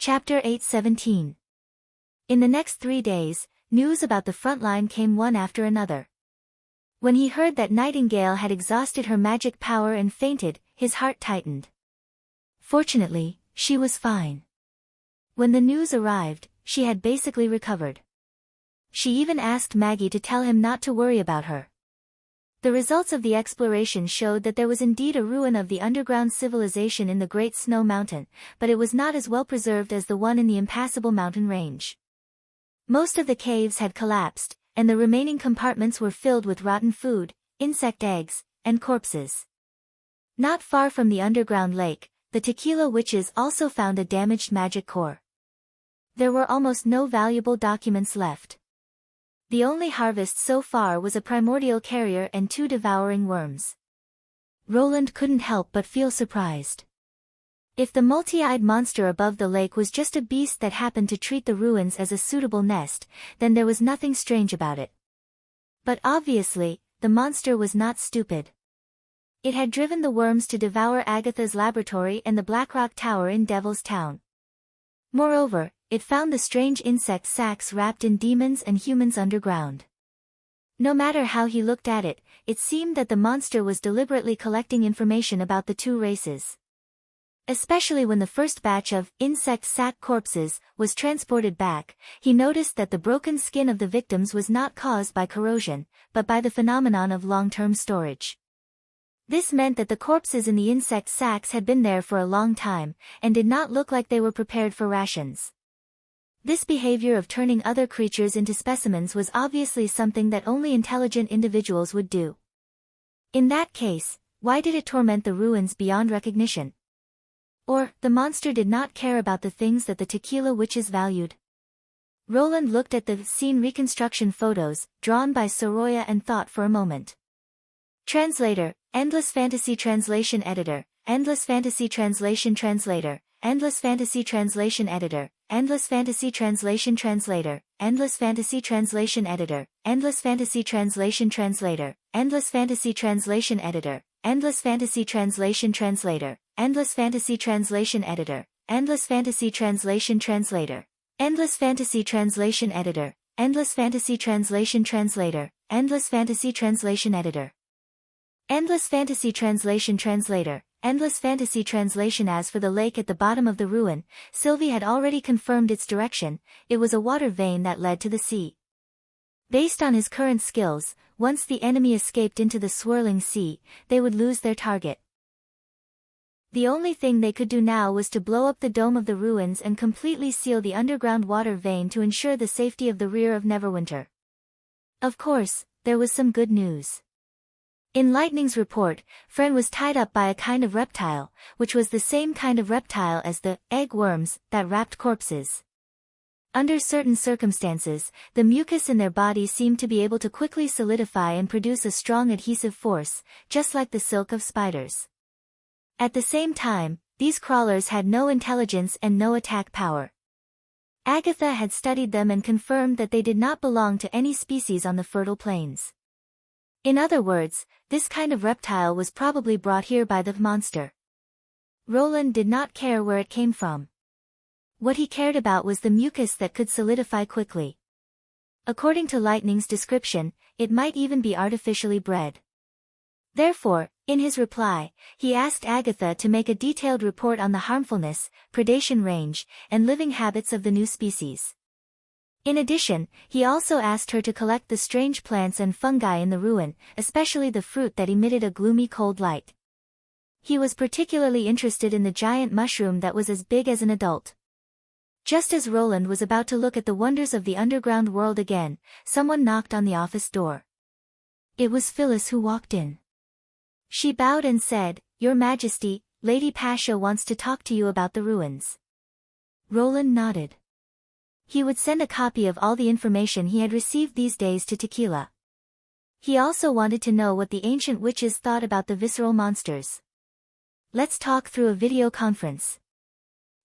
Chapter 817. In the next 3 days, news about the front line came one after another. When he heard that Nightingale had exhausted her magic power and fainted, his heart tightened. Fortunately, she was fine. When the news arrived, she had basically recovered. She even asked Maggie to tell him not to worry about her. The results of the exploration showed that there was indeed a ruin of the underground civilization in the Great Snow Mountain, but it was not as well preserved as the one in the impassable mountain range. Most of the caves had collapsed, and the remaining compartments were filled with rotten food, insect eggs, and corpses. Not far from the underground lake, the Tequila witches also found a damaged magic core. There were almost no valuable documents left. The only harvest so far was a primordial carrier and 2 devouring worms. Roland couldn't help but feel surprised. If the multi-eyed monster above the lake was just a beast that happened to treat the ruins as a suitable nest, then there was nothing strange about it. But obviously, the monster was not stupid. It had driven the worms to devour Agatha's laboratory and the Blackrock Tower in Devil's Town. Moreover, it found the strange insect sacks wrapped in demons and humans underground. No matter how he looked at it, it seemed that the monster was deliberately collecting information about the 2 races. Especially when the first batch of insect sack corpses was transported back, he noticed that the broken skin of the victims was not caused by corrosion, but by the phenomenon of long-term storage. This meant that the corpses in the insect sacks had been there for a long time, and did not look like they were prepared for rations. This behavior of turning other creatures into specimens was obviously something that only intelligent individuals would do. In that case, why did it torment the ruins beyond recognition? Or, the monster did not care about the things that the Tequila witches valued? Roland looked at the scene reconstruction photos, drawn by Soroya, and thought for a moment. Translator, Endless Fantasy Translation Editor, Endless Fantasy Translation Translator, Endless Fantasy Translation Editor, Endless Fantasy Translation Translator, Endless Fantasy Translation Editor, Endless Fantasy Translation Translator, Endless Fantasy Translation Editor, Endless Fantasy Translation Translator, Endless Fantasy Translation Editor, Endless Fantasy Translation Translator, Endless Fantasy Translation Editor, Endless Fantasy Translation Translator, Endless Fantasy Translation Editor, Endless Fantasy Translation Translator, Endless Fantasy Translation. As for the lake at the bottom of the ruin, Sylvie had already confirmed its direction. It was a water vein that led to the sea. Based on his current skills, once the enemy escaped into the swirling sea, they would lose their target. The only thing they could do now was to blow up the dome of the ruins and completely seal the underground water vein to ensure the safety of the rear of Neverwinter. Of course, there was some good news. In Lightning's report, Fren was tied up by a kind of reptile, which was the same kind of reptile as the egg worms that wrapped corpses. Under certain circumstances, the mucus in their body seemed to be able to quickly solidify and produce a strong adhesive force, just like the silk of spiders. At the same time, these crawlers had no intelligence and no attack power. Agatha had studied them and confirmed that they did not belong to any species on the fertile plains. In other words, this kind of reptile was probably brought here by the monster. Roland did not care where it came from. What he cared about was the mucus that could solidify quickly. According to Lightning's description, it might even be artificially bred. Therefore, in his reply, he asked Agatha to make a detailed report on the harmfulness, predation range, and living habits of the new species. In addition, he also asked her to collect the strange plants and fungi in the ruin, especially the fruit that emitted a gloomy cold light. He was particularly interested in the giant mushroom that was as big as an adult. Just as Roland was about to look at the wonders of the underground world again, someone knocked on the office door. It was Phyllis who walked in. She bowed and said, "Your Majesty, Lady Pasha wants to talk to you about the ruins." Roland nodded. He would send a copy of all the information he had received these days to Tequila. He also wanted to know what the ancient witches thought about the visceral monsters. "Let's talk through a video conference."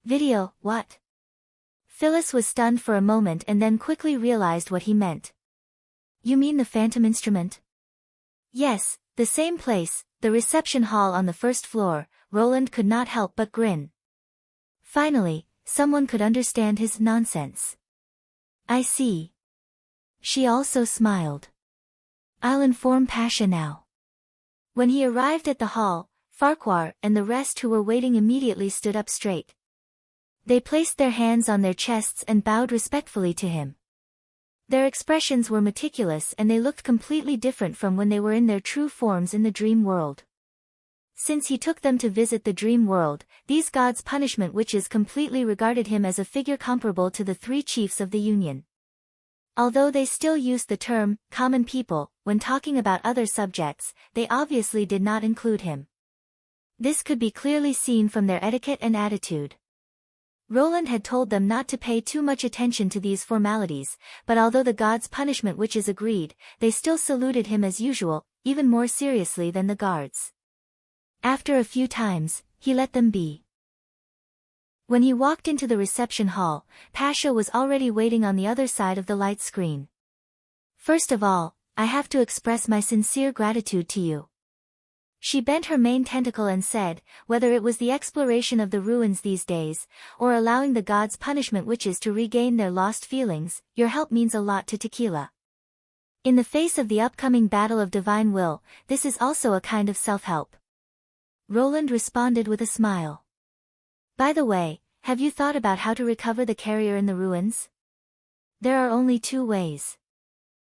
"Video, what?" Phyllis was stunned for a moment and then quickly realized what he meant. "You mean the phantom instrument?" "Yes, the same place, the reception hall on the first floor." Roland could not help but grin. Finally, someone could understand his nonsense. I see. She also smiled. I'll inform Pasha now. When he arrived at the hall, Farquhar and the rest who were waiting immediately stood up straight. They placed their hands on their chests and bowed respectfully to him. Their expressions were meticulous and they looked completely different from when they were in their true forms in the dream world. Since he took them to visit the dream world, these gods' punishment witches completely regarded him as a figure comparable to the three chiefs of the Union. Although they still used the term, common people, when talking about other subjects, they obviously did not include him. This could be clearly seen from their etiquette and attitude. Roland had told them not to pay too much attention to these formalities, but although the gods' punishment witches agreed, they still saluted him as usual, even more seriously than the guards. After a few times, he let them be. When he walked into the reception hall, Pasha was already waiting on the other side of the light screen. First of all, I have to express my sincere gratitude to you. She bent her main tentacle and said, whether it was the exploration of the ruins these days, or allowing the gods' punishment witches to regain their lost feelings, your help means a lot to Tequila. In the face of the upcoming battle of divine will, this is also a kind of self-help. Roland responded with a smile. By the way, have you thought about how to recover the carrier in the ruins? There are only two ways.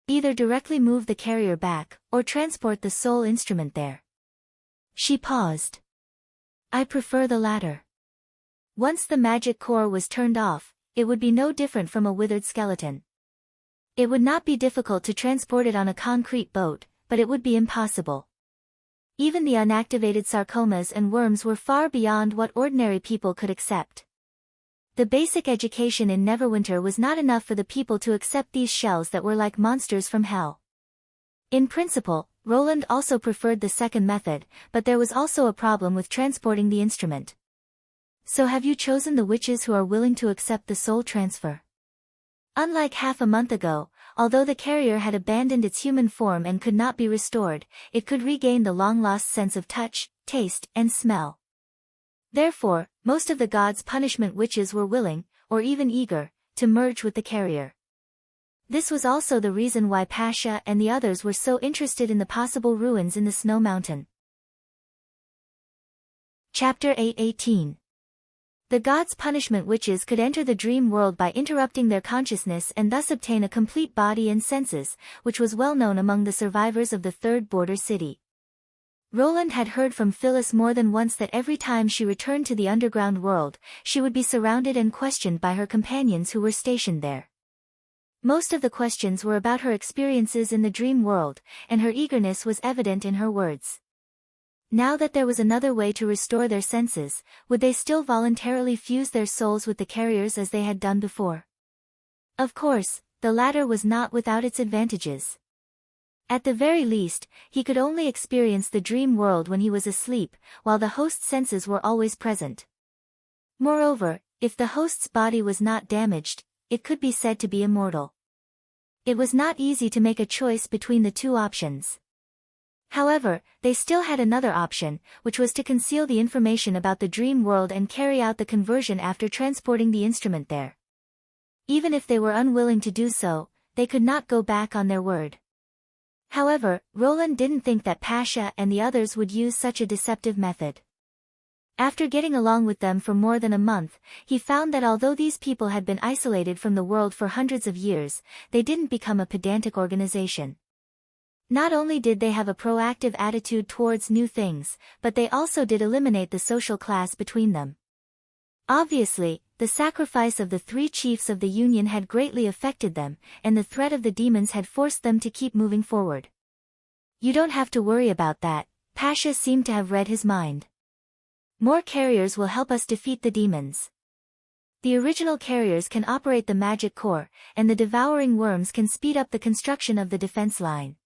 Either directly move the carrier back, or transport the soul instrument there. She paused. I prefer the latter. Once the magic core was turned off, it would be no different from a withered skeleton. It would not be difficult to transport it on a concrete boat, but it would be impossible. Even the unactivated sarcomas and worms were far beyond what ordinary people could accept. The basic education in Neverwinter was not enough for the people to accept these shells that were like monsters from hell. In principle, Roland also preferred the second method, but there was also a problem with transporting the instrument. So have you chosen the witches who are willing to accept the soul transfer? Unlike half a month ago, although the carrier had abandoned its human form and could not be restored, it could regain the long-lost sense of touch, taste, and smell. Therefore, most of the gods' punishment witches were willing, or even eager, to merge with the carrier. This was also the reason why Pasha and the others were so interested in the possible ruins in the Snow Mountain. Chapter 8:18. The gods' punishment witches could enter the dream world by interrupting their consciousness and thus obtain a complete body and senses, which was well known among the survivors of the Third Border City. Roland had heard from Phyllis more than once that every time she returned to the underground world, she would be surrounded and questioned by her companions who were stationed there. Most of the questions were about her experiences in the dream world, and her eagerness was evident in her words. Now that there was another way to restore their senses, would they still voluntarily fuse their souls with the carriers as they had done before? Of course, the latter was not without its advantages. At the very least, he could only experience the dream world when he was asleep, while the host's senses were always present. Moreover, if the host's body was not damaged, it could be said to be immortal. It was not easy to make a choice between the two options. However, they still had another option, which was to conceal the information about the dream world and carry out the conversion after transporting the instrument there. Even if they were unwilling to do so, they could not go back on their word. However, Roland didn't think that Pasha and the others would use such a deceptive method. After getting along with them for more than a month, he found that although these people had been isolated from the world for hundreds of years, they didn't become a pedantic organization. Not only did they have a proactive attitude towards new things, but they also did eliminate the social class between them. Obviously, the sacrifice of the three chiefs of the Union had greatly affected them, and the threat of the demons had forced them to keep moving forward. You don't have to worry about that, Pasha seemed to have read his mind. More carriers will help us defeat the demons. The original carriers can operate the magic core, and the devouring worms can speed up the construction of the defense line.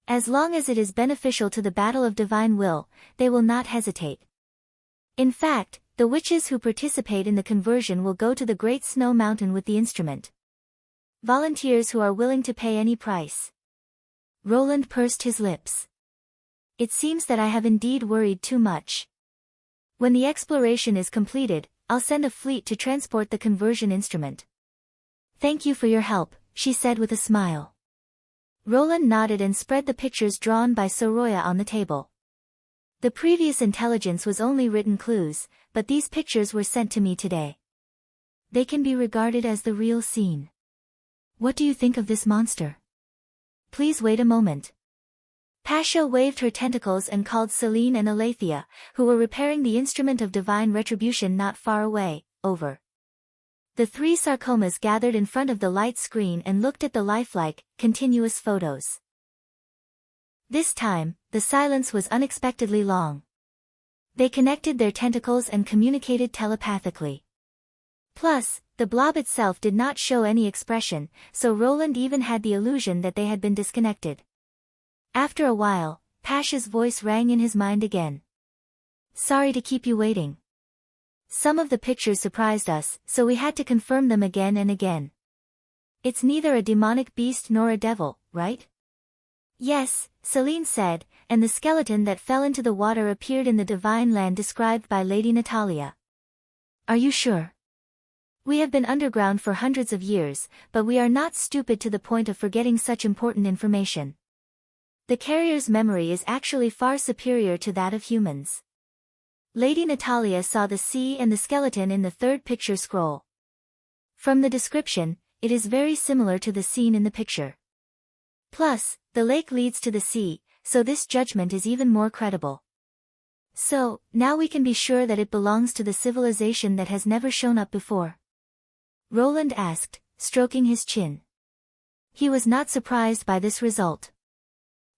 As long as it is beneficial to the battle of divine will, they will not hesitate. In fact, the witches who participate in the conversion will go to the Great Snow Mountain with the instrument. Volunteers who are willing to pay any price. Roland pursed his lips. It seems that I have indeed worried too much. When the exploration is completed, I'll send a fleet to transport the conversion instrument. Thank you for your help, she said with a smile. Roland nodded and spread the pictures drawn by Soroya on the table. The previous intelligence was only written clues, but these pictures were sent to me today. They can be regarded as the real scene. What do you think of this monster? Please wait a moment. Pasha waved her tentacles and called Celine and Aletheia, who were repairing the instrument of divine retribution not far away, over. The three sarcomas gathered in front of the light screen and looked at the lifelike, continuous photos. This time, the silence was unexpectedly long. They connected their tentacles and communicated telepathically. Plus, the blob itself did not show any expression, so Roland even had the illusion that they had been disconnected. After a while, Pasha's voice rang in his mind again. Sorry to keep you waiting. Some of the pictures surprised us, so we had to confirm them again and again. It's neither a demonic beast nor a devil, right? Yes, Celine said, and the skeleton that fell into the water appeared in the divine land described by Lady Natalia. Are you sure? We have been underground for hundreds of years, but we are not stupid to the point of forgetting such important information. The carrier's memory is actually far superior to that of humans. Lady Natalia saw the sea and the skeleton in the third picture scroll. From the description, it is very similar to the scene in the picture. Plus, the lake leads to the sea, so this judgment is even more credible. So, now we can be sure that it belongs to the civilization that has never shown up before? Roland asked, stroking his chin. He was not surprised by this result.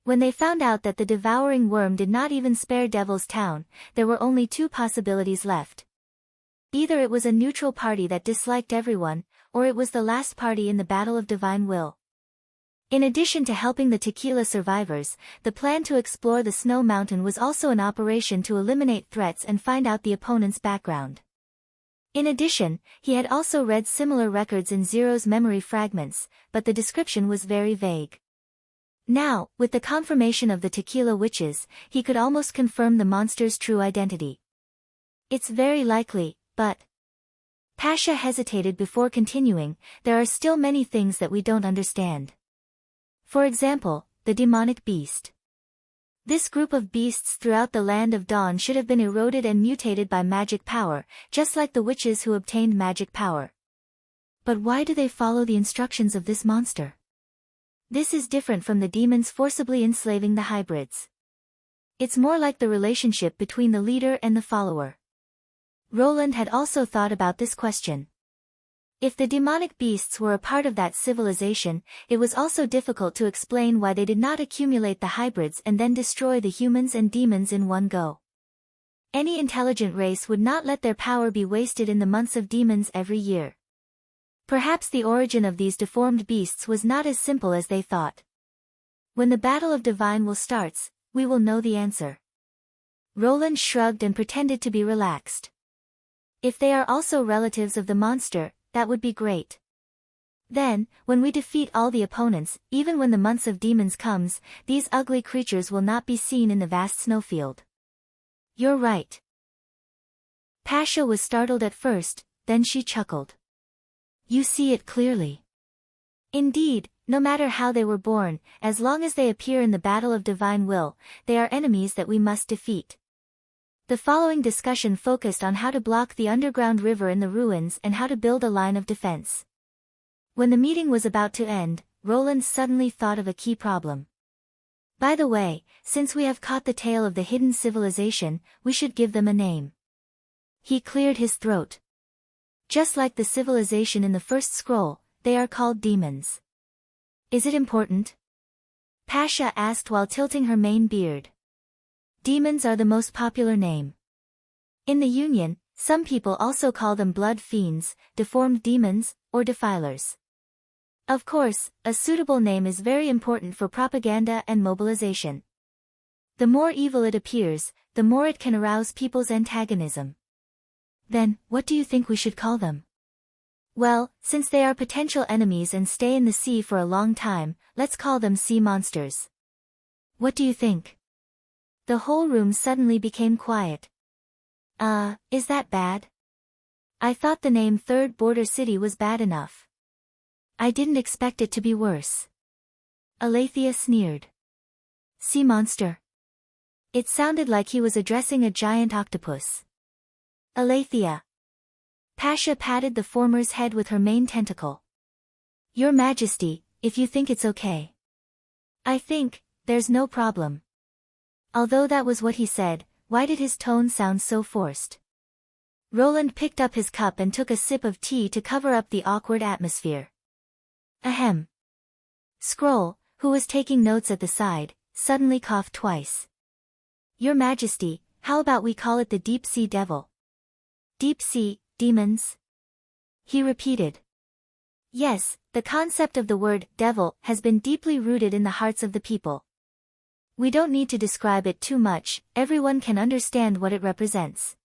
When they found out that the devouring worm did not even spare Devil's Town, there were only two possibilities left. Either it was a neutral party that disliked everyone, or it was the last party in the Battle of Divine Will. In addition to helping the tequila survivors, the plan to explore the Snow Mountain was also an operation to eliminate threats and find out the opponent's background. In addition, he had also read similar records in Zero's memory fragments, but the description was very vague. Now, with the confirmation of the tequila witches, he could almost confirm the monster's true identity. It's very likely, but... Pasha hesitated before continuing, there are still many things that we don't understand. For example, the demonic beast. This group of beasts throughout the Land of Dawn should have been eroded and mutated by magic power, just like the witches who obtained magic power. But why do they follow the instructions of this monster? This is different from the demons forcibly enslaving the hybrids. It's more like the relationship between the leader and the follower. Roland had also thought about this question. If the demonic beasts were a part of that civilization, it was also difficult to explain why they did not accumulate the hybrids and then destroy the humans and demons in one go. Any intelligent race would not let their power be wasted in the months of demons every year. Perhaps the origin of these deformed beasts was not as simple as they thought. When the Battle of Divine Will starts, we will know the answer. Roland shrugged and pretended to be relaxed. If they are also relatives of the monster, that would be great. Then, when we defeat all the opponents, even when the months of demons comes, these ugly creatures will not be seen in the vast snowfield. You're right. Pasha was startled at first, then she chuckled. You see it clearly. Indeed, no matter how they were born, as long as they appear in the Battle of Divine Will, they are enemies that we must defeat. The following discussion focused on how to block the underground river in the ruins and how to build a line of defense. When the meeting was about to end, Roland suddenly thought of a key problem. By the way, since we have caught the tail of the hidden civilization, we should give them a name. He cleared his throat. Just like the civilization in the first scroll, they are called demons. Is it important? Pasha asked while tilting her mane beard. Demons are the most popular name. In the Union, some people also call them blood fiends, deformed demons, or defilers. Of course, a suitable name is very important for propaganda and mobilization. The more evil it appears, the more it can arouse people's antagonism. Then, what do you think we should call them? Well, since they are potential enemies and stay in the sea for a long time, let's call them sea monsters. What do you think? The whole room suddenly became quiet. Is that bad? I thought the name Third Border City was bad enough. I didn't expect it to be worse. Alethea sneered. Sea monster. It sounded like he was addressing a giant octopus. Alethea. Pasha patted the former's head with her main tentacle. Your Majesty, if you think it's okay. I think, there's no problem. Although that was what he said, why did his tone sound so forced? Roland picked up his cup and took a sip of tea to cover up the awkward atmosphere. Ahem. Scroll, who was taking notes at the side, suddenly coughed twice. Your Majesty, how about we call it the Deep Sea Devil? Deep Sea, demons? He repeated. Yes, the concept of the word devil has been deeply rooted in the hearts of the people. We don't need to describe it too much, everyone can understand what it represents.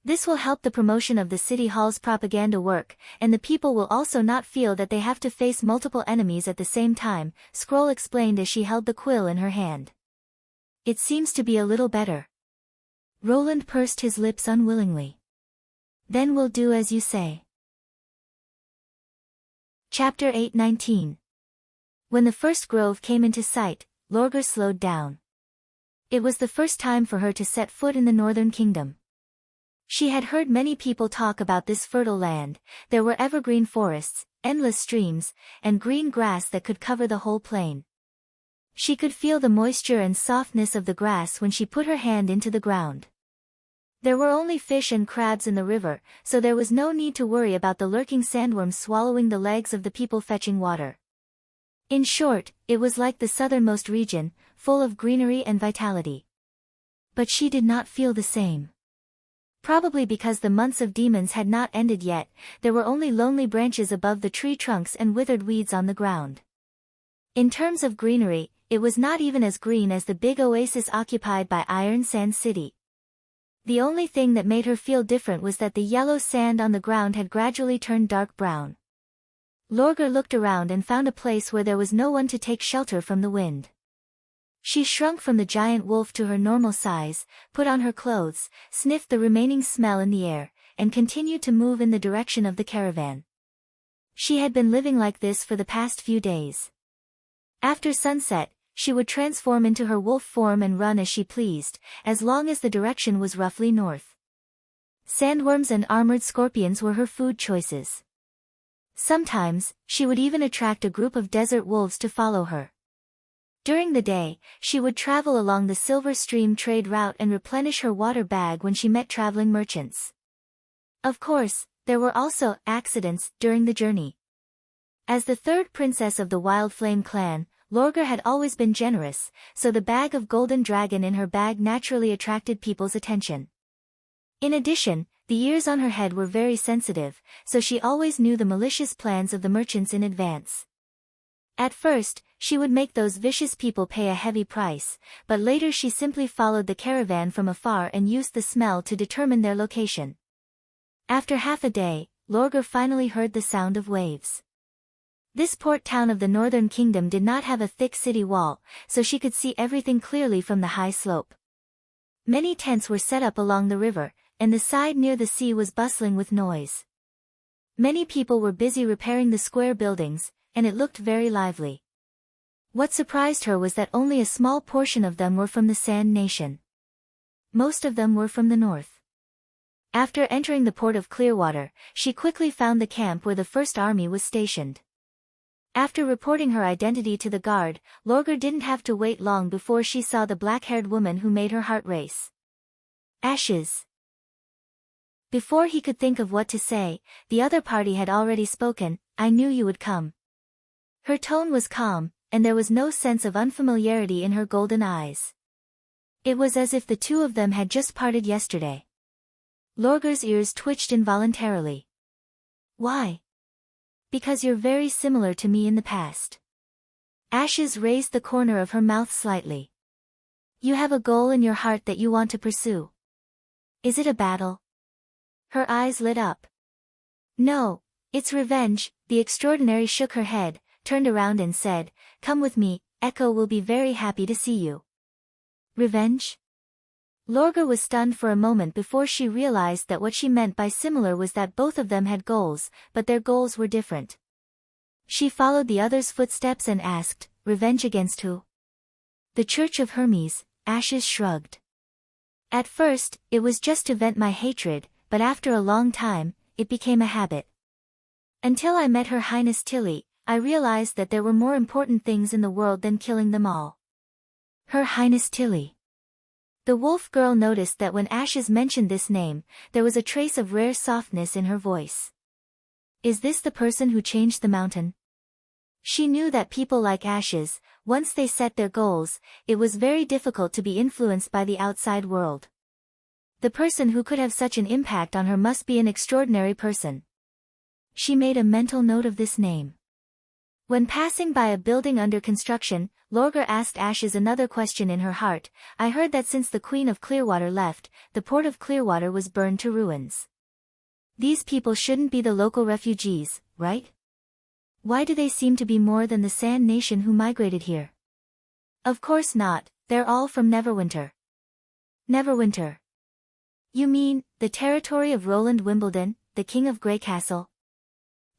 This will help the promotion of the City Hall's propaganda work, and the people will also not feel that they have to face multiple enemies at the same time, Scroll explained as she held the quill in her hand. It seems to be a little better. Roland pursed his lips unwillingly. Then we'll do as you say. Chapter 8:19. When the first grove came into sight, Lorgar slowed down. It was the first time for her to set foot in the Northern Kingdom. She had heard many people talk about this fertile land. There were evergreen forests, endless streams, and green grass that could cover the whole plain. She could feel the moisture and softness of the grass when she put her hand into the ground. There were only fish and crabs in the river, so there was no need to worry about the lurking sandworms swallowing the legs of the people fetching water. In short, it was like the southernmost region, full of greenery and vitality. But she did not feel the same. Probably because the months of demons had not ended yet, there were only lonely branches above the tree trunks and withered weeds on the ground. In terms of greenery, it was not even as green as the big oasis occupied by Iron Sand City. The only thing that made her feel different was that the yellow sand on the ground had gradually turned dark brown. Lorgar looked around and found a place where there was no one to take shelter from the wind. She shrunk from the giant wolf to her normal size, put on her clothes, sniffed the remaining smell in the air, and continued to move in the direction of the caravan. She had been living like this for the past few days. After sunset, she would transform into her wolf form and run as she pleased, as long as the direction was roughly north. Sandworms and armored scorpions were her food choices. Sometimes, she would even attract a group of desert wolves to follow her. During the day, she would travel along the Silver Stream trade route and replenish her water bag when she met traveling merchants. Of course, there were also accidents during the journey. As the third princess of the Wild Flame clan, Lorgar had always been generous, so the bag of golden dragon in her bag naturally attracted people's attention. In addition, the ears on her head were very sensitive, so she always knew the malicious plans of the merchants in advance. At first, she would make those vicious people pay a heavy price, but later she simply followed the caravan from afar and used the smell to determine their location. After half a day, Lorgar finally heard the sound of waves. This port town of the Northern Kingdom did not have a thick city wall, so she could see everything clearly from the high slope. Many tents were set up along the river, and the side near the sea was bustling with noise. Many people were busy repairing the square buildings, and it looked very lively. What surprised her was that only a small portion of them were from the Sand Nation. Most of them were from the north. After entering the port of Clearwater, she quickly found the camp where the First Army was stationed. After reporting her identity to the guard, Lorgar didn't have to wait long before she saw the black-haired woman who made her heart race. Ashes. Before he could think of what to say, the other party had already spoken. I knew you would come. Her tone was calm, and there was no sense of unfamiliarity in her golden eyes. It was as if the two of them had just parted yesterday. Lorgar's ears twitched involuntarily. Why? Because you're very similar to me in the past. Ashes raised the corner of her mouth slightly. You have a goal in your heart that you want to pursue. Is it a battle? Her eyes lit up. No, it's revenge. The extraordinary shook her head, turned around and said, Come with me, Echo will be very happy to see you. Revenge? Lorga was stunned for a moment before she realized that what she meant by similar was that both of them had goals, but their goals were different. She followed the other's footsteps and asked, "Revenge against who?" "The Church of Hermes," Ashes shrugged. "At first, it was just to vent my hatred, but after a long time, it became a habit. Until I met Her Highness Tilly, I realized that there were more important things in the world than killing them all." Her Highness Tilly. The wolf girl noticed that when Ashes mentioned this name, there was a trace of rare softness in her voice. "Is this the person who changed the mountain?" She knew that people like Ashes, once they set their goals, it was very difficult to be influenced by the outside world. The person who could have such an impact on her must be an extraordinary person. She made a mental note of this name. When passing by a building under construction, Lorga asked Ashes another question in her heart. "I heard that since the Queen of Clearwater left, the port of Clearwater was burned to ruins. These people shouldn't be the local refugees, right? Why do they seem to be more than the Sand Nation who migrated here?" "Of course not, they're all from Neverwinter." "Neverwinter? You mean, the territory of Roland Wimbledon, the King of Greycastle?"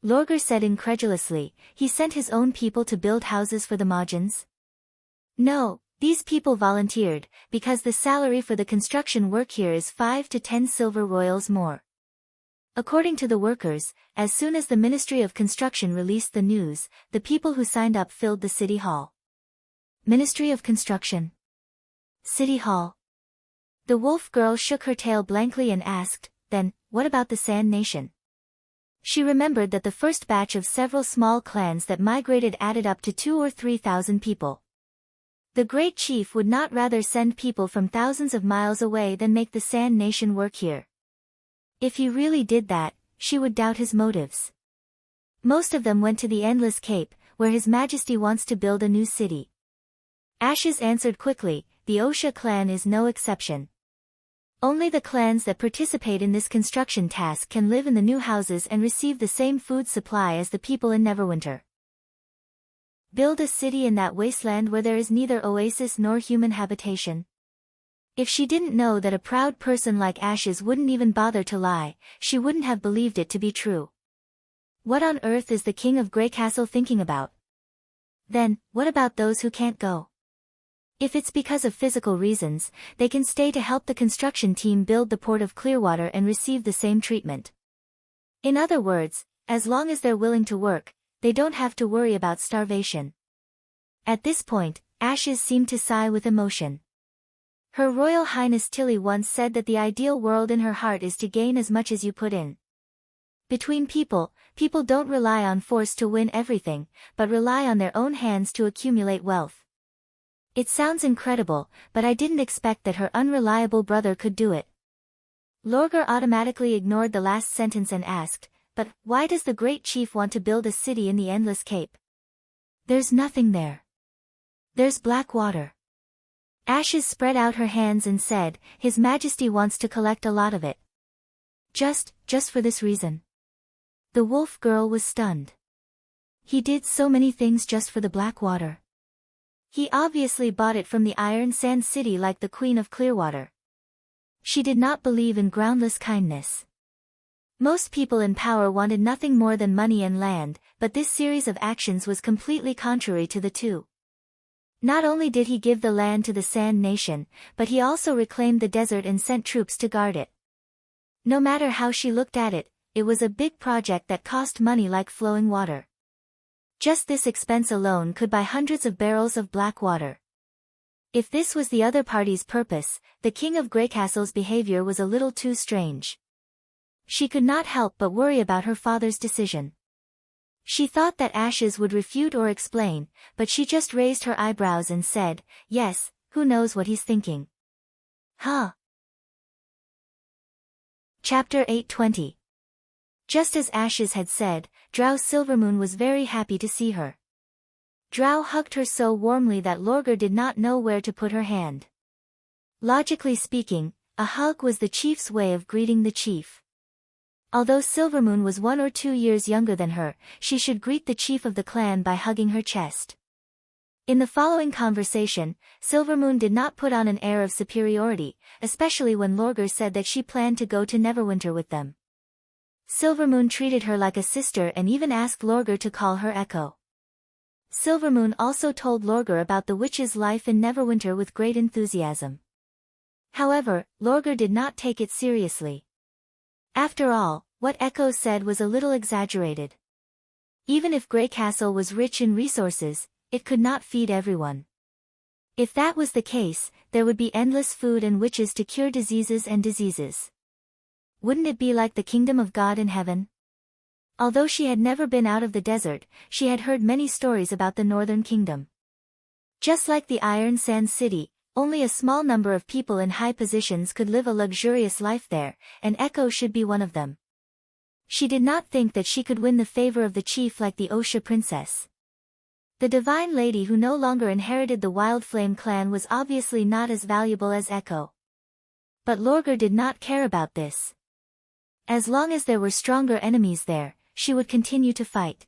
Lorgar said incredulously. "He sent his own people to build houses for the Majins?" "No, these people volunteered, because the salary for the construction work here is 5 to 10 silver royals more. According to the workers, as soon as the Ministry of Construction released the news, the people who signed up filled the City Hall." Ministry of Construction? City Hall? The wolf girl shook her tail blankly and asked, "Then, what about the Sand Nation?" She remembered that the first batch of several small clans that migrated added up to 2,000 or 3,000 people. The great chief would not rather send people from thousands of miles away than make the Sand Nation work here. If he really did that, she would doubt his motives. Most of them went to the Endless Cape, where His Majesty wants to build a new city. Ashes answered quickly, "The Osha clan is no exception. Only the clans that participate in this construction task can live in the new houses and receive the same food supply as the people in Neverwinter. Build a city in that wasteland where there is neither oasis nor human habitation." If she didn't know that a proud person like Ashes wouldn't even bother to lie, she wouldn't have believed it to be true. What on earth is the King of Greycastle thinking about? Then, what about those who can't go? If it's because of physical reasons, they can stay to help the construction team build the port of Clearwater and receive the same treatment. In other words, as long as they're willing to work, they don't have to worry about starvation. At this point, Ashes seemed to sigh with emotion. Her Royal Highness Tilly once said that the ideal world in her heart is to gain as much as you put in. Between people, people don't rely on force to win everything, but rely on their own hands to accumulate wealth. It sounds incredible, but I didn't expect that her unreliable brother could do it. Lorgar automatically ignored the last sentence and asked, "But why does the great chief want to build a city in the Endless Cape?" "There's nothing there. There's black water." Ashes spread out her hands and said, "His Majesty wants to collect a lot of it. Just for this reason." The wolf girl was stunned. He did so many things just for the black water. He obviously bought it from the Iron Sand City like the Queen of Clearwater. She did not believe in groundless kindness. Most people in power wanted nothing more than money and land, but this series of actions was completely contrary to the two. Not only did he give the land to the Sand Nation, but he also reclaimed the desert and sent troops to guard it. No matter how she looked at it, it was a big project that cost money like flowing water. Just this expense alone could buy hundreds of barrels of black water. If this was the other party's purpose, the King of Greycastle's behavior was a little too strange. She could not help but worry about her father's decision. She thought that Ashes would refute or explain, but she just raised her eyebrows and said, "Yes, who knows what he's thinking." Huh? Chapter 820. Just as Ashes had said, Drow Silvermoon was very happy to see her. Drow hugged her so warmly that Lorgar did not know where to put her hand. Logically speaking, a hug was the chief's way of greeting the chief. Although Silvermoon was 1 or 2 years younger than her, she should greet the chief of the clan by hugging her chest. In the following conversation, Silvermoon did not put on an air of superiority, especially when Lorgar said that she planned to go to Neverwinter with them. Silvermoon treated her like a sister and even asked Lorgar to call her Echo. Silvermoon also told Lorgar about the witch's life in Neverwinter with great enthusiasm. However, Lorgar did not take it seriously. After all, what Echo said was a little exaggerated. Even if Grey Castle was rich in resources, it could not feed everyone. If that was the case, there would be endless food and witches to cure diseases and diseases. Wouldn't it be like the kingdom of God in heaven? Although she had never been out of the desert, she had heard many stories about the Northern Kingdom. Just like the Iron Sand City, only a small number of people in high positions could live a luxurious life there, and Echo should be one of them. She did not think that she could win the favor of the chief like the Osha princess. The divine lady who no longer inherited the Wild Flame clan was obviously not as valuable as Echo. But Lorgar did not care about this. As long as there were stronger enemies there, she would continue to fight.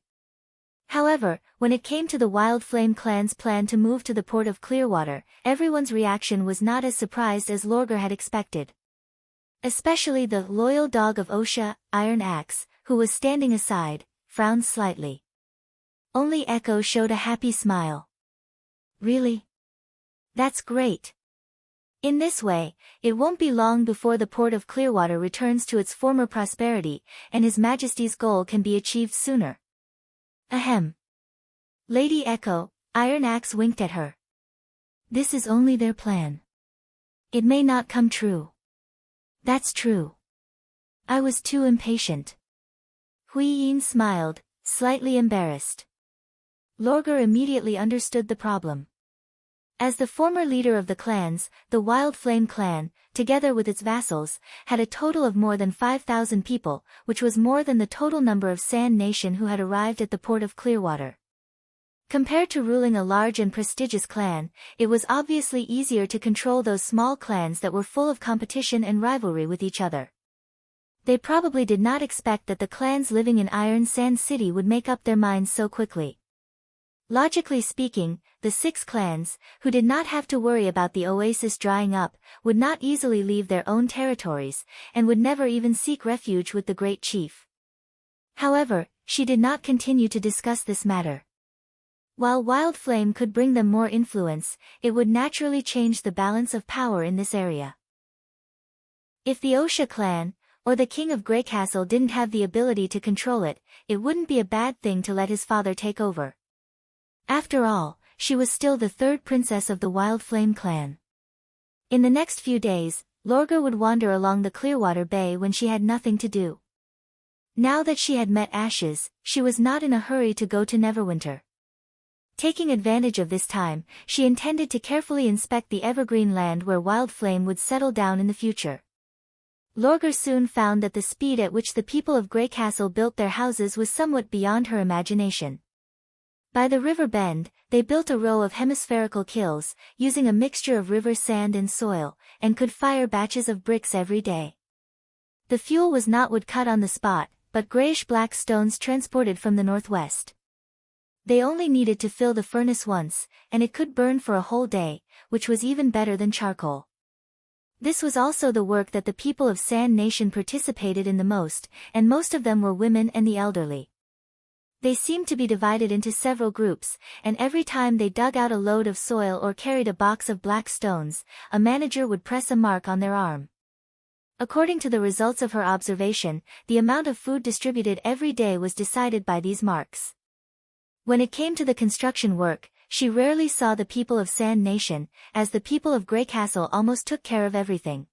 However, when it came to the Wild Flame clan's plan to move to the port of Clearwater, everyone's reaction was not as surprised as Lorgar had expected. Especially the loyal dog of Osha, Iron Axe, who was standing aside, frowned slightly. Only Echo showed a happy smile. Really? That's great. In this way, it won't be long before the port of Clearwater returns to its former prosperity, and His Majesty's goal can be achieved sooner. Ahem. Lady Echo, Iron Axe winked at her. This is only their plan. It may not come true. That's true. I was too impatient. Hui Yin smiled, slightly embarrassed. Lorgar immediately understood the problem. As the former leader of the clans, the Wild Flame clan, together with its vassals, had a total of more than 5,000 people, which was more than the total number of Sand Nation who had arrived at the port of Clearwater. Compared to ruling a large and prestigious clan, it was obviously easier to control those small clans that were full of competition and rivalry with each other. They probably did not expect that the clans living in Iron Sand City would make up their minds so quickly. Logically speaking, the 6 clans, who did not have to worry about the oasis drying up, would not easily leave their own territories, and would never even seek refuge with the great chief. However, she did not continue to discuss this matter. While Wild Flame could bring them more influence, it would naturally change the balance of power in this area. If the Osha clan, or the king of Grey Castle didn't have the ability to control it, it wouldn't be a bad thing to let his father take over. After all, she was still the 3rd princess of the Wild Flame clan. In the next few days, Lorgar would wander along the Clearwater Bay when she had nothing to do. Now that she had met Ashes, she was not in a hurry to go to Neverwinter. Taking advantage of this time, she intended to carefully inspect the evergreen land where Wild Flame would settle down in the future. Lorgar soon found that the speed at which the people of Grey Castle built their houses was somewhat beyond her imagination. By the river bend, they built a row of hemispherical kilns, using a mixture of river sand and soil, and could fire batches of bricks every day. The fuel was not wood cut on the spot, but grayish-black stones transported from the northwest. They only needed to fill the furnace once, and it could burn for a whole day, which was even better than charcoal. This was also the work that the people of Sand Nation participated in the most, and most of them were women and the elderly. They seemed to be divided into several groups, and every time they dug out a load of soil or carried a box of black stones, a manager would press a mark on their arm. According to the results of her observation, the amount of food distributed every day was decided by these marks. When it came to the construction work, she rarely saw the people of Sand Nation, as the people of Grey Castle almost took care of everything.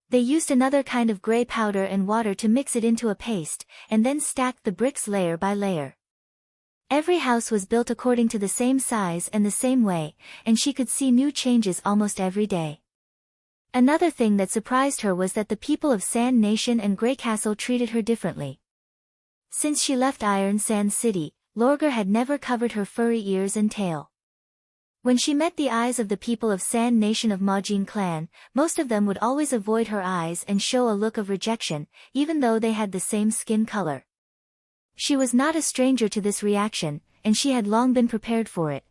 They used another kind of grey powder and water to mix it into a paste, and then stacked the bricks layer by layer. Every house was built according to the same size and the same way, and she could see new changes almost every day. Another thing that surprised her was that the people of Sand Nation and Grey Castle treated her differently. Since she left Iron Sand City, Lorgar had never covered her furry ears and tail. When she met the eyes of the people of Sand Nation of Majin clan, most of them would always avoid her eyes and show a look of rejection, even though they had the same skin color. She was not a stranger to this reaction, and she had long been prepared for it.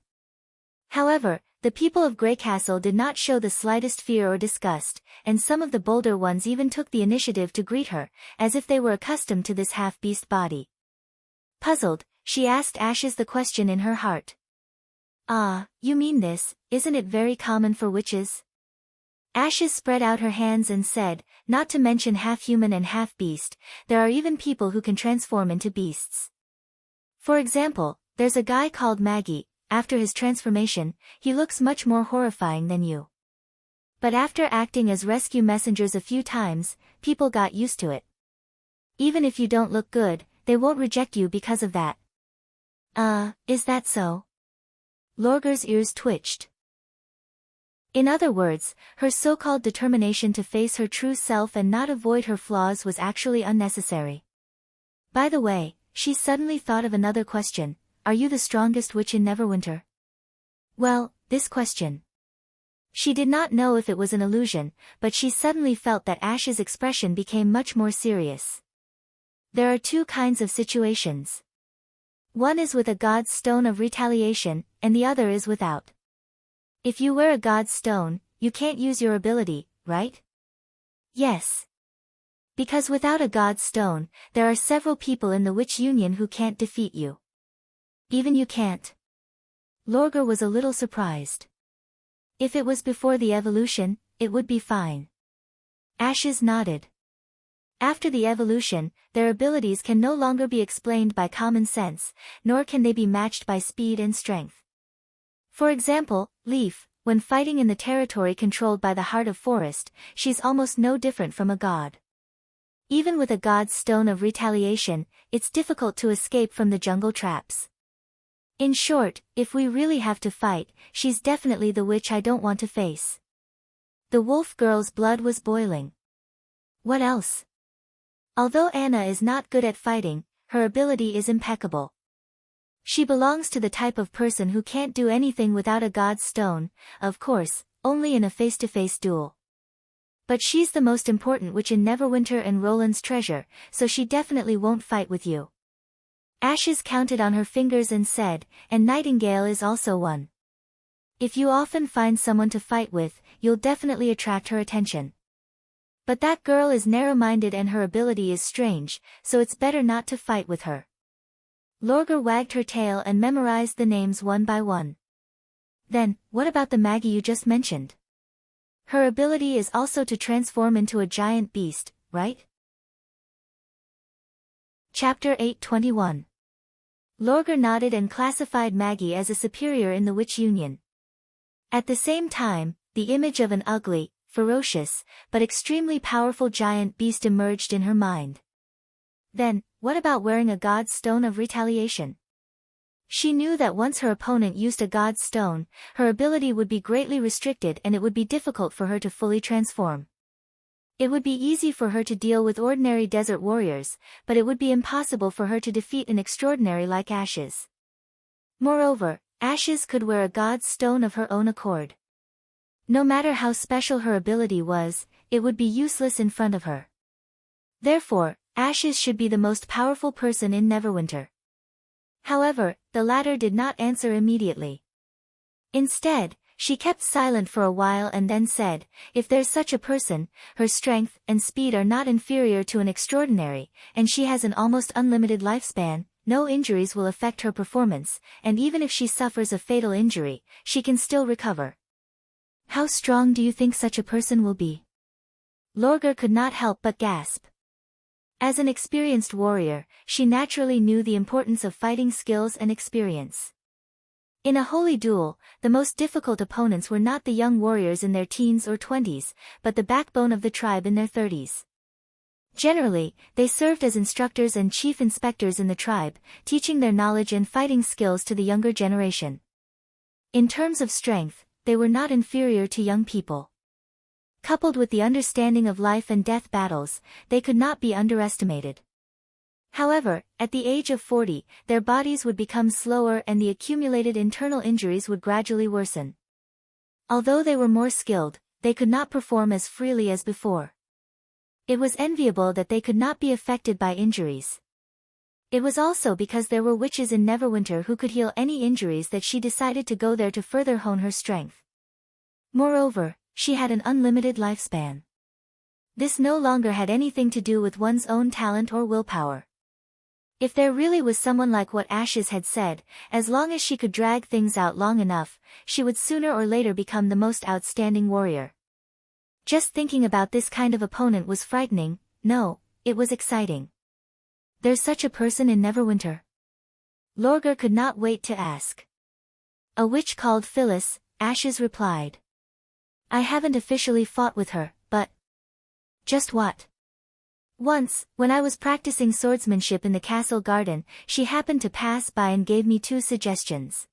However, the people of Grey Castle did not show the slightest fear or disgust, and some of the bolder ones even took the initiative to greet her, as if they were accustomed to this half-beast body. Puzzled, she asked Ashes the question in her heart. "Ah, you mean this, isn't it very common for witches?" Ashes spread out her hands and said, "Not to mention half-human and half-beast, there are even people who can transform into beasts. For example, there's a guy called Maggie. After his transformation, he looks much more horrifying than you. But after acting as rescue messengers a few times, people got used to it. Even if you don't look good, they won't reject you because of that." Is that so?" Lorgar's ears twitched. In other words, her so-called determination to face her true self and not avoid her flaws was actually unnecessary. By the way, she suddenly thought of another question. Are you the strongest witch in Neverwinter? Well, this question. She did not know if it was an illusion, but she suddenly felt that Ash's expression became much more serious. There are two kinds of situations. One is with a god's stone of retaliation, and the other is without. If you wear a god's stone, you can't use your ability, right? Yes. Because without a god's stone, there are several people in the witch union who can't defeat you. Even you can't. Lorgar was a little surprised. If it was before the evolution, it would be fine. Ashes nodded. After the evolution, their abilities can no longer be explained by common sense, nor can they be matched by speed and strength. For example, Leaf, when fighting in the territory controlled by the Heart of Forest, she's almost no different from a god. Even with a god's stone of retaliation, it's difficult to escape from the jungle traps. In short, if we really have to fight, she's definitely the witch I don't want to face. The wolf girl's blood was boiling. What else? Although Anna is not good at fighting, her ability is impeccable. She belongs to the type of person who can't do anything without a god's stone, of course, only in a face-to-face duel. But she's the most important witch in Neverwinter and Roland's treasure, so she definitely won't fight with you. Ashes counted on her fingers and said, and Nightingale is also one. If you often find someone to fight with, you'll definitely attract her attention. But that girl is narrow-minded and her ability is strange, so it's better not to fight with her. Lorgar wagged her tail and memorized the names one by one. Then, what about the Maggie you just mentioned? Her ability is also to transform into a giant beast, right? Chapter 821. Lorgar nodded and classified Maggie as a superior in the Witch Union. At the same time, the image of an ugly, ferocious, but extremely powerful giant beast emerged in her mind. Then, what about wearing a god's stone of retaliation? She knew that once her opponent used a god's stone, her ability would be greatly restricted and it would be difficult for her to fully transform. It would be easy for her to deal with ordinary desert warriors, but it would be impossible for her to defeat an extraordinary like Ashes. Moreover, Ashes could wear a god's stone of her own accord. No matter how special her ability was, it would be useless in front of her. Therefore, Ashes should be the most powerful person in Neverwinter. However, the latter did not answer immediately. Instead, she kept silent for a while and then said, if there's such a person, her strength and speed are not inferior to an extraordinary, and she has an almost unlimited lifespan, no injuries will affect her performance, and even if she suffers a fatal injury, she can still recover. How strong do you think such a person will be? Lorgar could not help but gasp. As an experienced warrior, she naturally knew the importance of fighting skills and experience. In a holy duel, the most difficult opponents were not the young warriors in their teens or 20s, but the backbone of the tribe in their 30s. Generally, they served as instructors and chief inspectors in the tribe, teaching their knowledge and fighting skills to the younger generation. In terms of strength, they were not inferior to young people. Coupled with the understanding of life and death battles, they could not be underestimated. However, at the age of 40, their bodies would become slower and the accumulated internal injuries would gradually worsen. Although they were more skilled, they could not perform as freely as before. It was enviable that they could not be affected by injuries. It was also because there were witches in Neverwinter who could heal any injuries that she decided to go there to further hone her strength. Moreover, she had an unlimited lifespan. This no longer had anything to do with one's own talent or willpower. If there really was someone like what Ashes had said, as long as she could drag things out long enough, she would sooner or later become the most outstanding warrior. Just thinking about this kind of opponent was frightening. No, it was exciting. There's such a person in Neverwinter? Lorgar could not wait to ask. A witch called Phyllis, Ashes replied. I haven't officially fought with her, but... Just what? Once, when I was practicing swordsmanship in the castle garden, she happened to pass by and gave me 2 suggestions.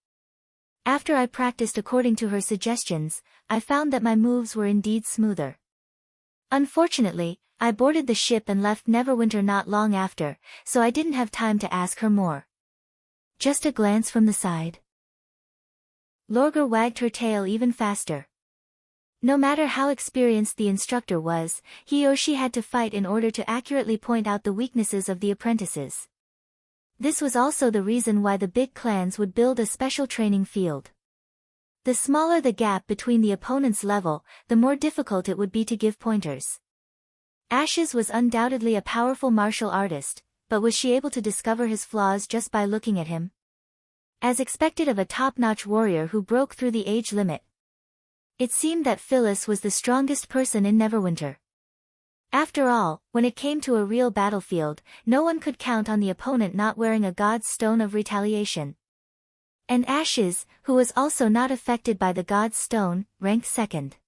After I practiced according to her suggestions, I found that my moves were indeed smoother. Unfortunately, I boarded the ship and left Neverwinter not long after, so I didn't have time to ask her more. Just a glance from the side. Lorgar wagged her tail even faster. No matter how experienced the instructor was, he or she had to fight in order to accurately point out the weaknesses of the apprentices. This was also the reason why the big clans would build a special training field. The smaller the gap between the opponent's level, the more difficult it would be to give pointers. Ashes was undoubtedly a powerful martial artist, but was she able to discover his flaws just by looking at him? As expected of a top-notch warrior who broke through the age limit, it seemed that Phyllis was the strongest person in Neverwinter. After all, when it came to a real battlefield, no one could count on the opponent not wearing a god's stone of retaliation. And Ashes, who was also not affected by the god's stone, ranked second.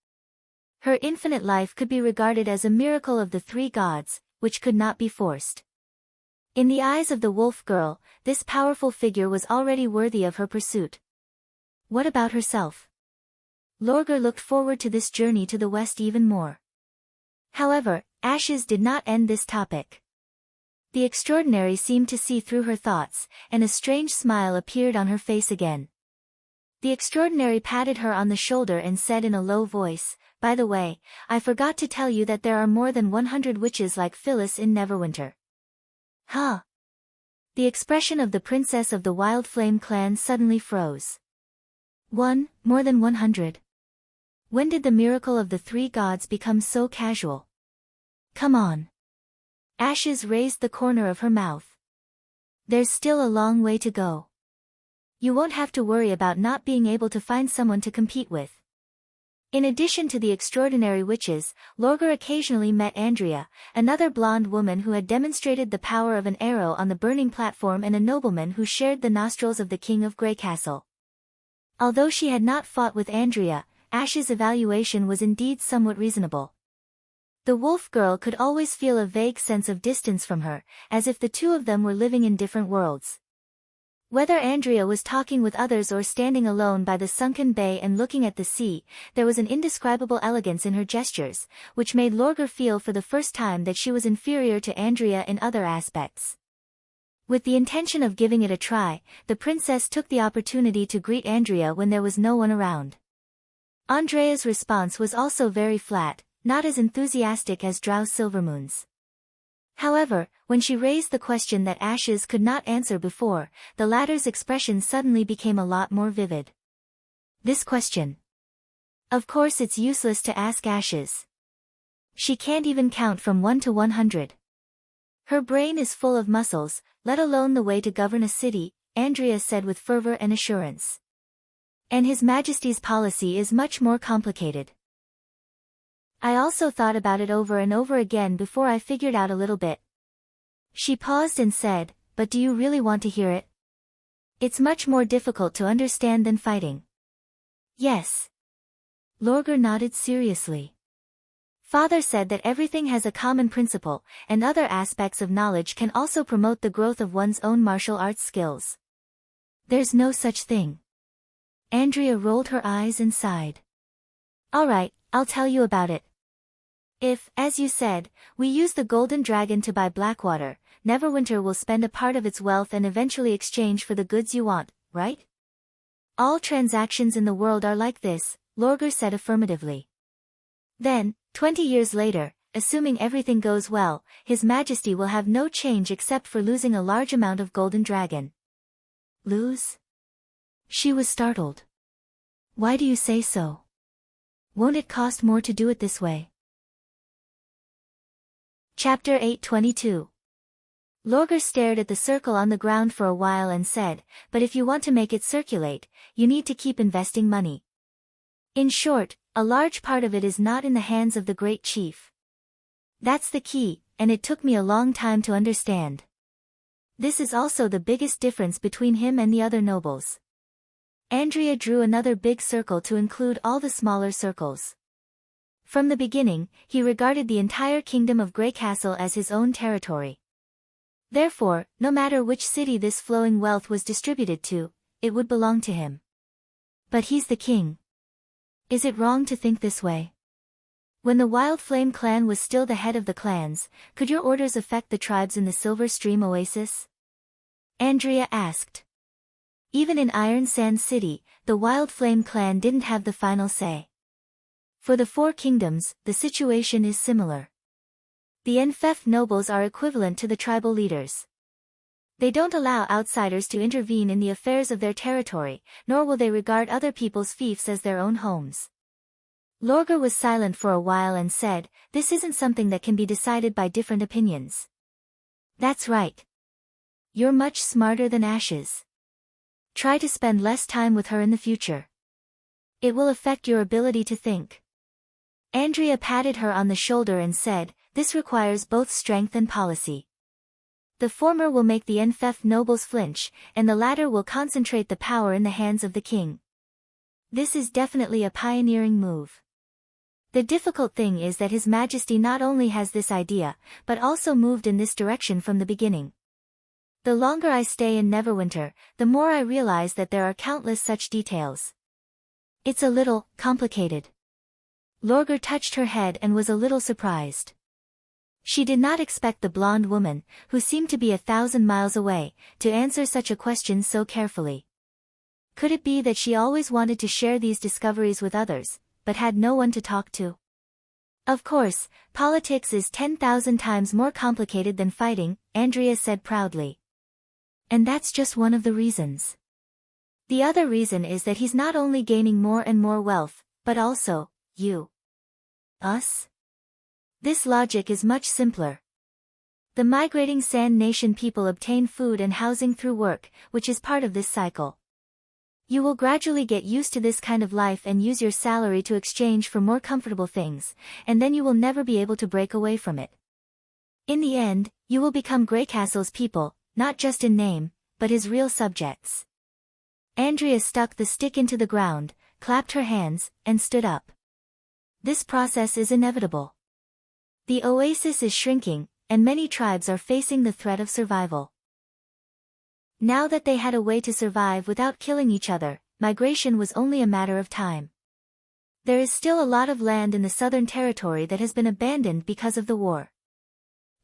Her infinite life could be regarded as a miracle of the 3 gods, which could not be forced. In the eyes of the wolf girl, this powerful figure was already worthy of her pursuit. What about herself? Lorgar looked forward to this journey to the west even more. However, Ashes did not end this topic. The extraordinary seemed to see through her thoughts, and a strange smile appeared on her face again. The extraordinary patted her on the shoulder and said in a low voice, By the way, I forgot to tell you that there are more than 100 witches like Phyllis in Neverwinter. Huh? The expression of the princess of the Wild Flame clan suddenly froze. More than 100? When did the miracle of the 3 gods become so casual? Come on. Ashes raised the corner of her mouth. There's still a long way to go. You won't have to worry about not being able to find someone to compete with. In addition to the extraordinary witches, Lorgar occasionally met Andrea, another blonde woman who had demonstrated the power of an arrow on the burning platform, and a nobleman who shared the nostrils of the king of Greycastle. Although she had not fought with Andrea, Ash's evaluation was indeed somewhat reasonable. The wolf girl could always feel a vague sense of distance from her, as if the 2 of them were living in different worlds. Whether Andrea was talking with others or standing alone by the sunken bay and looking at the sea, there was an indescribable elegance in her gestures, which made Lorgar feel for the first time that she was inferior to Andrea in other aspects. With the intention of giving it a try, the princess took the opportunity to greet Andrea when there was no one around. Andrea's response was also very flat, not as enthusiastic as Drow Silvermoon's. However, when she raised the question that Ashes could not answer before, the latter's expression suddenly became a lot more vivid. This question. Of course it's useless to ask Ashes. She can't even count from 1 to 100. Her brain is full of muscles, let alone the way to govern a city, Andrea said with fervor and assurance. And His Majesty's policy is much more complicated. I also thought about it over and over again before I figured out a little bit. She paused and said, But do you really want to hear it? It's much more difficult to understand than fighting. Yes. Lorgar nodded seriously. Father said that everything has a common principle, and other aspects of knowledge can also promote the growth of one's own martial arts skills. There's no such thing. Andrea rolled her eyes and sighed. All right, I'll tell you about it. If, as you said, we use the golden dragon to buy Blackwater, Neverwinter will spend a part of its wealth and eventually exchange for the goods you want, right? All transactions in the world are like this, Lorgar said affirmatively. Then, 20 years later, assuming everything goes well, His Majesty will have no change except for losing a large amount of golden dragon. Lose? She was startled. Why do you say so? Won't it cost more to do it this way? Chapter 822. Lorgar stared at the circle on the ground for a while and said, but if you want to make it circulate, you need to keep investing money. In short, a large part of it is not in the hands of the great chief. That's the key, and it took me a long time to understand. This is also the biggest difference between him and the other nobles. Andrea drew another big circle to include all the smaller circles. From the beginning, he regarded the entire kingdom of Grey Castle as his own territory. Therefore, no matter which city this flowing wealth was distributed to, it would belong to him. But he's the king. Is it wrong to think this way? When the Wild Flame clan was still the head of the clans, could your orders affect the tribes in the Silver Stream Oasis? Andrea asked. Even in Iron Sand City, the Wild Flame clan didn't have the final say. For the Four Kingdoms, the situation is similar. The Enfef nobles are equivalent to the tribal leaders. They don't allow outsiders to intervene in the affairs of their territory, nor will they regard other people's fiefs as their own homes. Lorgar was silent for a while and said, this isn't something that can be decided by different opinions. That's right. You're much smarter than Ashes. Try to spend less time with her in the future. It will affect your ability to think. Andrea patted her on the shoulder and said, this requires both strength and policy. The former will make the Enfef nobles flinch, and the latter will concentrate the power in the hands of the king. This is definitely a pioneering move. The difficult thing is that His Majesty not only has this idea, but also moved in this direction from the beginning. The longer I stay in Neverwinter, the more I realize that there are countless such details. It's a little complicated. Lorgar touched her head and was a little surprised. She did not expect the blonde woman, who seemed to be 1,000 miles away, to answer such a question so carefully. Could it be that she always wanted to share these discoveries with others, but had no one to talk to? Of course, politics is 10,000 times more complicated than fighting, Andrea said proudly. And that's just one of the reasons. The other reason is that he's not only gaining more and more wealth, but also, you. Us? This logic is much simpler. The migrating Sand Nation people obtain food and housing through work, which is part of this cycle. You will gradually get used to this kind of life and use your salary to exchange for more comfortable things, and then you will never be able to break away from it. In the end, you will become Grey Castle's people, not just in name, but his real subjects. Andrea stuck the stick into the ground, clapped her hands, and stood up. This process is inevitable. The oasis is shrinking, and many tribes are facing the threat of survival. Now that they had a way to survive without killing each other, migration was only a matter of time. There is still a lot of land in the southern territory that has been abandoned because of the war.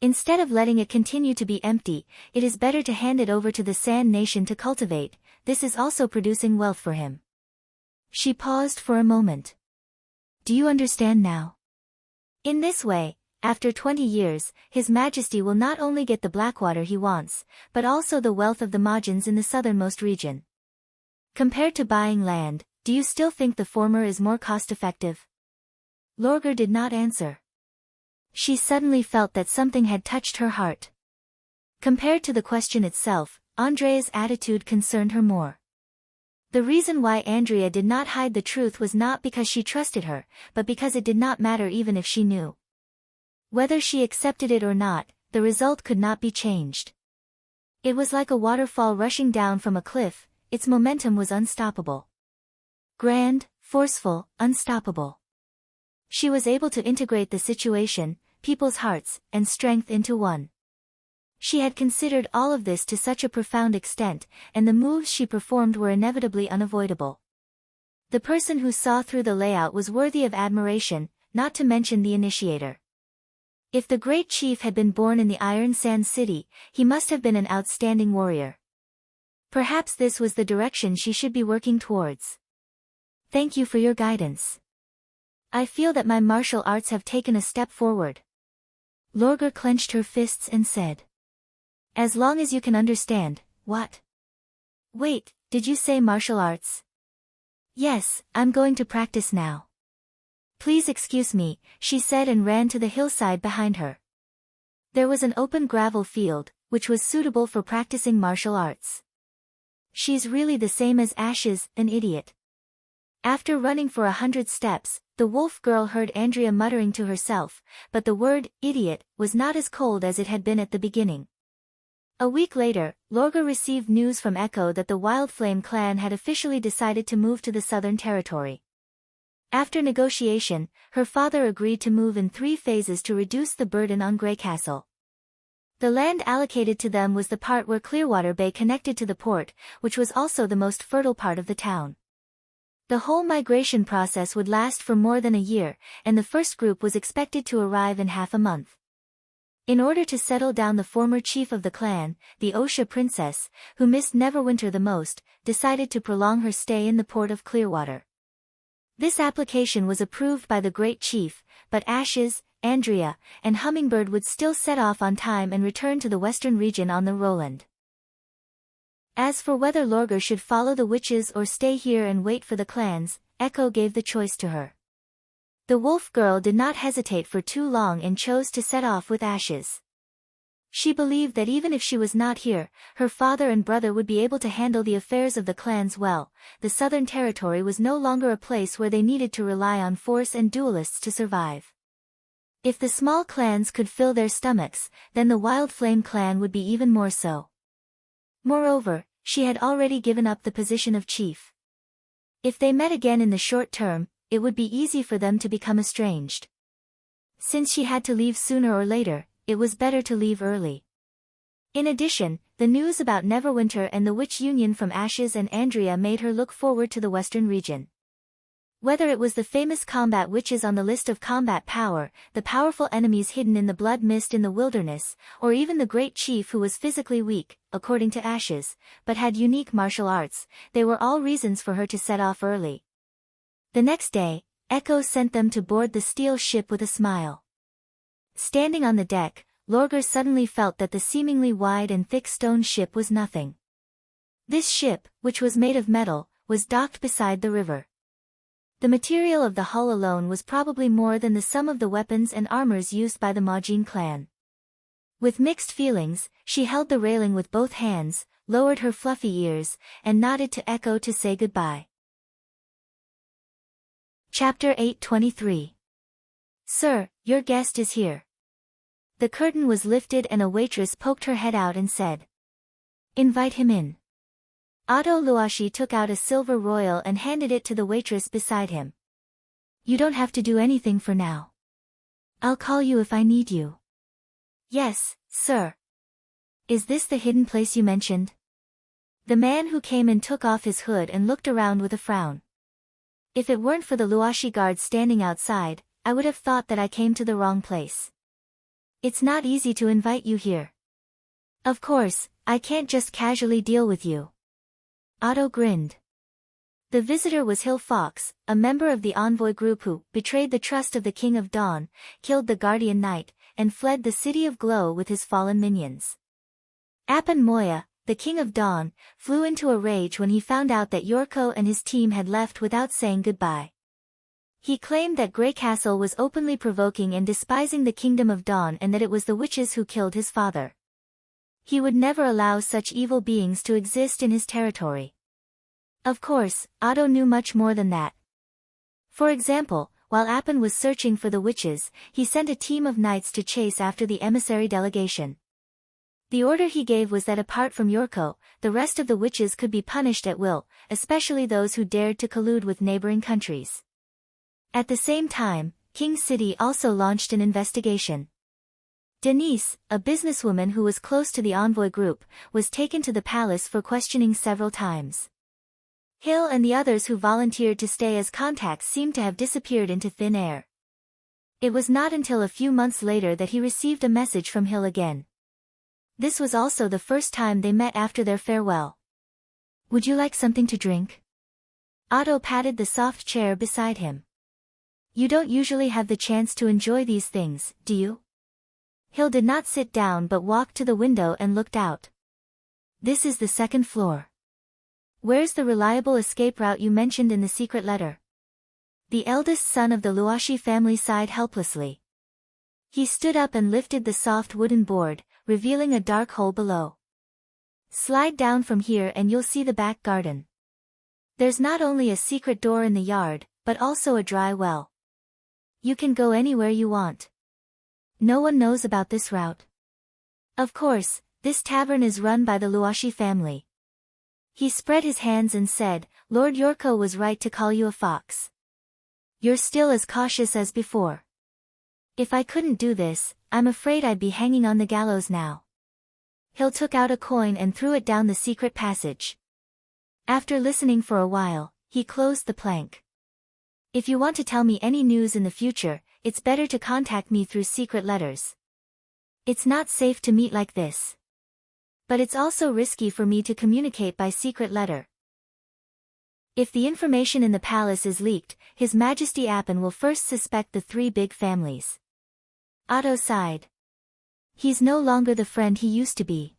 Instead of letting it continue to be empty, it is better to hand it over to the Sand Nation to cultivate. This is also producing wealth for him. She paused for a moment. Do you understand now? In this way, after 20 years, His Majesty will not only get the Blackwater he wants, but also the wealth of the Majins in the southernmost region. Compared to buying land, do you still think the former is more cost-effective? Lorgar did not answer. She suddenly felt that something had touched her heart. Compared to the question itself, Andrea's attitude concerned her more. The reason why Andrea did not hide the truth was not because she trusted her, but because it did not matter even if she knew. Whether she accepted it or not, the result could not be changed. It was like a waterfall rushing down from a cliff, its momentum was unstoppable. Grand, forceful, unstoppable. She was able to integrate the situation, people's hearts, and strength into one. She had considered all of this to such a profound extent, and the moves she performed were inevitably unavoidable. The person who saw through the layout was worthy of admiration, not to mention the initiator. If the great chief had been born in the Iron Sand City, he must have been an outstanding warrior. Perhaps this was the direction she should be working towards. Thank you for your guidance. I feel that my martial arts have taken a step forward. Lorgar clenched her fists and said. As long as you can understand, what? Wait, did you say martial arts? Yes, I'm going to practice now. Please excuse me, she said and ran to the hillside behind her. There was an open gravel field, which was suitable for practicing martial arts. She's really the same as Ashes, an idiot. After running for 100 steps, the wolf girl heard Andrea muttering to herself, but the word, idiot, was not as cold as it had been at the beginning. A week later, Lorgar received news from Echo that the Wildflame clan had officially decided to move to the Southern Territory. After negotiation, her father agreed to move in 3 phases to reduce the burden on Greycastle. The land allocated to them was the part where Clearwater Bay connected to the port, which was also the most fertile part of the town. The whole migration process would last for more than a year, and the first group was expected to arrive in half a month. In order to settle down, the former chief of the clan, the Osha princess, who missed Neverwinter the most, decided to prolong her stay in the port of Clearwater. This application was approved by the great chief, but Ashes, Andrea, and Hummingbird would still set off on time and return to the western region on the Roland. As for whether Lorgar should follow the witches or stay here and wait for the clans, Echo gave the choice to her. The wolf girl did not hesitate for too long and chose to set off with Ashes. She believed that even if she was not here, her father and brother would be able to handle the affairs of the clans well. The Southern Territory was no longer a place where they needed to rely on force and duelists to survive. If the small clans could fill their stomachs, then the Wildflame clan would be even more so. Moreover, she had already given up the position of chief. If they met again in the short term, it would be easy for them to become estranged. Since she had to leave sooner or later, it was better to leave early. In addition, the news about Neverwinter and the witch union from Ashes and Andrea made her look forward to the western region. Whether it was the famous combat witches on the list of combat power, the powerful enemies hidden in the blood mist in the wilderness, or even the great chief who was physically weak, according to Ashes, but had unique martial arts, they were all reasons for her to set off early. The next day, Echo sent them to board the steel ship with a smile. Standing on the deck, Lorgar suddenly felt that the seemingly wide and thick stone ship was nothing. This ship, which was made of metal, was docked beside the river. The material of the hull alone was probably more than the sum of the weapons and armors used by the Majin clan. With mixed feelings, she held the railing with both hands, lowered her fluffy ears, and nodded to Echo to say goodbye. Chapter 823. Sir, your guest is here. The curtain was lifted and a waitress poked her head out and said, Invite him in. Otto Luashi took out a silver royal and handed it to the waitress beside him. You don't have to do anything for now. I'll call you if I need you. Yes, sir. Is this the hidden place you mentioned? The man who came in took off his hood and looked around with a frown. If it weren't for the Luashi guards standing outside, I would have thought that I came to the wrong place. It's not easy to invite you here. Of course, I can't just casually deal with you. Otto grinned. The visitor was Hill Fox, a member of the envoy group who betrayed the trust of the King of Dawn, killed the Guardian Knight, and fled the City of Glow with his fallen minions. Apan Moya, the King of Dawn, flew into a rage when he found out that Yorko and his team had left without saying goodbye. He claimed that Greycastle was openly provoking and despising the Kingdom of Dawn and that it was the witches who killed his father. He would never allow such evil beings to exist in his territory. Of course, Otto knew much more than that. For example, while Apan was searching for the witches, he sent a team of knights to chase after the emissary delegation. The order he gave was that apart from Yorko, the rest of the witches could be punished at will, especially those who dared to collude with neighboring countries. At the same time, King City also launched an investigation. Denise, a businesswoman who was close to the envoy group, was taken to the palace for questioning several times. Hill and the others who volunteered to stay as contacts seemed to have disappeared into thin air. It was not until a few months later that he received a message from Hill again. This was also the first time they met after their farewell. Would you like something to drink? Otto patted the soft chair beside him. You don't usually have the chance to enjoy these things, do you? Hill did not sit down but walked to the window and looked out. This is the second floor. Where's the reliable escape route you mentioned in the secret letter? The eldest son of the Luashi family sighed helplessly. He stood up and lifted the soft wooden board, revealing a dark hole below. Slide down from here and you'll see the back garden. There's not only a secret door in the yard, but also a dry well. You can go anywhere you want. No one knows about this route. Of course, this tavern is run by the Luashi family. He spread his hands and said, Lord Yorko was right to call you a fox. You're still as cautious as before. If I couldn't do this, I'm afraid I'd be hanging on the gallows now. Hill took out a coin and threw it down the secret passage. After listening for a while, he closed the plank. If you want to tell me any news in the future, it's better to contact me through secret letters. It's not safe to meet like this. But it's also risky for me to communicate by secret letter. If the information in the palace is leaked, His Majesty Appin will first suspect the three big families. Otto sighed. He's no longer the friend he used to be.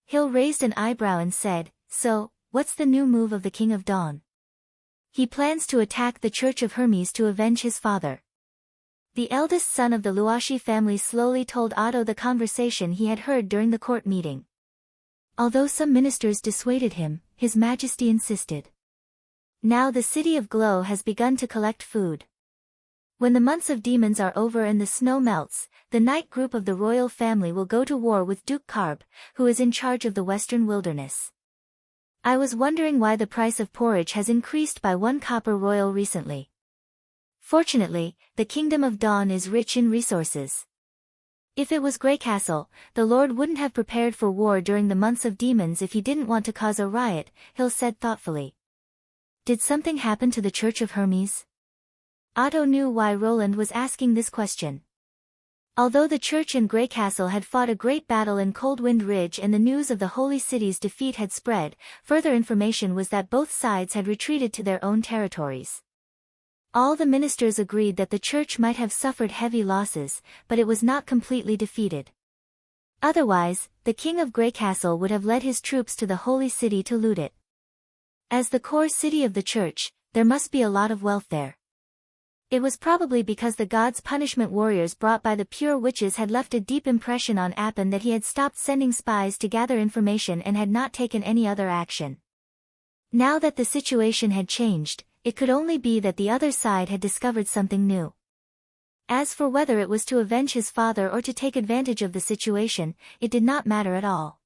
Hill raised an eyebrow and said, So, what's the new move of the King of Dawn? He plans to attack the Church of Hermes to avenge his father. The eldest son of the Luashi family slowly told Otto the conversation he had heard during the court meeting. Although some ministers dissuaded him, His Majesty insisted. Now the city of Glow has begun to collect food. When the months of demons are over and the snow melts, the night group of the royal family will go to war with Duke Karb, who is in charge of the western wilderness. I was wondering why the price of porridge has increased by 1 copper royal recently. Fortunately, the Kingdom of Dawn is rich in resources. If it was Greycastle, the Lord wouldn't have prepared for war during the months of demons if he didn't want to cause a riot, Hill said thoughtfully. Did something happen to the Church of Hermes? Otto knew why Roland was asking this question. Although the church and Greycastle had fought a great battle in Coldwind Ridge and the news of the Holy City's defeat had spread, further information was that both sides had retreated to their own territories. All the ministers agreed that the church might have suffered heavy losses, but it was not completely defeated. Otherwise, the king of Greycastle would have led his troops to the Holy City to loot it. As the core city of the church, there must be a lot of wealth there. It was probably because the god's punishment warriors brought by the pure witches had left a deep impression on Appin that he had stopped sending spies to gather information and had not taken any other action. Now that the situation had changed, it could only be that the other side had discovered something new. As for whether it was to avenge his father or to take advantage of the situation, it did not matter at all.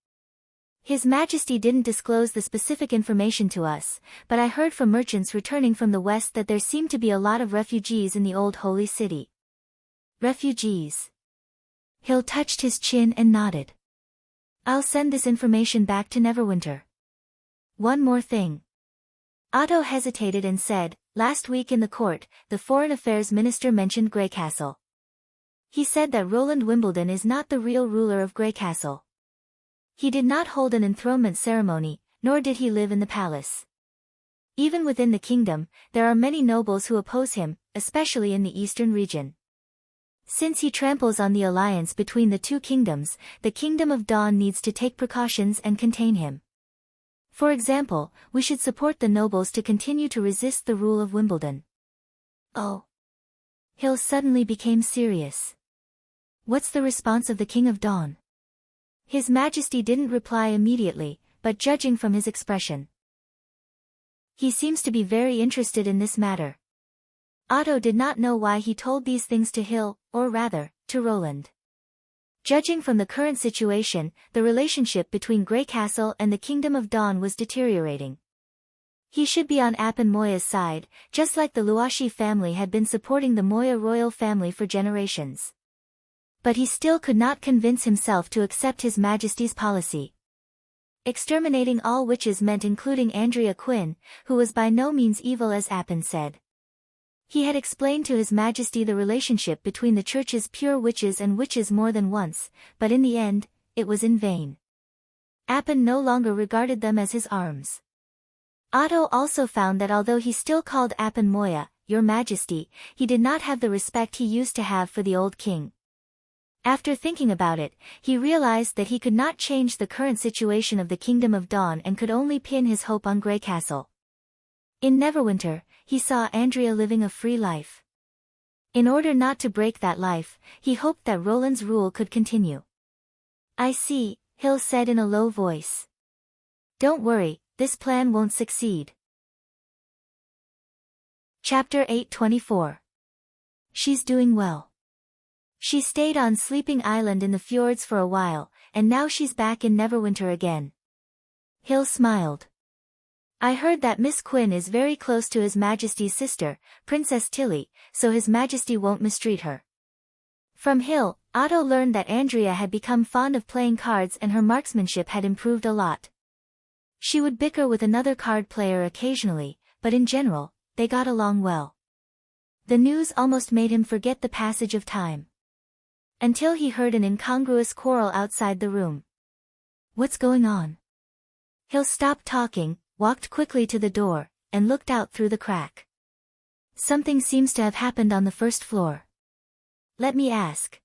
His Majesty didn't disclose the specific information to us, but I heard from merchants returning from the west that there seemed to be a lot of refugees in the old holy city. Refugees. Hill touched his chin and nodded. I'll send this information back to Neverwinter. One more thing. Otto hesitated and said, last week in the court, the Foreign Affairs Minister mentioned Greycastle. He said that Roland Wimbledon is not the real ruler of Greycastle. He did not hold an enthronement ceremony, nor did he live in the palace. Even within the kingdom, there are many nobles who oppose him, especially in the eastern region. Since he tramples on the alliance between the two kingdoms, the Kingdom of Dawn needs to take precautions and contain him. For example, we should support the nobles to continue to resist the rule of Wimbledon. Oh. Hill suddenly became serious. What's the response of the King of Dawn? His Majesty didn't reply immediately, but judging from his expression, he seems to be very interested in this matter. Otto did not know why he told these things to Hill, or rather, to Roland. Judging from the current situation, the relationship between Greycastle and the Kingdom of Dawn was deteriorating. He should be on Appin Moya's side, just like the Luashi family had been supporting the Moya royal family for generations. But he still could not convince himself to accept His Majesty's policy. Exterminating all witches meant including Andrea Quinn, who was by no means evil as Appin said. He had explained to His Majesty the relationship between the Church's pure witches and witches more than once, but in the end, it was in vain. Appin no longer regarded them as his arms. Otto also found that although he still called Appin Moya, Your Majesty, he did not have the respect he used to have for the old king. After thinking about it, he realized that he could not change the current situation of the Kingdom of Dawn and could only pin his hope on Grey Castle. In Neverwinter, he saw Andrea living a free life. In order not to break that life, he hoped that Roland's rule could continue. "I see," Hill said in a low voice. "Don't worry, this plan won't succeed." Chapter 824. She's doing well. She stayed on Sleeping Island in the fjords for a while, and now she's back in Neverwinter again. Hill smiled. "I heard that Miss Quinn is very close to His Majesty's sister, Princess Tilly, so His Majesty won't mistreat her." From Hill, Otto learned that Andrea had become fond of playing cards and her marksmanship had improved a lot. She would bicker with another card player occasionally, but in general, they got along well. The news almost made him forget the passage of time. Until he heard an incongruous quarrel outside the room. "What's going on?" Hill stopped talking, walked quickly to the door, and looked out through the crack. "Something seems to have happened on the first floor." "Let me ask."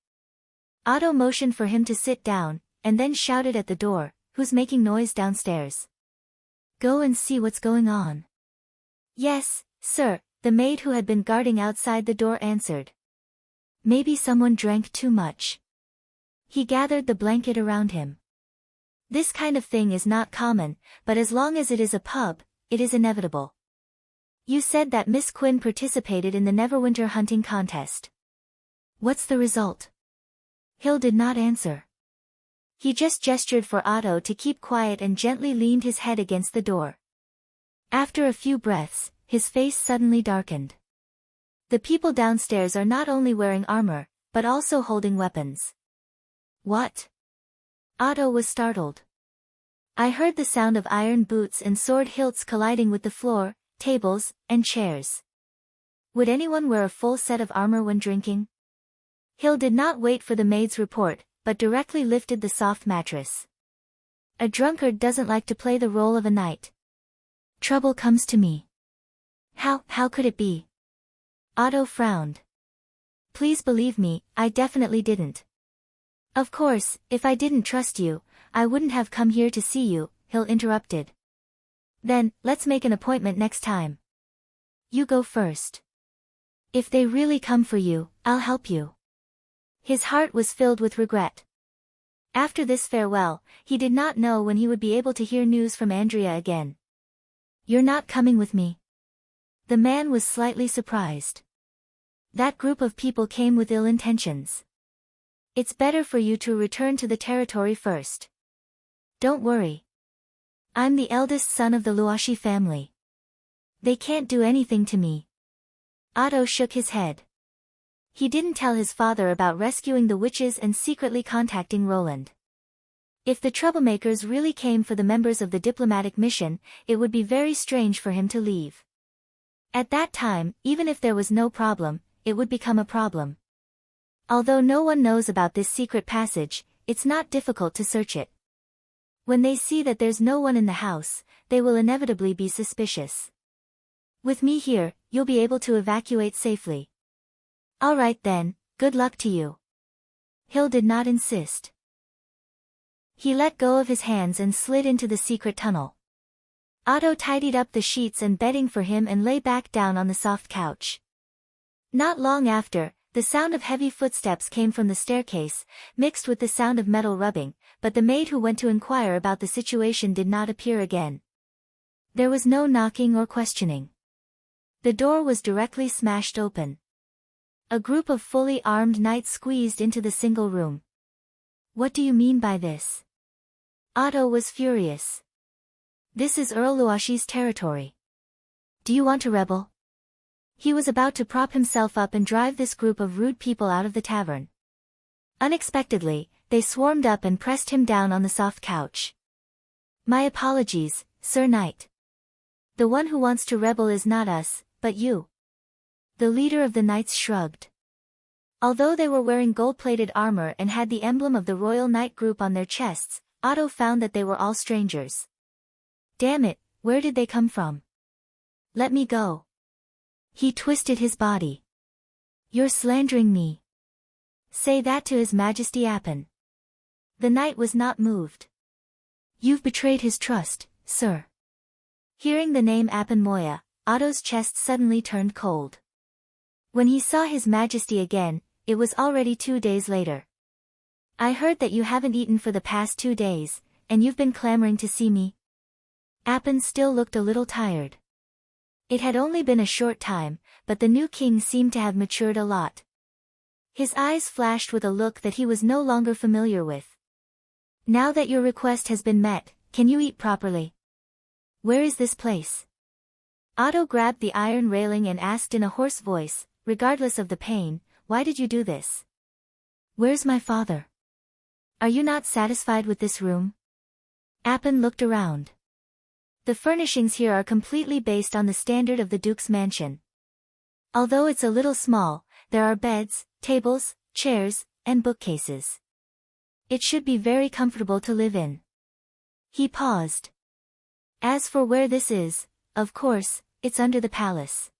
Otto motioned for him to sit down, and then shouted at the door, "Who's making noise downstairs?" "Go and see what's going on." "Yes, sir," the maid who had been guarding outside the door answered. "Maybe someone drank too much." He gathered the blanket around him. "This kind of thing is not common, but as long as it is a pub, it is inevitable." "You said that Miss Quinn participated in the Neverwinter hunting contest. What's the result?" Hill did not answer. He just gestured for Otto to keep quiet and gently leaned his head against the door. After a few breaths, his face suddenly darkened. "The people downstairs are not only wearing armor, but also holding weapons." "What?" Otto was startled. "I heard the sound of iron boots and sword hilts colliding with the floor, tables, and chairs." "Would anyone wear a full set of armor when drinking?" Hill did not wait for the maid's report, but directly lifted the soft mattress. "A drunkard doesn't like to play the role of a knight." "Trouble comes to me." How could it be?" Otto frowned. "Please believe me, I definitely didn't." "Of course, if I didn't trust you, I wouldn't have come here to see you," Hill interrupted. "Then, let's make an appointment next time." "You go first." "If they really come for you, I'll help you." His heart was filled with regret. After this farewell, he did not know when he would be able to hear news from Andrea again. "You're not coming with me?" The man was slightly surprised. That group of people came with ill intentions. "It's better for you to return to the territory first." "Don't worry. I'm the eldest son of the Luashi family. They can't do anything to me." Otto shook his head. He didn't tell his father about rescuing the witches and secretly contacting Roland. If the troublemakers really came for the members of the diplomatic mission, it would be very strange for him to leave. At that time, even if there was no problem, it would become a problem. Although no one knows about this secret passage, it's not difficult to search it. When they see that there's no one in the house, they will inevitably be suspicious. "With me here, you'll be able to evacuate safely." "All right then, good luck to you." Hill did not insist. He let go of his hands and slid into the secret tunnel. Otto tidied up the sheets and bedding for him and lay back down on the soft couch. Not long after, the sound of heavy footsteps came from the staircase, mixed with the sound of metal rubbing, but the maid who went to inquire about the situation did not appear again. There was no knocking or questioning. The door was directly smashed open. A group of fully armed knights squeezed into the single room. "What do you mean by this?" Otto was furious. "This is Earl Luashi's territory. Do you want to rebel?" He was about to prop himself up and drive this group of rude people out of the tavern. Unexpectedly, they swarmed up and pressed him down on the soft couch. "My apologies, Sir Knight. The one who wants to rebel is not us, but you." The leader of the knights shrugged. Although they were wearing gold-plated armor and had the emblem of the Royal Knight Group on their chests, Otto found that they were all strangers. "Damn it, where did they come from? Let me go." He twisted his body. "You're slandering me." Say that to His Majesty Appin." The knight was not moved. "You've betrayed his trust, sir." Hearing the name Appin Moya, Otto's chest suddenly turned cold. When he saw His Majesty again, it was already 2 days later. "I heard that you haven't eaten for the past 2 days, and you've been clamoring to see me." Appin still looked a little tired. It had only been a short time, but the new king seemed to have matured a lot. His eyes flashed with a look that he was no longer familiar with. "Now that your request has been met, can you eat properly? Where is this place?" Otto grabbed the iron railing and asked in a hoarse voice, regardless of the pain, "Why did you do this? Where's my father? Are you not satisfied with this room?" Appin looked around. "The furnishings here are completely based on the standard of the Duke's mansion. Although it's a little small, there are beds, tables, chairs, and bookcases. It should be very comfortable to live in." He paused. "As for where this is, of course, it's under the palace.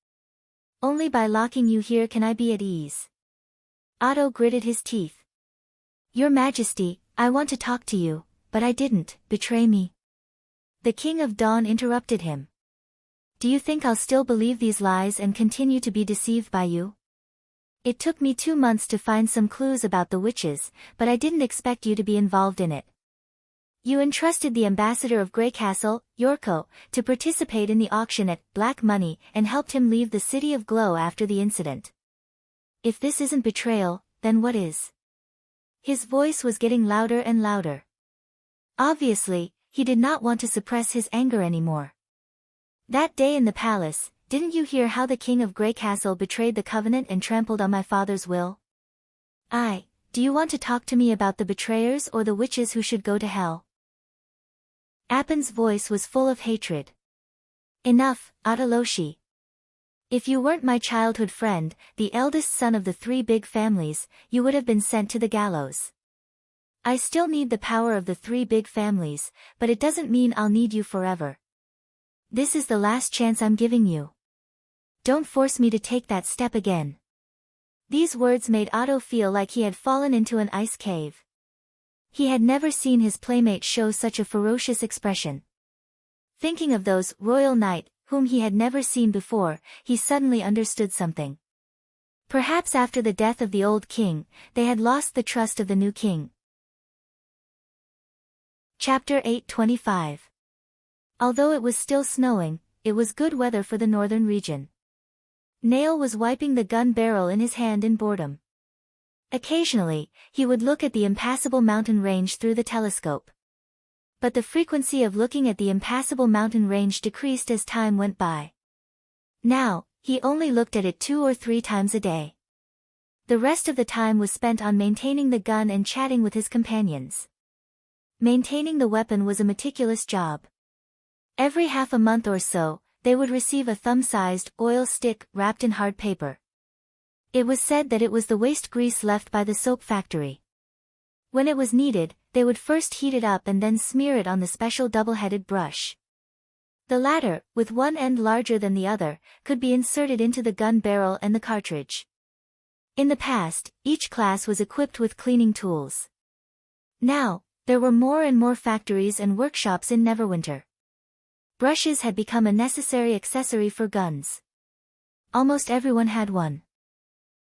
Only by locking you here can I be at ease." Otto gritted his teeth. "Your Majesty, I want to talk to you, but I didn't betray me." The King of Dawn interrupted him. "Do you think I'll still believe these lies and continue to be deceived by you? It took me 2 months to find some clues about the witches, but I didn't expect you to be involved in it. You entrusted the ambassador of Grey Castle, Yorko, to participate in the auction at Black Money and helped him leave the City of Glow after the incident. If this isn't betrayal, then what is?" His voice was getting louder and louder. Obviously, he did not want to suppress his anger anymore. "That day in the palace, didn't you hear how the King of Grey Castle betrayed the covenant and trampled on my father's will? Do you want to talk to me about the betrayers or the witches who should go to hell?" Appin's voice was full of hatred. "Enough, Ataloshi. If you weren't my childhood friend, the eldest son of the 3 big families, you would have been sent to the gallows. I still need the power of the 3 big families, but it doesn't mean I'll need you forever. This is the last chance I'm giving you. Don't force me to take that step again." These words made Otto feel like he had fallen into an ice cave. He had never seen his playmate show such a ferocious expression. Thinking of those royal knight, whom he had never seen before, he suddenly understood something. Perhaps after the death of the old king, they had lost the trust of the new king. Chapter 825. Although it was still snowing, it was good weather for the northern region. Nail was wiping the gun barrel in his hand in boredom. Occasionally, he would look at the impassable mountain range through the telescope. But the frequency of looking at the impassable mountain range decreased as time went by. Now, he only looked at it 2 or 3 times a day. The rest of the time was spent on maintaining the gun and chatting with his companions. Maintaining the weapon was a meticulous job. Every half a month or so, they would receive a thumb-sized oil stick wrapped in hard paper. It was said that it was the waste grease left by the soap factory. When it was needed, they would first heat it up and then smear it on the special double-headed brush. The latter, with one end larger than the other, could be inserted into the gun barrel and the cartridge. In the past, each class was equipped with cleaning tools. Now, there were more and more factories and workshops in Neverwinter. Brushes had become a necessary accessory for guns. Almost everyone had one.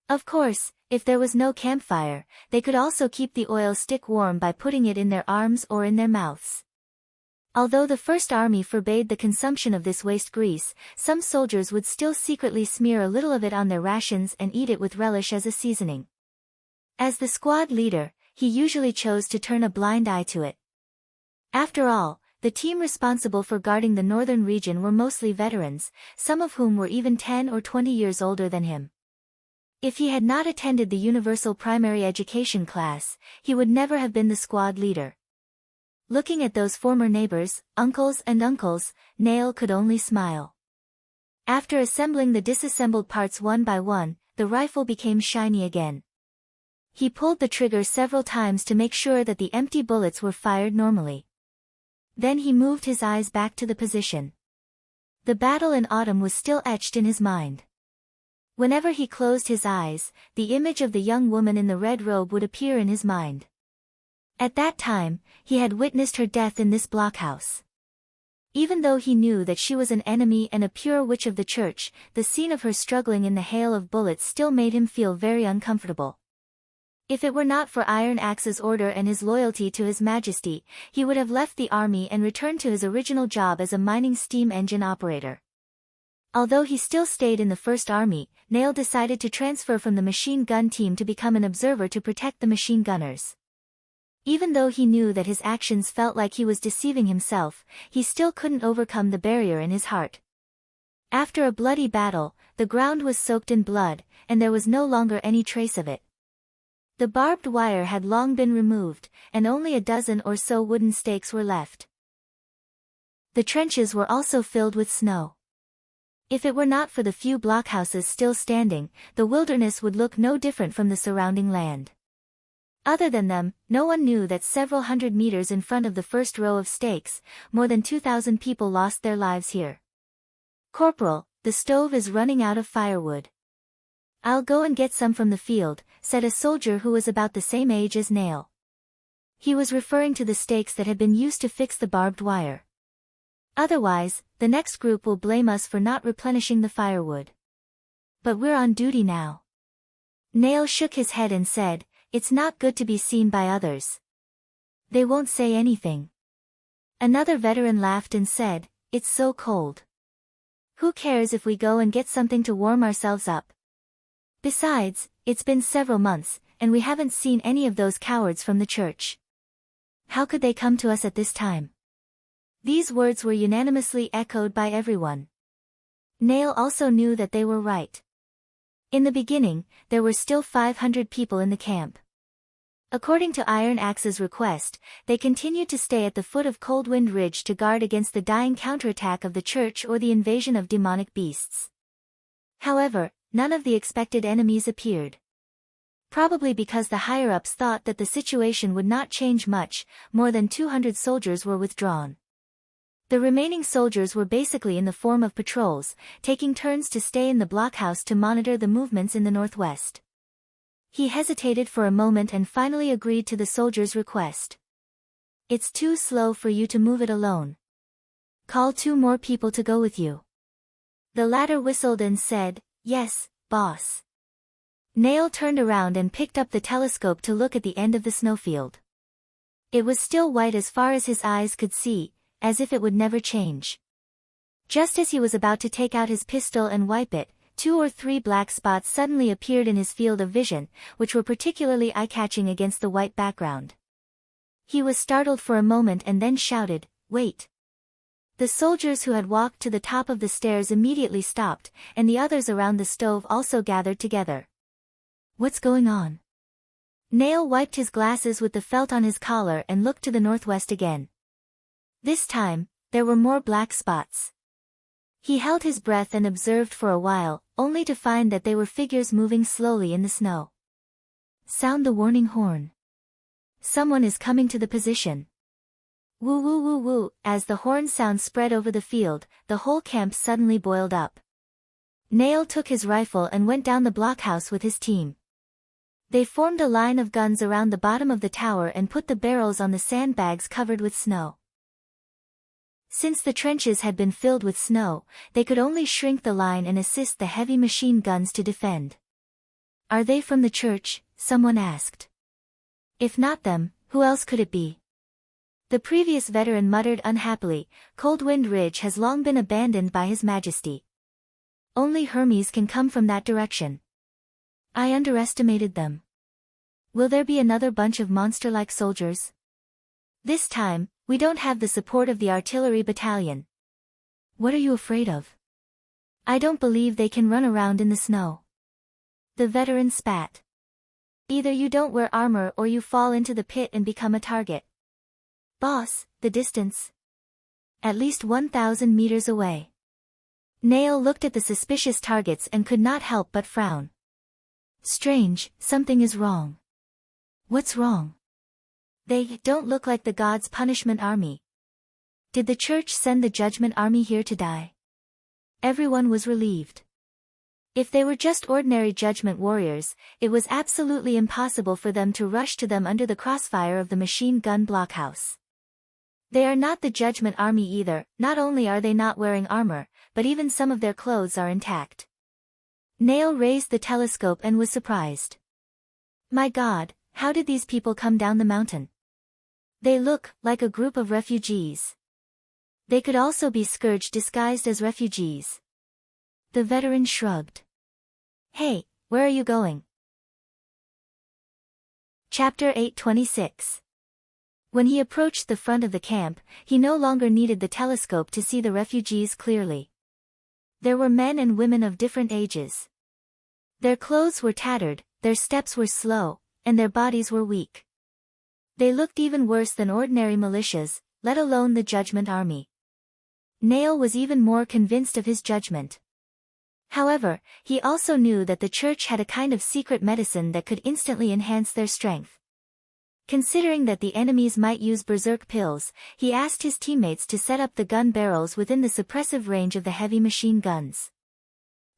Of course, if there was no campfire, they could also keep the oil stick warm by putting it in their arms or in their mouths. Although the First Army forbade the consumption of this waste grease, some soldiers would still secretly smear a little of it on their rations and eat it with relish as a seasoning. As the squad leader, he usually chose to turn a blind eye to it. After all, the team responsible for guarding the northern region were mostly veterans, some of whom were even 10 or 20 years older than him. If he had not attended the universal primary education class, he would never have been the squad leader. Looking at those former neighbors, uncles, Nail could only smile. After assembling the disassembled parts one by one, the rifle became shiny again. He pulled the trigger several times to make sure that the empty bullets were fired normally. Then he moved his eyes back to the position. The battle in autumn was still etched in his mind. Whenever he closed his eyes, the image of the young woman in the red robe would appear in his mind. At that time, he had witnessed her death in this blockhouse. Even though he knew that she was an enemy and a pure witch of the church, the scene of her struggling in the hail of bullets still made him feel very uncomfortable. If it were not for Iron Axe's order and his loyalty to His Majesty, he would have left the army and returned to his original job as a mining steam engine operator. Although he still stayed in the First Army, Nail decided to transfer from the machine gun team to become an observer to protect the machine gunners. Even though he knew that his actions felt like he was deceiving himself, he still couldn't overcome the barrier in his heart. After a bloody battle, the ground was soaked in blood, and there was no longer any trace of it. The barbed wire had long been removed, and only a dozen or so wooden stakes were left. The trenches were also filled with snow. If it were not for the few blockhouses still standing, the wilderness would look no different from the surrounding land. Other than them, no one knew that several hundred meters in front of the first row of stakes, more than 2,000 people lost their lives here. "Corporal, the stove is running out of firewood." "I'll go and get some from the field," said a soldier who was about the same age as Nail. He was referring to the stakes that had been used to fix the barbed wire. "Otherwise, the next group will blame us for not replenishing the firewood. But we're on duty now." Nail shook his head and said, "It's not good to be seen by others. They won't say anything." Another veteran laughed and said, "It's so cold. Who cares if we go and get something to warm ourselves up? Besides, it's been several months, and we haven't seen any of those cowards from the church. How could they come to us at this time?" These words were unanimously echoed by everyone. Nail also knew that they were right. In the beginning, there were still 500 people in the camp. According to Iron Axe's request, they continued to stay at the foot of Coldwind Ridge to guard against the dying counterattack of the church or the invasion of demonic beasts. However, none of the expected enemies appeared. Probably because the higher-ups thought that the situation would not change much, more than 200 soldiers were withdrawn. The remaining soldiers were basically in the form of patrols, taking turns to stay in the blockhouse to monitor the movements in the northwest. He hesitated for a moment and finally agreed to the soldier's request. "It's too slow for you to move it alone. Call 2 more people to go with you." The latter whistled and said, "Yes, boss." Nail turned around and picked up the telescope to look at the end of the snowfield. It was still white as far as his eyes could see, as if it would never change. Just as he was about to take out his pistol and wipe it, 2 or 3 black spots suddenly appeared in his field of vision, which were particularly eye-catching against the white background. He was startled for a moment and then shouted, "Wait!" The soldiers who had walked to the top of the stairs immediately stopped, and the others around the stove also gathered together. "What's going on?" Nail wiped his glasses with the felt on his collar and looked to the northwest again. This time, there were more black spots. He held his breath and observed for a while, only to find that they were figures moving slowly in the snow. "Sound the warning horn. Someone is coming to the position." Woo woo woo woo, as the horn sound spread over the field, the whole camp suddenly boiled up. Nail took his rifle and went down the blockhouse with his team. They formed a line of guns around the bottom of the tower and put the barrels on the sandbags covered with snow. Since the trenches had been filled with snow, they could only shrink the line and assist the heavy machine guns to defend. "Are they from the church?" someone asked. "If not them, who else could it be?" The previous veteran muttered unhappily, "Coldwind Ridge has long been abandoned by His Majesty. Only Hermes can come from that direction. I underestimated them. Will there be another bunch of monster-like soldiers? This time, we don't have the support of the artillery battalion." "What are you afraid of?" "I don't believe they can run around in the snow." The veteran spat. "Either you don't wear armor or you fall into the pit and become a target." "Boss, the distance?" "At least 1,000 meters away." Nail looked at the suspicious targets and could not help but frown. "Strange, something is wrong." "What's wrong?" "They don't look like the God's punishment army. Did the church send the judgment army here to die?" Everyone was relieved. If they were just ordinary judgment warriors, it was absolutely impossible for them to rush to them under the crossfire of the machine gun blockhouse. They are not the judgment army either. Not only are they not wearing armor, but even some of their clothes are intact. Nail raised the telescope and was surprised. My God, how did these people come down the mountain? They look like a group of refugees. They could also be scourged disguised as refugees. The veteran shrugged. Hey, where are you going? Chapter 8:26. When he approached the front of the camp, he no longer needed the telescope to see the refugees clearly. There were men and women of different ages. Their clothes were tattered, their steps were slow, and their bodies were weak. They looked even worse than ordinary militias, let alone the judgment army. Nail was even more convinced of his judgment. However, he also knew that the church had a kind of secret medicine that could instantly enhance their strength. Considering that the enemies might use berserk pills, he asked his teammates to set up the gun barrels within the suppressive range of the heavy machine guns.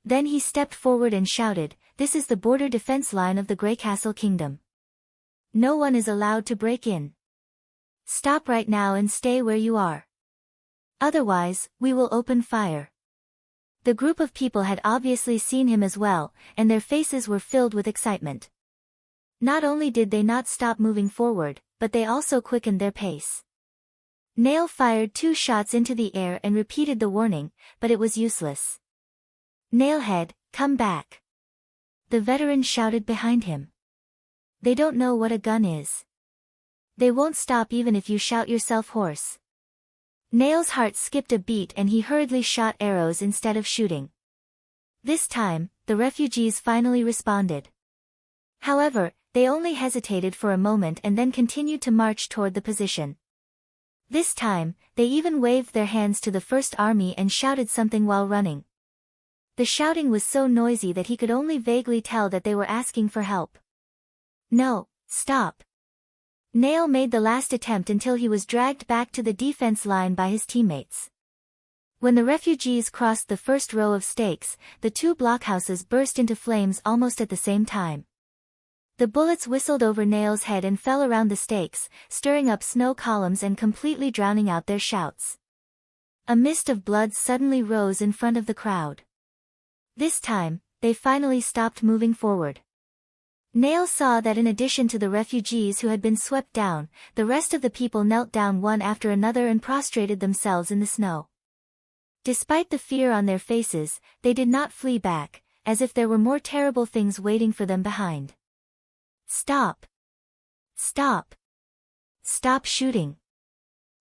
Then he stepped forward and shouted, "This is the border defense line of the Grey Castle Kingdom. No one is allowed to break in. Stop right now and stay where you are. Otherwise, we will open fire." The group of people had obviously seen him as well, and their faces were filled with excitement. Not only did they not stop moving forward, but they also quickened their pace. Nail fired 2 shots into the air and repeated the warning, but it was useless. "Nailhead, come back!" The veteran shouted behind him. "They don't know what a gun is. They won't stop even if you shout yourself hoarse." Nail's heart skipped a beat and he hurriedly shot arrows instead of shooting. This time, the refugees finally responded. However, they only hesitated for a moment and then continued to march toward the position. This time, they even waved their hands to the First Army and shouted something while running. The shouting was so noisy that he could only vaguely tell that they were asking for help. "No, stop!" Nail made the last attempt until he was dragged back to the defense line by his teammates. When the refugees crossed the first row of stakes, the 2 blockhouses burst into flames almost at the same time. The bullets whistled over Nail's head and fell around the stakes, stirring up snow columns and completely drowning out their shouts. A mist of blood suddenly rose in front of the crowd. This time, they finally stopped moving forward. Nail saw that in addition to the refugees who had been swept down, the rest of the people knelt down one after another and prostrated themselves in the snow. Despite the fear on their faces, they did not flee back, as if there were more terrible things waiting for them behind. "Stop! Stop! Stop shooting!"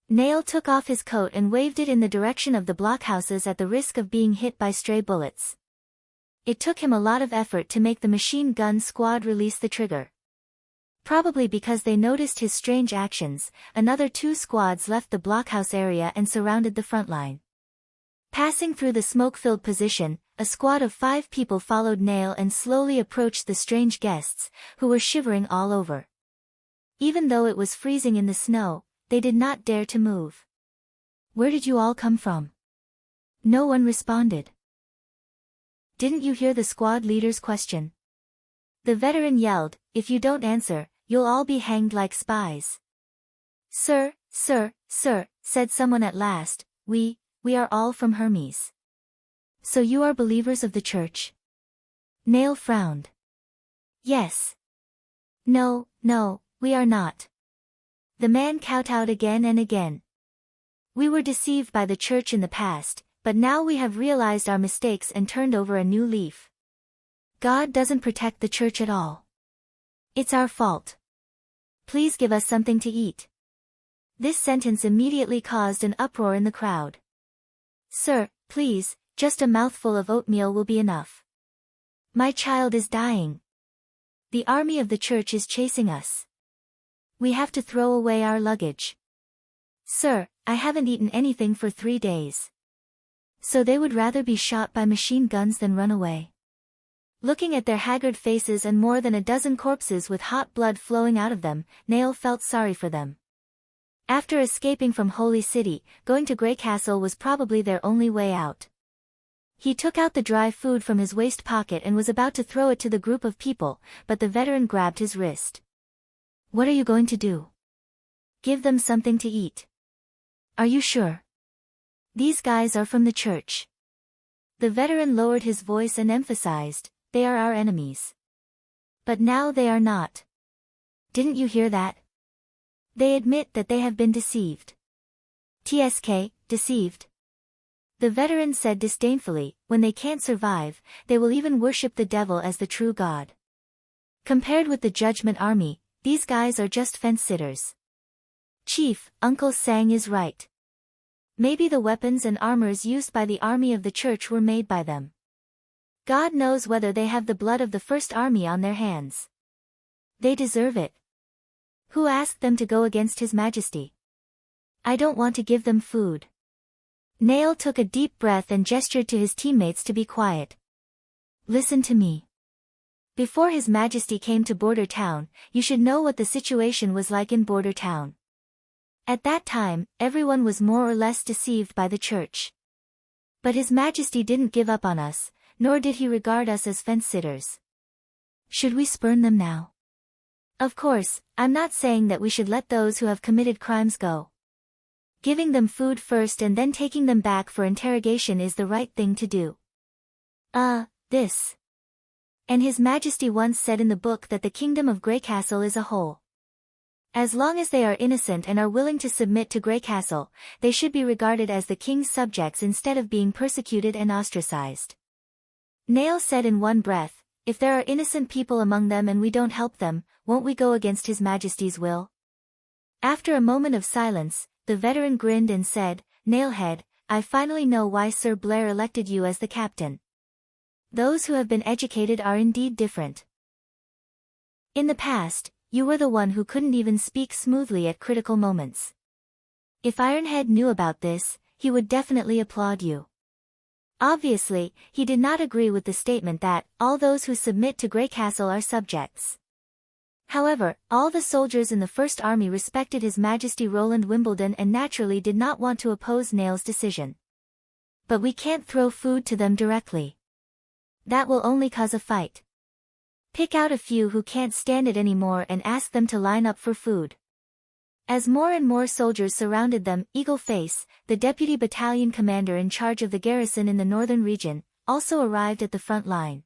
Nail took off his coat and waved it in the direction of the blockhouses at the risk of being hit by stray bullets. It took him a lot of effort to make the machine gun squad release the trigger. Probably because they noticed his strange actions, another 2 squads left the blockhouse area and surrounded the front line. Passing through the smoke-filled position, a squad of 5 people followed Nail and slowly approached the strange guests, who were shivering all over. Even though it was freezing in the snow, they did not dare to move. "Where did you all come from?" No one responded. "Didn't you hear the squad leader's question?" The veteran yelled, "If you don't answer, you'll all be hanged like spies." Sir, said someone at last, we are all from Hermes." "So you are believers of the church?" Nail frowned. "Yes." No, we are not." The man kowtowed again and again. "We were deceived by the church in the past, but now we have realized our mistakes and turned over a new leaf. God doesn't protect the church at all. It's our fault. Please give us something to eat." This sentence immediately caused an uproar in the crowd. "Sir, please, just a mouthful of oatmeal will be enough. My child is dying. The army of the church is chasing us. We have to throw away our luggage. Sir, I haven't eaten anything for 3 days." So they would rather be shot by machine guns than run away. Looking at their haggard faces and more than a dozen corpses with hot blood flowing out of them, Nail felt sorry for them. After escaping from Holy City, going to Grey Castle was probably their only way out. He took out the dry food from his waist pocket and was about to throw it to the group of people, but the veteran grabbed his wrist. "What are you going to do?" "Give them something to eat." "Are you sure? These guys are from the church." The veteran lowered his voice and emphasized, "They are our enemies. But now they are not. Didn't you hear that? They admit that they have been deceived." "TSK, deceived?" The veteran said disdainfully, "When they can't survive, they will even worship the devil as the true god. Compared with the Judgment Army, these guys are just fence-sitters." "Chief, Uncle Sang is right. Maybe the weapons and armors used by the army of the church were made by them. God knows whether they have the blood of the first army on their hands. They deserve it. Who asked them to go against His Majesty? I don't want to give them food." Nail took a deep breath and gestured to his teammates to be quiet. "Listen to me. Before His Majesty came to Border Town, you should know what the situation was like in Border Town. At that time, everyone was more or less deceived by the church. But His Majesty didn't give up on us, nor did He regard us as fence-sitters. Should we spurn them now? Of course, I'm not saying that we should let those who have committed crimes go. Giving them food first and then taking them back for interrogation is the right thing to do. This. And His Majesty once said in the book that the kingdom of Greycastle is a whole. As long as they are innocent and are willing to submit to Greycastle, they should be regarded as the king's subjects instead of being persecuted and ostracized." Nail said in one breath, "If there are innocent people among them and we don't help them, won't we go against His Majesty's will?" After a moment of silence, the veteran grinned and said, "Nailhead, I finally know why Sir Blair elected you as the captain. Those who have been educated are indeed different. In the past, you were the one who couldn't even speak smoothly at critical moments. If Ironhead knew about this, he would definitely applaud you." Obviously, he did not agree with the statement that all those who submit to Greycastle are subjects. However, all the soldiers in the First Army respected His Majesty Roland Wimbledon and naturally did not want to oppose Nail's decision. "But we can't throw food to them directly. That will only cause a fight. Pick out a few who can't stand it anymore and ask them to line up for food." As more and more soldiers surrounded them, Eagle Face, the deputy battalion commander in charge of the garrison in the northern region, also arrived at the front line.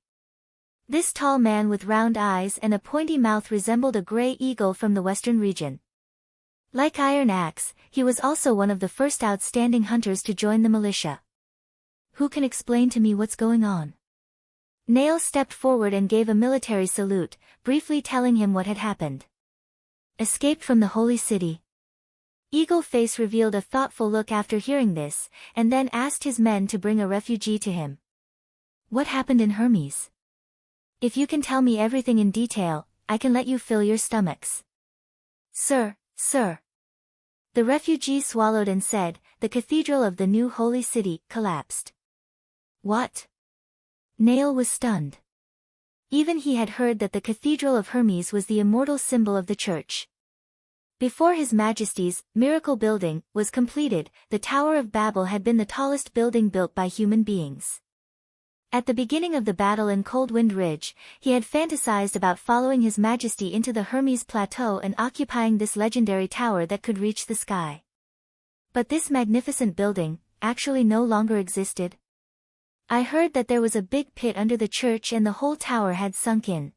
This tall man with round eyes and a pointy mouth resembled a gray eagle from the western region. Like Iron Axe, he was also one of the first outstanding hunters to join the militia. "Who can explain to me what's going on?" Nail stepped forward and gave a military salute, briefly telling him what had happened. "Escaped from the Holy City." Eagle Face revealed a thoughtful look after hearing this, and then asked his men to bring a refugee to him. "What happened in Hermes? If you can tell me everything in detail, I can let you fill your stomachs." Sir. The refugee swallowed and said, "The cathedral of the new holy city collapsed." "What?" Nail was stunned. Even he had heard that the Cathedral of Hermes was the immortal symbol of the church. Before His Majesty's miracle building was completed, the Tower of Babel had been the tallest building built by human beings. At the beginning of the battle in Coldwind Ridge, he had fantasized about following His Majesty into the Hermes Plateau and occupying this legendary tower that could reach the sky. But this magnificent building actually no longer existed. "I heard that there was a big pit under the church and the whole tower had sunk in."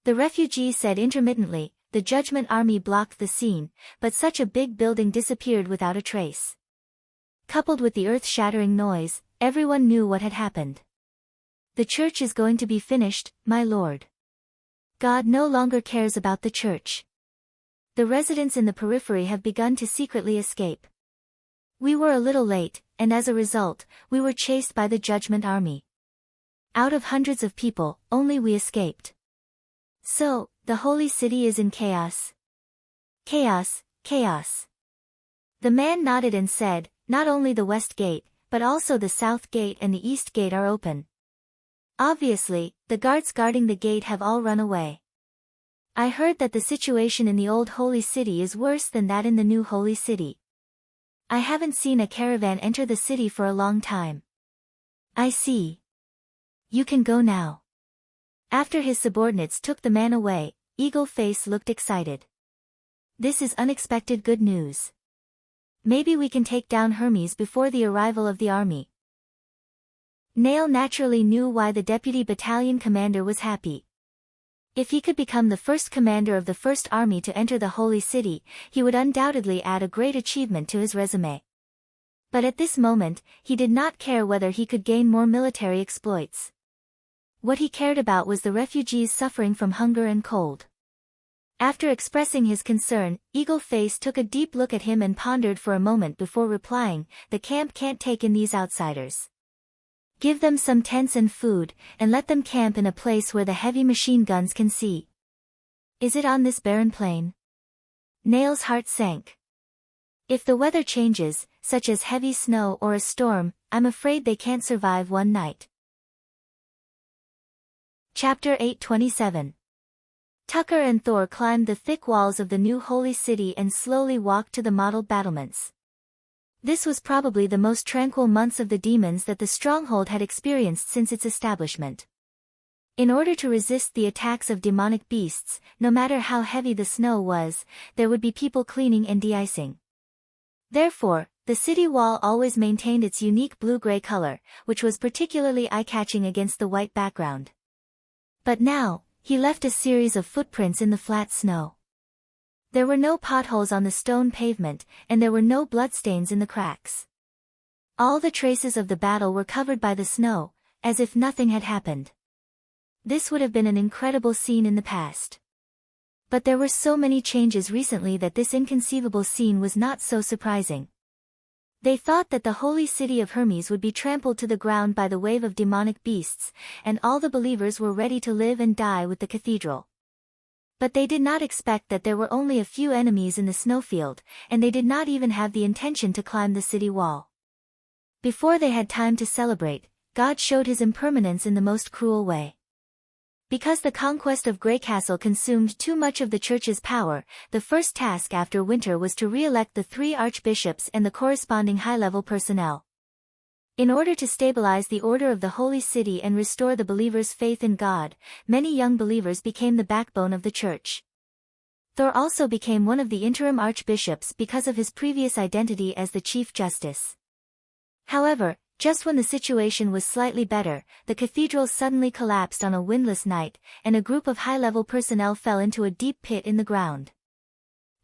The refugee said intermittently, "The Judgment Army blocked the scene, but such a big building disappeared without a trace." Coupled with the earth-shattering noise, everyone knew what had happened. "The church is going to be finished, my lord. God no longer cares about the church. The residents in the periphery have begun to secretly escape. We were a little late, and as a result, we were chased by the Judgment Army. Out of hundreds of people, only we escaped. So, the holy city is in chaos." "Chaos. The man nodded and said, "Not only the west gate, but also the south gate and the east gate are open. Obviously, the guards guarding the gate have all run away. I heard that the situation in the old holy city is worse than that in the new holy city. I haven't seen a caravan enter the city for a long time. I see. You can go now. After his subordinates took the man away, Eagle Face looked excited. This is unexpected good news. Maybe we can take down Hermes before the arrival of the army. Nail naturally knew why the deputy battalion commander was happy. If he could become the first commander of the first army to enter the Holy City, he would undoubtedly add a great achievement to his resume. But at this moment, he did not care whether he could gain more military exploits. What he cared about was the refugees suffering from hunger and cold. After expressing his concern, Eagle Face took a deep look at him and pondered for a moment before replying, "The camp can't take in these outsiders. Give them some tents and food, and let them camp in a place where the heavy machine guns can see." Is it on this barren plain? Nail's heart sank. If the weather changes, such as heavy snow or a storm, I'm afraid they can't survive one night. Chapter 827. Tucker and Thor climbed the thick walls of the new holy city and slowly walked to the modeled battlements. This was probably the most tranquil months of the demons that the stronghold had experienced since its establishment. In order to resist the attacks of demonic beasts, no matter how heavy the snow was, there would be people cleaning and de-icing. Therefore, the city wall always maintained its unique blue-gray color, which was particularly eye-catching against the white background. But now, he left a series of footprints in the flat snow. There were no potholes on the stone pavement, and there were no bloodstains in the cracks. All the traces of the battle were covered by the snow, as if nothing had happened. This would have been an incredible scene in the past. But there were so many changes recently that this inconceivable scene was not so surprising. They thought that the holy city of Hermes would be trampled to the ground by the wave of demonic beasts, and all the believers were ready to live and die with the cathedral. But they did not expect that there were only a few enemies in the snowfield, and they did not even have the intention to climb the city wall. Before they had time to celebrate, God showed his impermanence in the most cruel way. Because the conquest of Grey Castle consumed too much of the church's power, the first task after winter was to re-elect the 3 archbishops and the corresponding high-level personnel. In order to stabilize the order of the holy city and restore the believers' faith in God, many young believers became the backbone of the church. Thor also became one of the interim archbishops because of his previous identity as the Chief Justice. However, just when the situation was slightly better, the cathedral suddenly collapsed on a windless night, and a group of high-level personnel fell into a deep pit in the ground.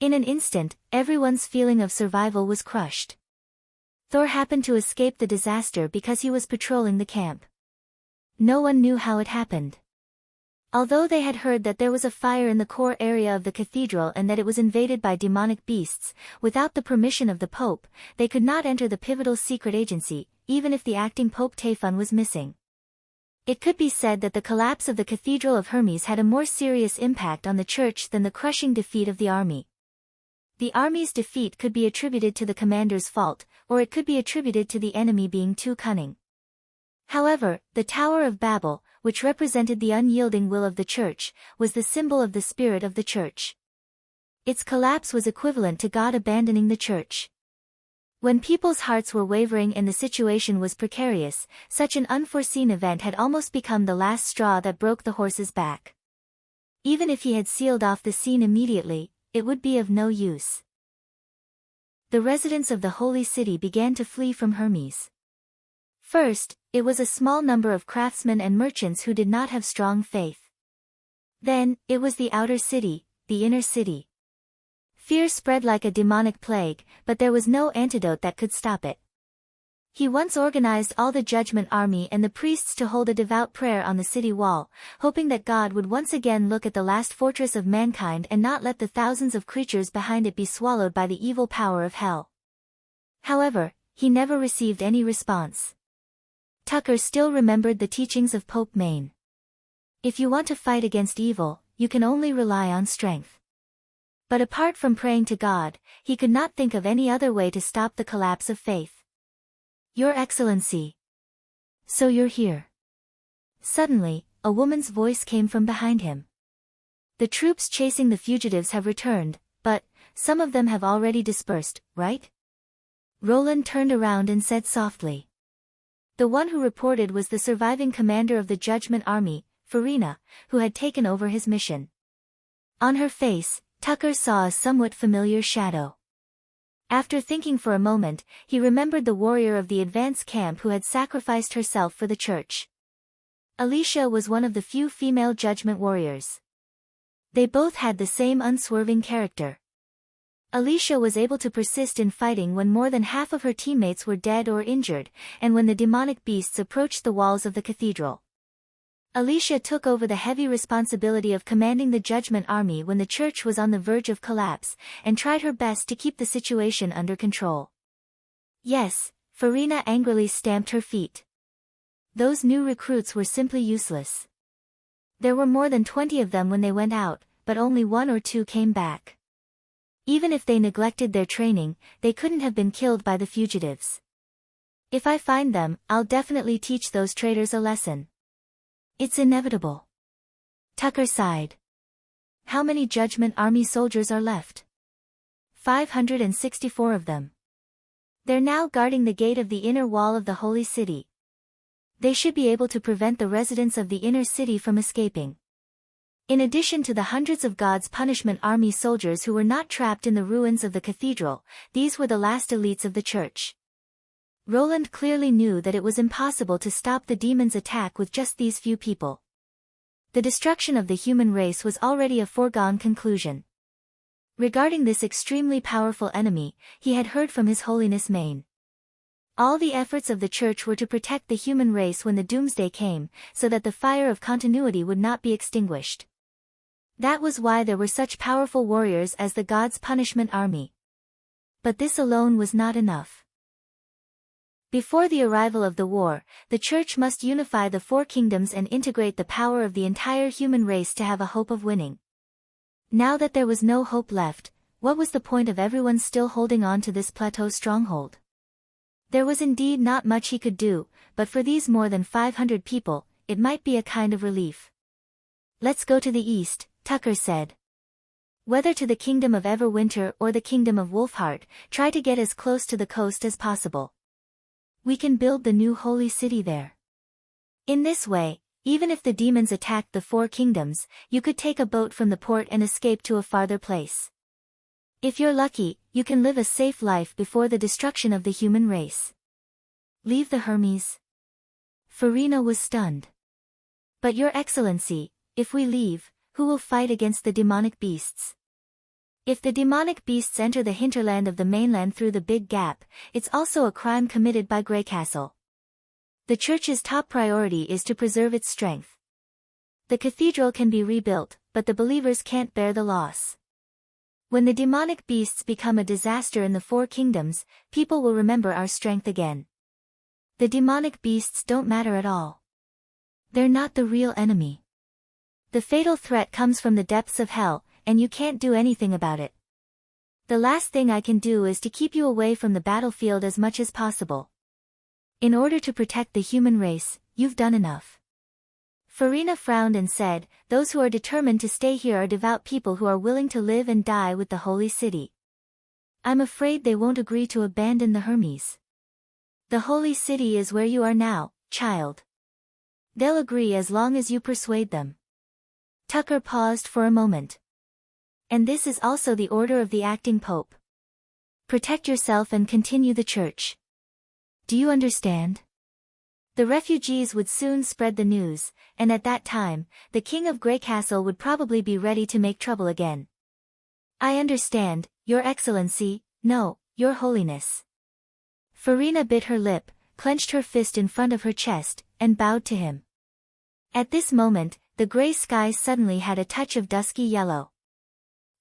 In an instant, everyone's feeling of survival was crushed. Thor happened to escape the disaster because he was patrolling the camp. No one knew how it happened. Although they had heard that there was a fire in the core area of the cathedral and that it was invaded by demonic beasts, without the permission of the Pope, they could not enter the pivotal secret agency, even if the acting Pope Typhon was missing. It could be said that the collapse of the Cathedral of Hermes had a more serious impact on the church than the crushing defeat of the army. The army's defeat could be attributed to the commander's fault, or it could be attributed to the enemy being too cunning. However, the Tower of Babel, which represented the unyielding will of the church, was the symbol of the spirit of the church. Its collapse was equivalent to God abandoning the church. When people's hearts were wavering and the situation was precarious, such an unforeseen event had almost become the last straw that broke the horse's back. Even if he had sealed off the scene immediately, it would be of no use. The residents of the holy city began to flee from Hermes. First, it was a small number of craftsmen and merchants who did not have strong faith. Then, it was the outer city, the inner city. Fear spread like a demonic plague, but there was no antidote that could stop it. He once organized all the judgment army and the priests to hold a devout prayer on the city wall, hoping that God would once again look at the last fortress of mankind and not let the thousands of creatures behind it be swallowed by the evil power of hell. However, he never received any response. Tucker still remembered the teachings of Pope Maine. If you want to fight against evil, you can only rely on strength. But apart from praying to God, he could not think of any other way to stop the collapse of faith. Your Excellency. So you're here. Suddenly, a woman's voice came from behind him. The troops chasing the fugitives have returned, but some of them have already dispersed, right? Roland turned around and said softly. The one who reported was the surviving commander of the Judgment Army, Farina, who had taken over his mission. On her face, Tucker saw a somewhat familiar shadow. After thinking for a moment, he remembered the warrior of the advance camp who had sacrificed herself for the church. Alicia was one of the few female Judgment warriors. They both had the same unswerving character. Alicia was able to persist in fighting when more than half of her teammates were dead or injured, and when the demonic beasts approached the walls of the cathedral. Alicia took over the heavy responsibility of commanding the Judgment Army when the church was on the verge of collapse, and tried her best to keep the situation under control. Yes, Farina angrily stamped her feet. Those new recruits were simply useless. There were more than 20 of them when they went out, but only 1 or 2 came back. Even if they neglected their training, they couldn't have been killed by the fugitives. If I find them, I'll definitely teach those traitors a lesson. It's inevitable. Tucker sighed. How many Judgment Army soldiers are left? 564 of them. They're now guarding the gate of the inner wall of the Holy City. They should be able to prevent the residents of the inner city from escaping. In addition to the hundreds of God's Punishment Army soldiers who were not trapped in the ruins of the cathedral, these were the last elites of the church. Roland clearly knew that it was impossible to stop the demon's attack with just these few people. The destruction of the human race was already a foregone conclusion. Regarding this extremely powerful enemy, he had heard from His Holiness Maine. All the efforts of the church were to protect the human race when the doomsday came, so that the fire of continuity would not be extinguished. That was why there were such powerful warriors as the God's Punishment Army. But this alone was not enough. Before the arrival of the war, the church must unify the 4 kingdoms and integrate the power of the entire human race to have a hope of winning. Now that there was no hope left, what was the point of everyone still holding on to this plateau stronghold? There was indeed not much he could do, but for these more than 500 people, it might be a kind of relief. Let's go to the east, Tucker said. Whether to the kingdom of Everwinter or the kingdom of Wolfheart, try to get as close to the coast as possible. We can build the new holy city there. In this way, even if the demons attacked the 4 kingdoms, you could take a boat from the port and escape to a farther place. If you're lucky, you can live a safe life before the destruction of the human race. Leave the Hermes? Farina was stunned. But Your Excellency, if we leave, who will fight against the demonic beasts? If the demonic beasts enter the hinterland of the mainland through the Big Gap, it's also a crime committed by Greycastle. The church's top priority is to preserve its strength. The cathedral can be rebuilt, but the believers can't bear the loss. When the demonic beasts become a disaster in the 4 kingdoms, people will remember our strength again. The demonic beasts don't matter at all. They're not the real enemy. The fatal threat comes from the depths of hell, and you can't do anything about it. The last thing I can do is to keep you away from the battlefield as much as possible. In order to protect the human race, you've done enough. Farina frowned and said, those who are determined to stay here are devout people who are willing to live and die with the holy city. I'm afraid they won't agree to abandon the Hermes. The holy city is where you are now, child. They'll agree as long as you persuade them. Tucker paused for a moment. And this is also the order of the acting pope. Protect yourself and continue the church. Do you understand? The refugees would soon spread the news, and at that time, the king of Greycastle would probably be ready to make trouble again. I understand, Your Excellency, no, Your Holiness. Farina bit her lip, clenched her fist in front of her chest, and bowed to him. At this moment, the grey sky suddenly had a touch of dusky yellow.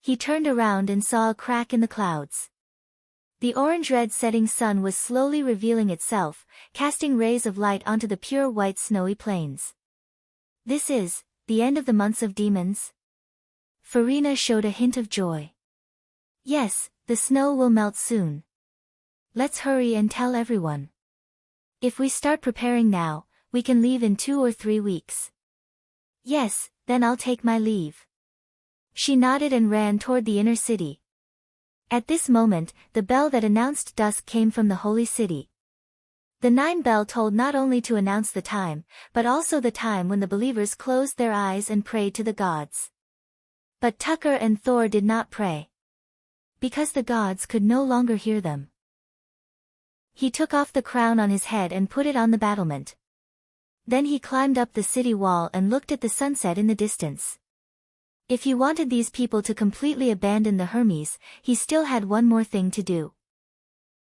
He turned around and saw a crack in the clouds. The orange-red setting sun was slowly revealing itself, casting rays of light onto the pure white snowy plains. This is the end of the months of demons? Farina showed a hint of joy. Yes, the snow will melt soon. Let's hurry and tell everyone. If we start preparing now, we can leave in 2 or 3 weeks. Yes, then I'll take my leave. She nodded and ran toward the inner city. At this moment, the bell that announced dusk came from the holy city. The 9 bell tolled not only to announce the time, but also the time when the believers closed their eyes and prayed to the gods. But Tucker and Thor did not pray, because the gods could no longer hear them. He took off the crown on his head and put it on the battlement. Then he climbed up the city wall and looked at the sunset in the distance. If he wanted these people to completely abandon the Hermes, he still had one more thing to do.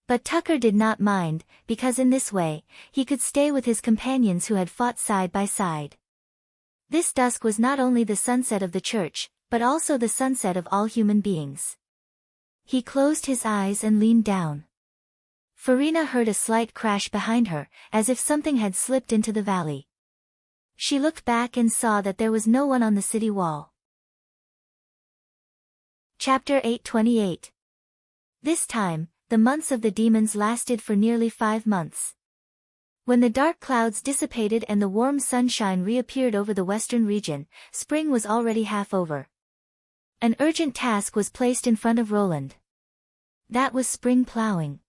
But Tucker did not mind, because in this way, he could stay with his companions who had fought side by side. This dusk was not only the sunset of the church, but also the sunset of all human beings. He closed his eyes and leaned down. Farina heard a slight crash behind her, as if something had slipped into the valley. She looked back and saw that there was no one on the city wall. Chapter 828. This time, the months of the demons lasted for nearly 5 months. When the dark clouds dissipated and the warm sunshine reappeared over the western region, spring was already half over. An urgent task was placed in front of Roland. That was spring plowing.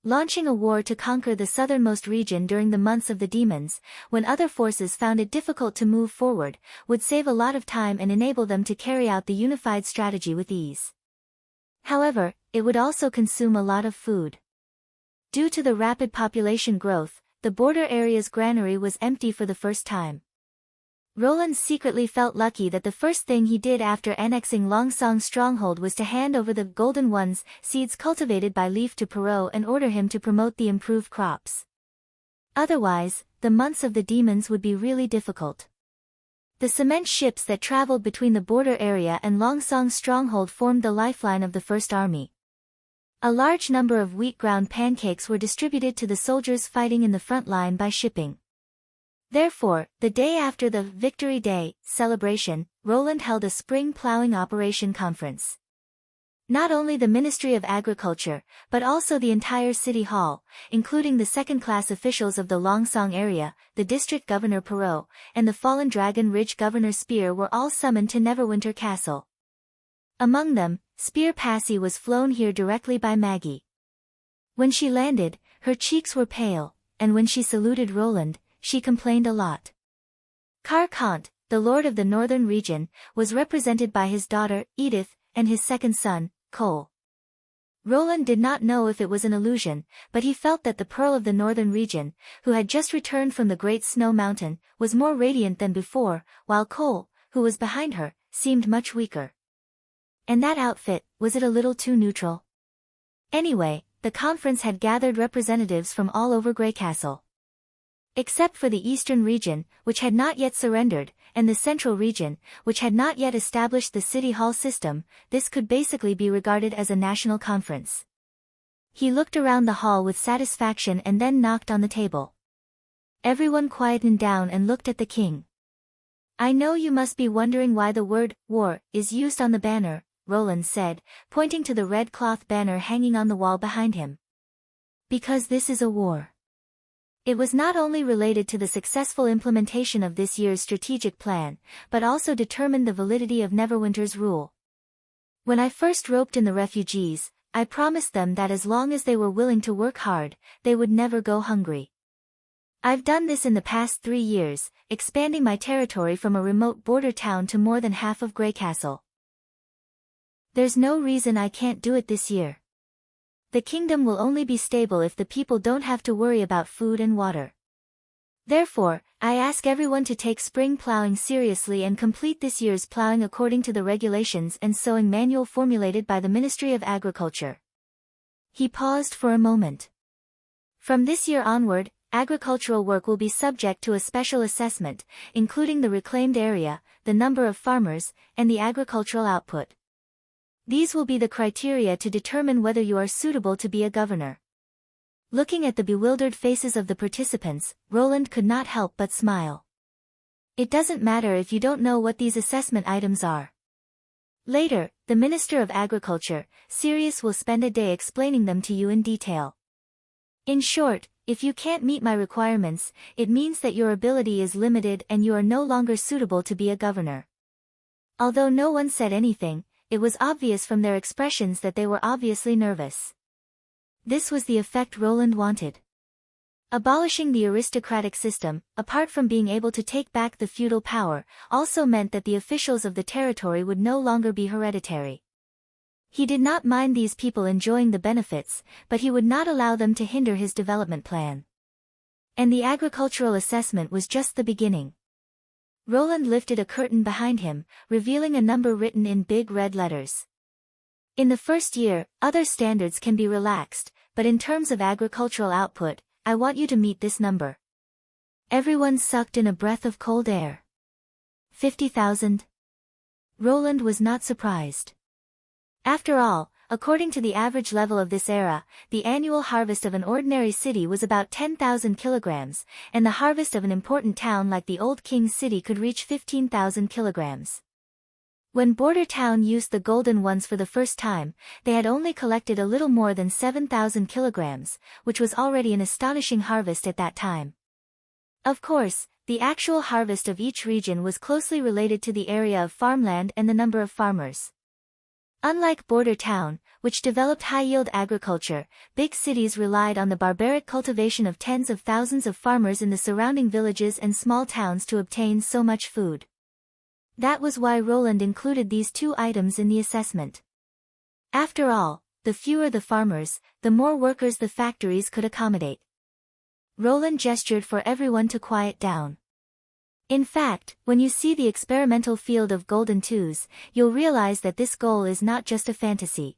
Launching a war to conquer the southernmost region during the months of the demons, when other forces found it difficult to move forward, would save a lot of time and enable them to carry out the unified strategy with ease. However, it would also consume a lot of food. Due to the rapid population growth, the border area's granary was empty for the first time. Roland secretly felt lucky that the first thing he did after annexing Longsong's stronghold was to hand over the Golden One's seeds cultivated by Leaf to Perot and order him to promote the improved crops. Otherwise, the months of the demons would be really difficult. The cement ships that traveled between the border area and Longsong's stronghold formed the lifeline of the First Army. A large number of wheat-ground pancakes were distributed to the soldiers fighting in the front line by shipping. Therefore, the day after the Victory Day celebration, Roland held a spring plowing operation conference. Not only the Ministry of Agriculture, but also the entire City Hall, including the second-class officials of the Longsong area, the District Governor Perot, and the Fallen Dragon Ridge Governor Spear were all summoned to Neverwinter Castle. Among them, Spear Passy was flown here directly by Maggie. When she landed, her cheeks were pale, and when she saluted Roland, she complained a lot. Car Kant, the lord of the northern region, was represented by his daughter, Edith, and his second son, Cole. Roland did not know if it was an illusion, but he felt that the Pearl of the northern region, who had just returned from the Great Snow Mountain, was more radiant than before, while Cole, who was behind her, seemed much weaker. And that outfit, was it a little too neutral? Anyway, the conference had gathered representatives from all over Greycastle. Except for the eastern region, which had not yet surrendered, and the central region, which had not yet established the city hall system, this could basically be regarded as a national conference. He looked around the hall with satisfaction and then knocked on the table. Everyone quietened down and looked at the king. "I know you must be wondering why the word, war, is used on the banner," Roland said, pointing to the red cloth banner hanging on the wall behind him. "Because this is a war." It was not only related to the successful implementation of this year's strategic plan, but also determined the validity of Neverwinter's rule. When I first roped in the refugees, I promised them that as long as they were willing to work hard, they would never go hungry. I've done this in the past 3 years, expanding my territory from a remote border town to more than half of Greycastle. There's no reason I can't do it this year. The kingdom will only be stable if the people don't have to worry about food and water. Therefore, I ask everyone to take spring plowing seriously and complete this year's plowing according to the regulations and sowing manual formulated by the Ministry of Agriculture. He paused for a moment. From this year onward, agricultural work will be subject to a special assessment, including the reclaimed area, the number of farmers, and the agricultural output. These will be the criteria to determine whether you are suitable to be a governor. Looking at the bewildered faces of the participants, Roland could not help but smile. It doesn't matter if you don't know what these assessment items are. Later, the Minister of Agriculture, Sirius, will spend a day explaining them to you in detail. In short, if you can't meet my requirements, it means that your ability is limited and you are no longer suitable to be a governor. Although no one said anything, it was obvious from their expressions that they were obviously nervous. This was the effect Roland wanted. Abolishing the aristocratic system, apart from being able to take back the feudal power, also meant that the officials of the territory would no longer be hereditary. He did not mind these people enjoying the benefits, but he would not allow them to hinder his development plan. And the agricultural assessment was just the beginning. Roland lifted a curtain behind him, revealing a number written in big red letters. In the first year, other standards can be relaxed, but in terms of agricultural output, I want you to meet this number. Everyone sucked in a breath of cold air. 50,000? Roland was not surprised. After all, according to the average level of this era, the annual harvest of an ordinary city was about 10,000 kilograms, and the harvest of an important town like the Old King's City could reach 15,000 kilograms. When Border Town used the golden ones for the first time, they had only collected a little more than 7,000 kilograms, which was already an astonishing harvest at that time. Of course, the actual harvest of each region was closely related to the area of farmland and the number of farmers. Unlike Border Town, which developed high-yield agriculture, big cities relied on the barbaric cultivation of tens of thousands of farmers in the surrounding villages and small towns to obtain so much food. That was why Roland included these two items in the assessment. After all, the fewer the farmers, the more workers the factories could accommodate. Roland gestured for everyone to quiet down. In fact, when you see the experimental field of golden twos, you'll realize that this goal is not just a fantasy.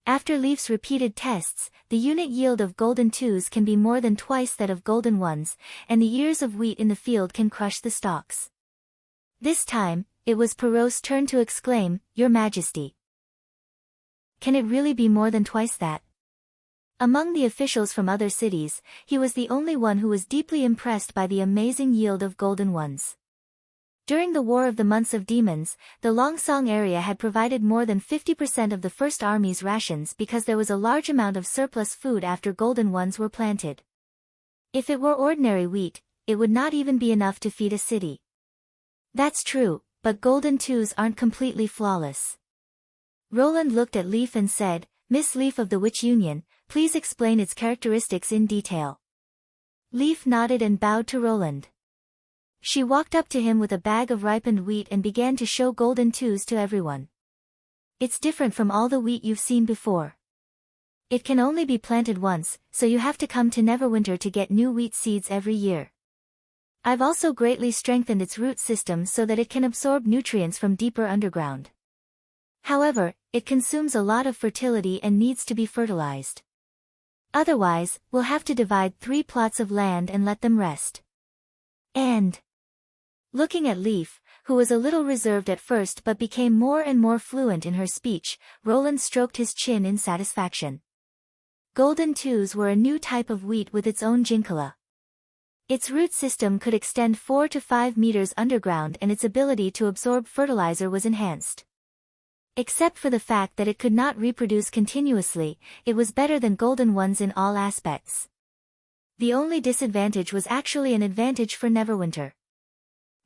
After Leaf's repeated tests, the unit yield of golden twos can be more than twice that of golden ones, and the ears of wheat in the field can crush the stalks. This time, it was Perrault's turn to exclaim, "Your Majesty! Can it really be more than twice that?" Among the officials from other cities, he was the only one who was deeply impressed by the amazing yield of golden ones. During the War of the Months of Demons, the Longsong area had provided more than 50% of the First Army's rations because there was a large amount of surplus food after golden ones were planted. If it were ordinary wheat, it would not even be enough to feed a city. That's true, but golden twos aren't completely flawless. Roland looked at Leaf and said, "Miss Leaf of the Witch Union, please explain its characteristics in detail." Leaf nodded and bowed to Roland. She walked up to him with a bag of ripened wheat and began to show golden twos to everyone. "It's different from all the wheat you've seen before. It can only be planted once, so you have to come to Neverwinter to get new wheat seeds every year. I've also greatly strengthened its root system so that it can absorb nutrients from deeper underground. However, it consumes a lot of fertility and needs to be fertilized. Otherwise, we'll have to divide 3 plots of land and let them rest." And looking at Leaf, who was a little reserved at first but became more and more fluent in her speech, Roland stroked his chin in satisfaction. Golden twos were a new type of wheat with its own jinkala. Its root system could extend 4 to 5 meters underground and its ability to absorb fertilizer was enhanced. Except for the fact that it could not reproduce continuously, it was better than golden ones in all aspects. The only disadvantage was actually an advantage for Neverwinter.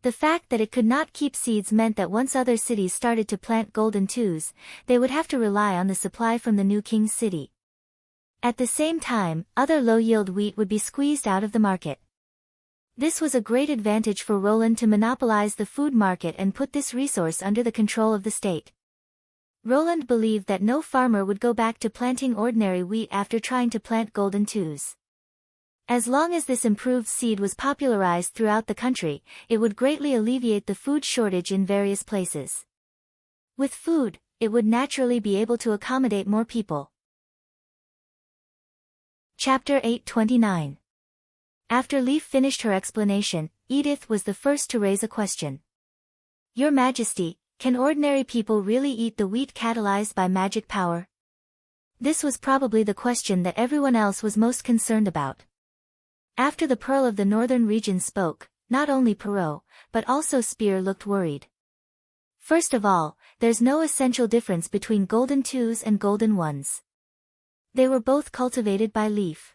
The fact that it could not keep seeds meant that once other cities started to plant golden twos, they would have to rely on the supply from the new King's City. At the same time, other low-yield wheat would be squeezed out of the market. This was a great advantage for Roland to monopolize the food market and put this resource under the control of the state. Roland believed that no farmer would go back to planting ordinary wheat after trying to plant golden twos. As long as this improved seed was popularized throughout the country, it would greatly alleviate the food shortage in various places. With food, it would naturally be able to accommodate more people. Chapter 829. After Leaf finished her explanation, Edith was the first to raise a question. "Your Majesty, can ordinary people really eat the wheat catalyzed by magic power?" This was probably the question that everyone else was most concerned about. After the Pearl of the Northern region spoke, not only Perrault, but also Spear looked worried. First of all, there's no essential difference between golden twos and golden ones. They were both cultivated by Leaf.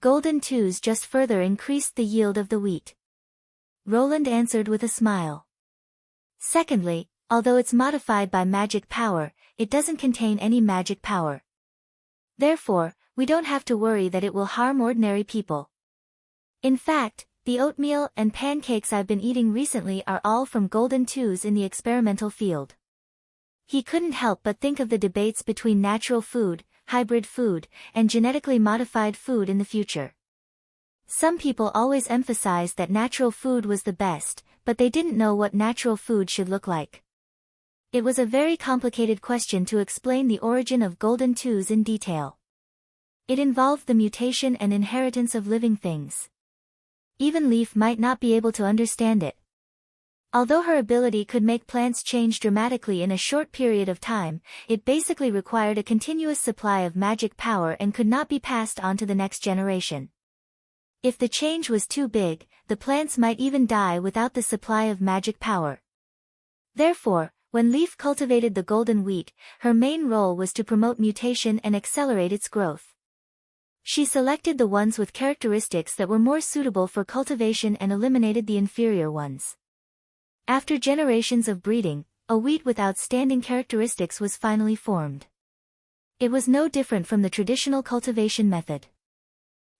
Golden twos just further increased the yield of the wheat. Roland answered with a smile. Secondly, although it's modified by magic power, it doesn't contain any magic power. Therefore, we don't have to worry that it will harm ordinary people. In fact, the oatmeal and pancakes I've been eating recently are all from golden twos in the experimental field. He couldn't help but think of the debates between natural food, hybrid food, and genetically modified food in the future. Some people always emphasized that natural food was the best, but they didn't know what natural food should look like. It was a very complicated question to explain the origin of golden twos in detail. It involved the mutation and inheritance of living things. Even Leaf might not be able to understand it. Although her ability could make plants change dramatically in a short period of time, it basically required a continuous supply of magic power and could not be passed on to the next generation. If the change was too big, the plants might even die without the supply of magic power. Therefore, when Leaf cultivated the golden wheat, her main role was to promote mutation and accelerate its growth. She selected the ones with characteristics that were more suitable for cultivation and eliminated the inferior ones. After generations of breeding, a wheat with outstanding characteristics was finally formed. It was no different from the traditional cultivation method.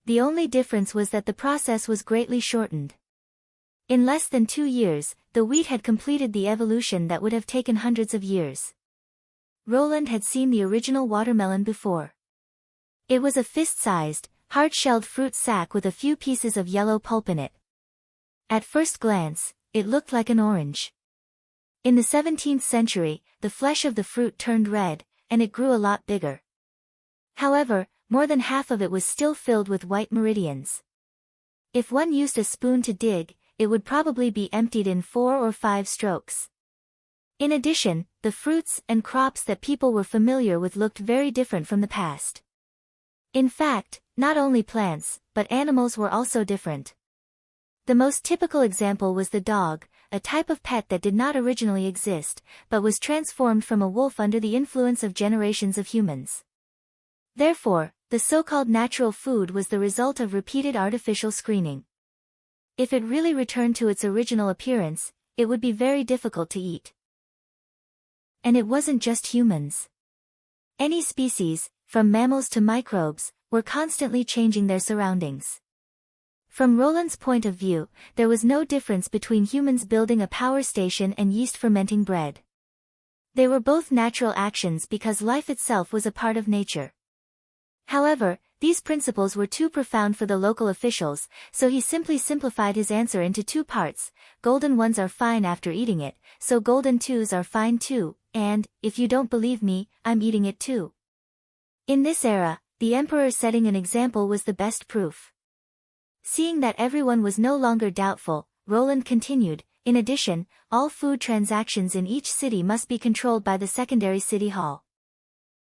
The only difference was that the process was greatly shortened. In less than 2 years, the wheat had completed the evolution that would have taken hundreds of years. Roland had seen the original watermelon before. It was a fist-sized, hard-shelled fruit sack with a few pieces of yellow pulp in it. At first glance, it looked like an orange. In the 17th century, the flesh of the fruit turned red, and it grew a lot bigger. However, more than half of it was still filled with white meridians. If one used a spoon to dig, it would probably be emptied in 4 or 5 strokes. In addition, the fruits and crops that people were familiar with looked very different from the past. In fact, not only plants, but animals were also different. The most typical example was the dog, a type of pet that did not originally exist, but was transformed from a wolf under the influence of generations of humans. Therefore, the so-called natural food was the result of repeated artificial screening. If it really returned to its original appearance, it would be very difficult to eat. And it wasn't just humans. Any species, from mammals to microbes, were constantly changing their surroundings. From Roland's point of view, there was no difference between humans building a power station and yeast fermenting bread. They were both natural actions because life itself was a part of nature. However, these principles were too profound for the local officials, so he simply simplified his answer into 2 parts: golden ones are fine after eating it, so golden twos are fine too, and, if you don't believe me, I'm eating it too. In this era, the emperor setting an example was the best proof. Seeing that everyone was no longer doubtful, Roland continued, in addition, all food transactions in each city must be controlled by the secondary city hall.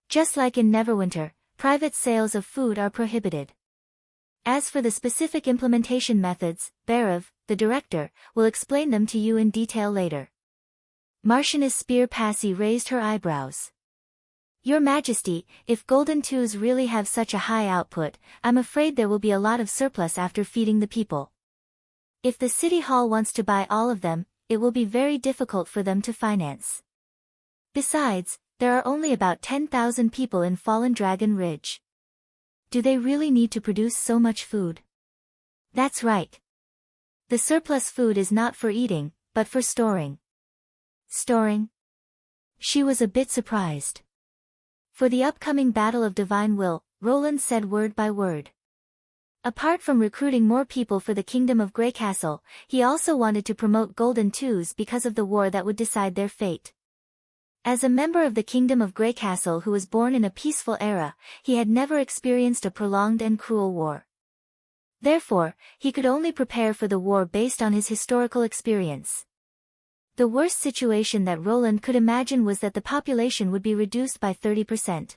Just like in Neverwinter, private sales of food are prohibited. As for the specific implementation methods, Barav, the director, will explain them to you in detail later. Marchioness Spear Passy raised her eyebrows. Your Majesty, if golden twos really have such a high output, I'm afraid there will be a lot of surplus after feeding the people. If the city hall wants to buy all of them, it will be very difficult for them to finance. Besides, there are only about 10,000 people in Fallen Dragon Ridge. Do they really need to produce so much food? That's right. The surplus food is not for eating, but for storing. Storing? She was a bit surprised. For the upcoming Battle of Divine Will, Roland said word by word. Apart from recruiting more people for the Kingdom of Greycastle, he also wanted to promote Golden Twos because of the war that would decide their fate. As a member of the Kingdom of Greycastle who was born in a peaceful era, he had never experienced a prolonged and cruel war. Therefore, he could only prepare for the war based on his historical experience. The worst situation that Roland could imagine was that the population would be reduced by 30%.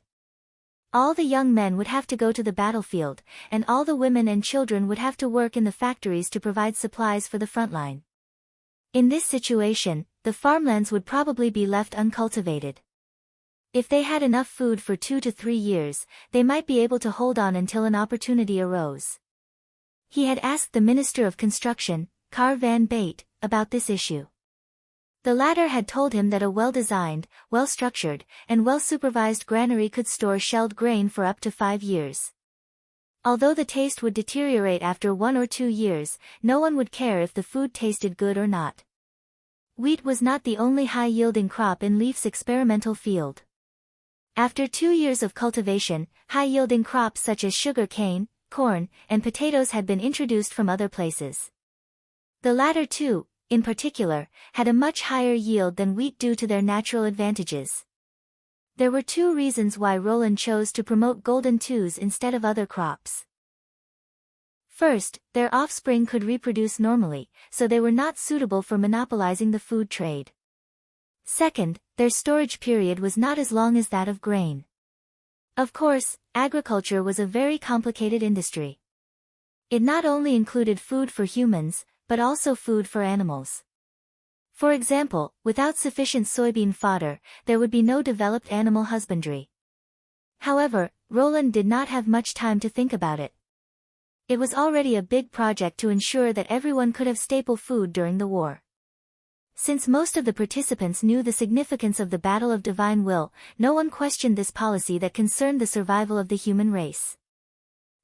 All the young men would have to go to the battlefield, and all the women and children would have to work in the factories to provide supplies for the front line. In this situation, the farmlands would probably be left uncultivated. If they had enough food for 2 to 3 years, they might be able to hold on until an opportunity arose. He had asked the Minister of Construction, Car Van Bate, about this issue. The latter had told him that a well-designed, well-structured, and well-supervised granary could store shelled grain for up to 5 years. Although the taste would deteriorate after 1 or 2 years, no one would care if the food tasted good or not. Wheat was not the only high-yielding crop in Leaf's experimental field. After 2 years of cultivation, high-yielding crops such as sugar cane, corn, and potatoes had been introduced from other places. The latter two, in particular, had a much higher yield than wheat due to their natural advantages. There were 2 reasons why Roland chose to promote golden twos instead of other crops. First, their offspring could reproduce normally, so they were not suitable for monopolizing the food trade. Second, their storage period was not as long as that of grain. Of course, agriculture was a very complicated industry. It not only included food for humans, but also food for animals. For example, without sufficient soybean fodder, there would be no developed animal husbandry. However, Roland did not have much time to think about it. It was already a big project to ensure that everyone could have staple food during the war. Since most of the participants knew the significance of the Battle of Divine Will, no one questioned this policy that concerned the survival of the human race.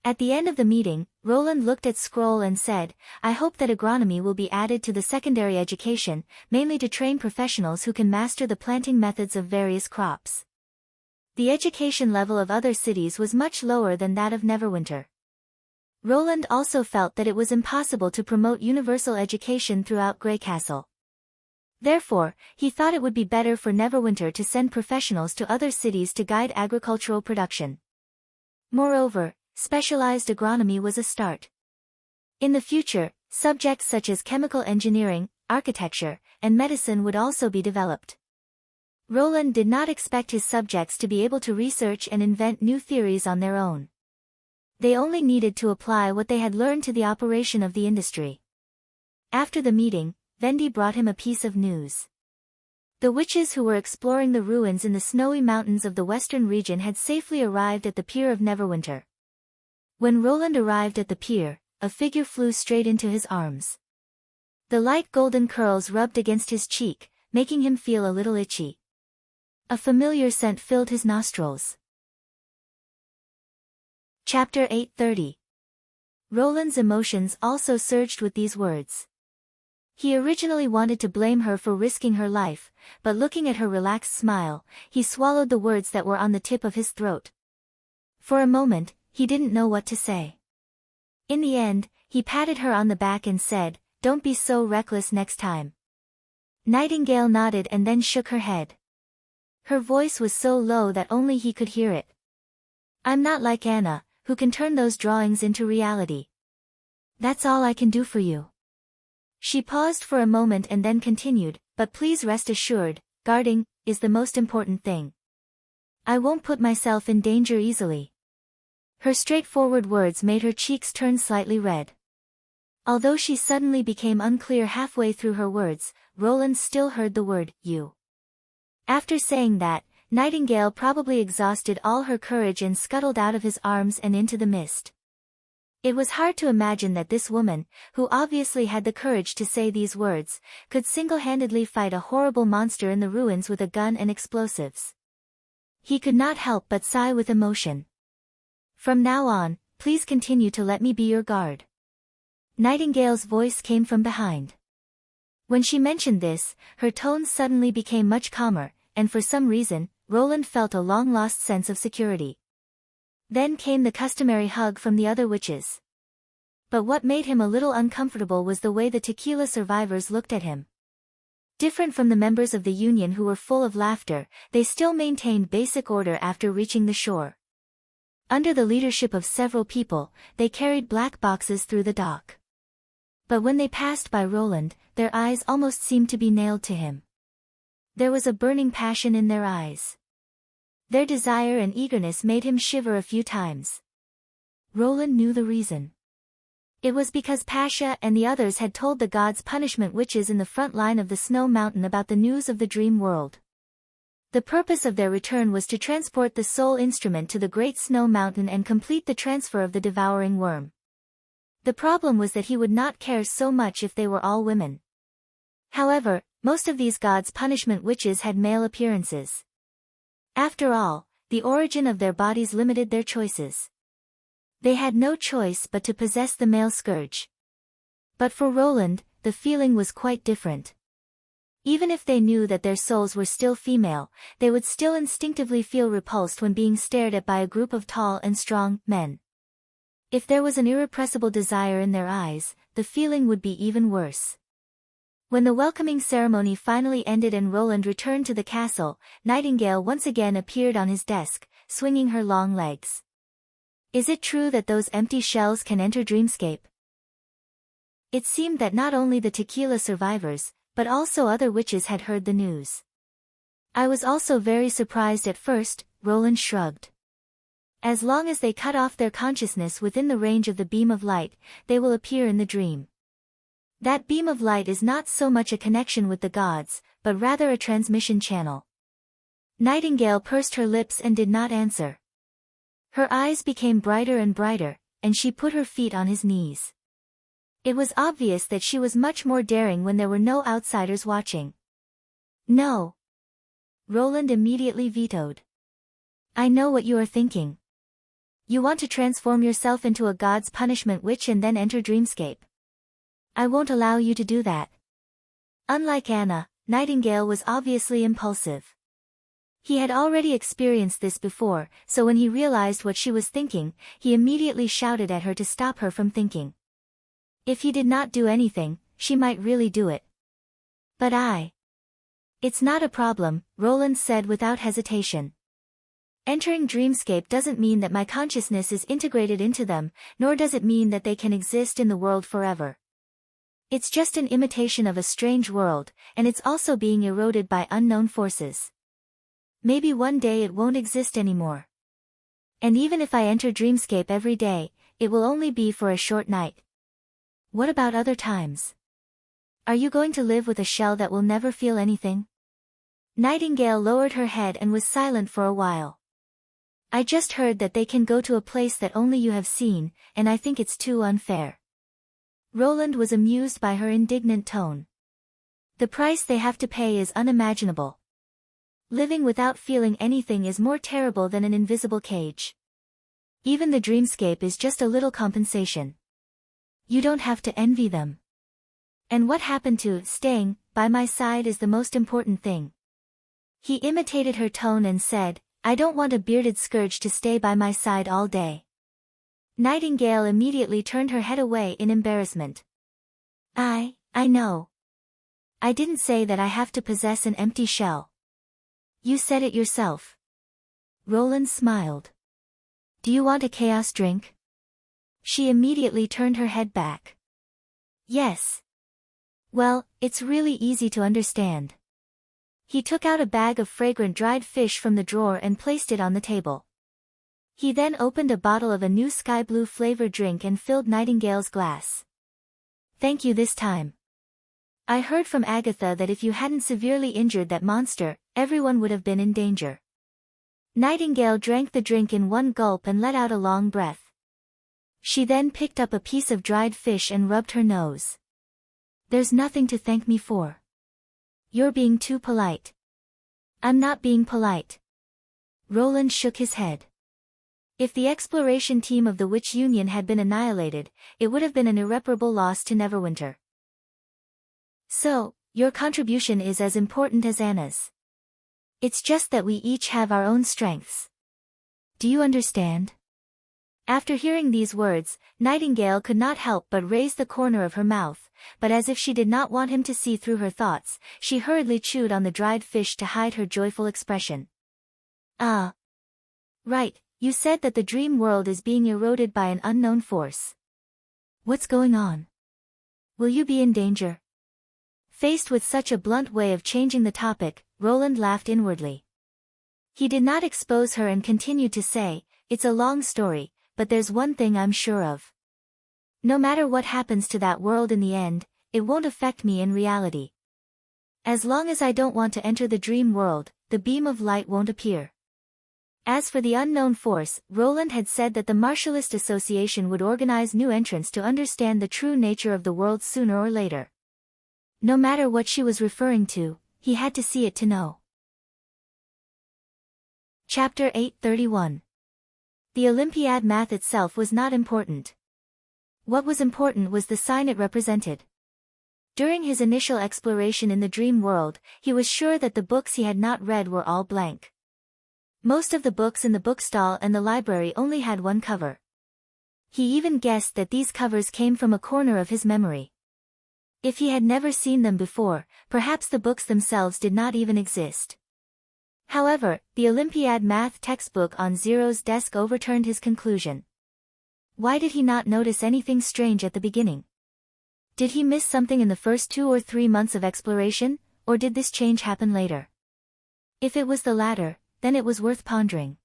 At the end of the meeting, Roland looked at Scroll and said, "I hope that agronomy will be added to the secondary education, mainly to train professionals who can master the planting methods of various crops." The education level of other cities was much lower than that of Neverwinter. Roland also felt that it was impossible to promote universal education throughout Greycastle. Therefore, he thought it would be better for Neverwinter to send professionals to other cities to guide agricultural production. Moreover, specialized agronomy was a start. In the future, subjects such as chemical engineering, architecture, and medicine would also be developed. Roland did not expect his subjects to be able to research and invent new theories on their own. They only needed to apply what they had learned to the operation of the industry. After the meeting, Vendi brought him a piece of news. The witches who were exploring the ruins in the snowy mountains of the western region had safely arrived at the pier of Neverwinter. When Roland arrived at the pier, a figure flew straight into his arms. The light golden curls rubbed against his cheek, making him feel a little itchy. A familiar scent filled his nostrils. Chapter 830. Roland's emotions also surged with these words. He originally wanted to blame her for risking her life, but looking at her relaxed smile, he swallowed the words that were on the tip of his throat. For a moment, he didn't know what to say. In the end, he patted her on the back and said, "Don't be so reckless next time." Nightingale nodded and then shook her head. Her voice was so low that only he could hear it. "I'm not like Anna, who can turn those drawings into reality. That's all I can do for you." She paused for a moment and then continued, "But please rest assured, guarding is the most important thing. I won't put myself in danger easily." Her straightforward words made her cheeks turn slightly red. Although she suddenly became unclear halfway through her words, Roland still heard the word, "you." After saying that, Nightingale probably exhausted all her courage and scuttled out of his arms and into the mist. It was hard to imagine that this woman, who obviously had the courage to say these words, could single-handedly fight a horrible monster in the ruins with a gun and explosives. He could not help but sigh with emotion. "From now on, please continue to let me be your guard." Nightingale's voice came from behind. When she mentioned this, her tones suddenly became much calmer, and for some reason, Roland felt a long-lost sense of security. Then came the customary hug from the other witches. But what made him a little uncomfortable was the way the tequila survivors looked at him. Different from the members of the Union who were full of laughter, they still maintained basic order after reaching the shore. Under the leadership of several people, they carried black boxes through the dock. But when they passed by Roland, their eyes almost seemed to be nailed to him. There was a burning passion in their eyes. Their desire and eagerness made him shiver a few times. Roland knew the reason. It was because Pasha and the others had told the gods' punishment witches in the front line of the Snow Mountain about the news of the dream world. The purpose of their return was to transport the soul instrument to the Great Snow Mountain and complete the transfer of the devouring worm. The problem was that he would not care so much if they were all women. However, most of these gods' punishment witches had male appearances. After all, the origin of their bodies limited their choices. They had no choice but to possess the male scourge. But for Roland, the feeling was quite different. Even if they knew that their souls were still female, they would still instinctively feel repulsed when being stared at by a group of tall and strong men. If there was an irrepressible desire in their eyes, the feeling would be even worse. When the welcoming ceremony finally ended and Roland returned to the castle, Nightingale once again appeared on his desk, swinging her long legs. Is it true that those empty shells can enter Dreamscape? It seemed that not only the tequila survivors, but also other witches had heard the news. I was also very surprised at first, Roland shrugged. As long as they cut off their consciousness within the range of the beam of light, they will appear in the dream. That beam of light is not so much a connection with the gods, but rather a transmission channel. Nightingale pursed her lips and did not answer. Her eyes became brighter and brighter, and she put her feet on his knees. It was obvious that she was much more daring when there were no outsiders watching. No. Roland immediately vetoed. I know what you are thinking. You want to transform yourself into a god's punishment witch and then enter Dreamscape. I won't allow you to do that. Unlike Anna, Nightingale was obviously impulsive. He had already experienced this before, so when he realized what she was thinking, he immediately shouted at her to stop her from thinking. If he did not do anything, she might really do it. But It's not a problem, Roland said without hesitation. Entering Dreamscape doesn't mean that my consciousness is integrated into them, nor does it mean that they can exist in the world forever. It's just an imitation of a strange world, and it's also being eroded by unknown forces. Maybe one day it won't exist anymore. And even if I enter Dreamscape every day, it will only be for a short night. What about other times? Are you going to live with a shell that will never feel anything? Nightingale lowered her head and was silent for a while. I just heard that they can go to a place that only you have seen, and I think it's too unfair. Roland was amused by her indignant tone. The price they have to pay is unimaginable. Living without feeling anything is more terrible than an invisible cage. Even the Dreamscape is just a little compensation. You don't have to envy them. And what happened to staying by my side is the most important thing. He imitated her tone and said, I don't want a bearded scourge to stay by my side all day. Nightingale immediately turned her head away in embarrassment. I know. I didn't say that I have to possess an empty shell. You said it yourself. Roland smiled. Do you want a chaos drink? She immediately turned her head back. Yes. Well, it's really easy to understand. He took out a bag of fragrant dried fish from the drawer and placed it on the table. He then opened a bottle of a new sky blue flavor drink and filled Nightingale's glass. Thank you this time. I heard from Agatha that if you hadn't severely injured that monster, everyone would have been in danger. Nightingale drank the drink in one gulp and let out a long breath. She then picked up a piece of dried fish and rubbed her nose. There's nothing to thank me for. You're being too polite. I'm not being polite. Roland shook his head. If the exploration team of the Witch Union had been annihilated, it would have been an irreparable loss to Neverwinter. So, your contribution is as important as Anna's. It's just that we each have our own strengths. Do you understand? After hearing these words, Nightingale could not help but raise the corner of her mouth, but as if she did not want him to see through her thoughts, she hurriedly chewed on the dried fish to hide her joyful expression. Ah. Right, you said that the dream world is being eroded by an unknown force. What's going on? Will you be in danger? Faced with such a blunt way of changing the topic, Roland laughed inwardly. He did not expose her and continued to say, it's a long story, but there's one thing I'm sure of. No matter what happens to that world in the end, it won't affect me in reality. As long as I don't want to enter the dream world, the beam of light won't appear. As for the unknown force, Roland had said that the Martialist Association would organize new entrants to understand the true nature of the world sooner or later. No matter what she was referring to, he had to see it to know. Chapter 831. The Olympiad math itself was not important. What was important was the sign it represented. During his initial exploration in the dream world, he was sure that the books he had not read were all blank. Most of the books in the bookstall and the library only had one cover. He even guessed that these covers came from a corner of his memory. If he had never seen them before, perhaps the books themselves did not even exist. However, the Olympiad math textbook on Zero's desk overturned his conclusion. Why did he not notice anything strange at the beginning? Did he miss something in the first 2 or 3 months of exploration, or did this change happen later? If it was the latter, then it was worth pondering.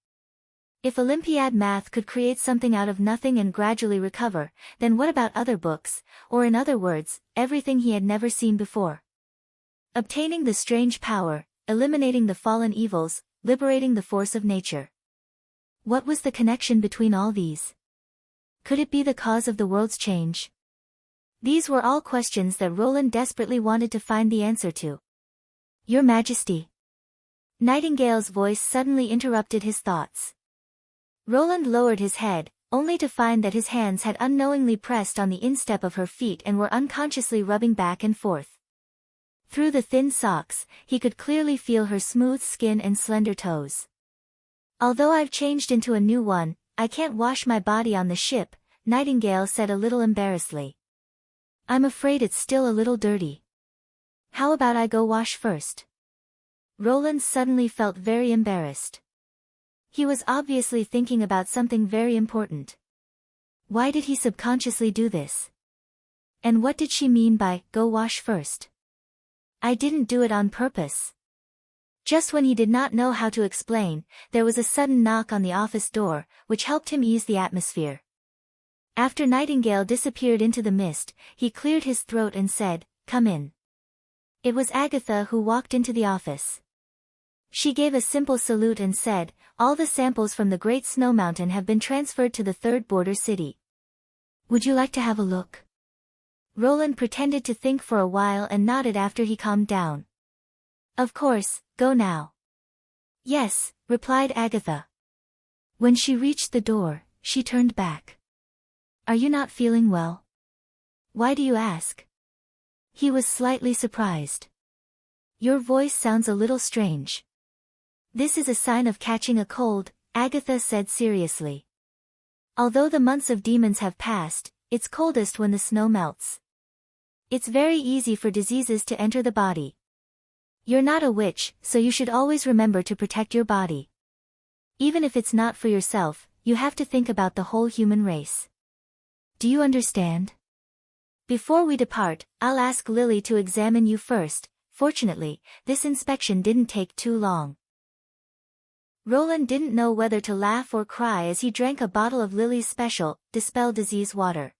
If Olympiad math could create something out of nothing and gradually recover, then what about other books, or in other words, everything he had never seen before? Obtaining the strange power, eliminating the fallen evils, liberating the force of nature. What was the connection between all these? Could it be the cause of the world's change? These were all questions that Roland desperately wanted to find the answer to. Your Majesty. Nightingale's voice suddenly interrupted his thoughts. Roland lowered his head, only to find that his hands had unknowingly pressed on the instep of her feet and were unconsciously rubbing back and forth. Through the thin socks, he could clearly feel her smooth skin and slender toes. Although I've changed into a new one, I can't wash my body on the ship, Nightingale said a little embarrassedly. I'm afraid it's still a little dirty. How about I go wash first? Roland suddenly felt very embarrassed. He was obviously thinking about something very important. Why did he subconsciously do this? And what did she mean by, go wash first? I didn't do it on purpose. Just when he did not know how to explain, there was a sudden knock on the office door, which helped him ease the atmosphere. After Nightingale disappeared into the mist, he cleared his throat and said, "Come in." It was Agatha who walked into the office. She gave a simple salute and said, "All the samples from the Great Snow Mountain have been transferred to the third border city. Would you like to have a look?" Roland pretended to think for a while and nodded after he calmed down. "Of course, go now." "Yes," replied Agatha. When she reached the door, she turned back. "Are you not feeling well?" "Why do you ask?" He was slightly surprised. "Your voice sounds a little strange." "This is a sign of catching a cold," Agatha said seriously. "Although the months of demons have passed, it's coldest when the snow melts. It's very easy for diseases to enter the body. You're not a witch, so you should always remember to protect your body. Even if it's not for yourself, you have to think about the whole human race. Do you understand? Before we depart, I'll ask Lily to examine you first." Fortunately, this inspection didn't take too long. Roland didn't know whether to laugh or cry as he drank a bottle of Lily's special, Dispel Disease water.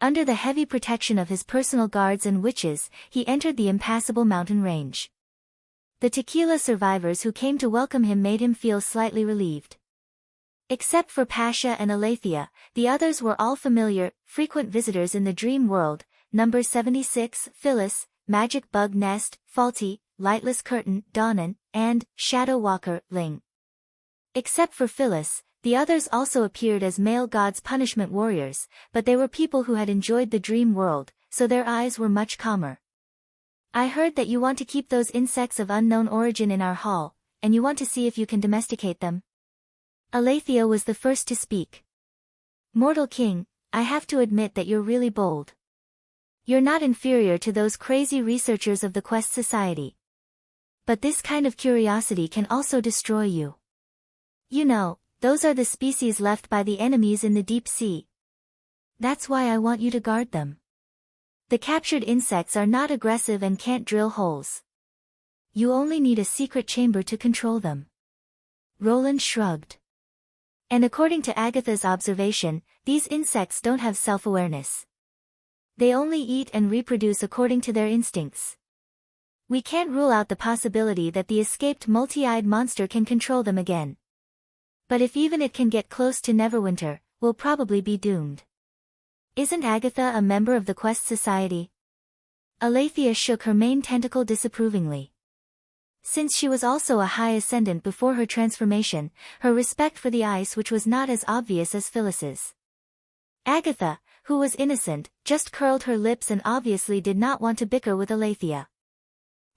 Under the heavy protection of his personal guards and witches, he entered the impassable mountain range. The tequila survivors who came to welcome him made him feel slightly relieved. Except for Pasha and Alethea, the others were all familiar, frequent visitors in the dream world: number 76, Phyllis, Magic Bug Nest, Faulty, Lightless Curtain, Donnan, and Shadow Walker, Ling. Except for Phyllis, the others also appeared as male gods' punishment warriors, but they were people who had enjoyed the dream world, so their eyes were much calmer. "I heard that you want to keep those insects of unknown origin in our hall, and you want to see if you can domesticate them." Alethea was the first to speak. "Mortal King, I have to admit that you're really bold. You're not inferior to those crazy researchers of the Quest Society. But this kind of curiosity can also destroy you. You know, those are the species left by the enemies in the deep sea. That's why I want you to guard them. The captured insects are not aggressive and can't drill holes. You only need a secret chamber to control them." Roland shrugged. And according to Agatha's observation, these insects don't have self-awareness. They only eat and reproduce according to their instincts. We can't rule out the possibility that the escaped multi-eyed monster can control them again. But if even it can get close to Neverwinter, we'll probably be doomed. Isn't Agatha a member of the Quest Society? Alethea shook her mane tentacle disapprovingly. Since she was also a high ascendant before her transformation, her respect for the ice which was not as obvious as Phyllis's. Agatha, who was innocent, just curled her lips and obviously did not want to bicker with Alethea.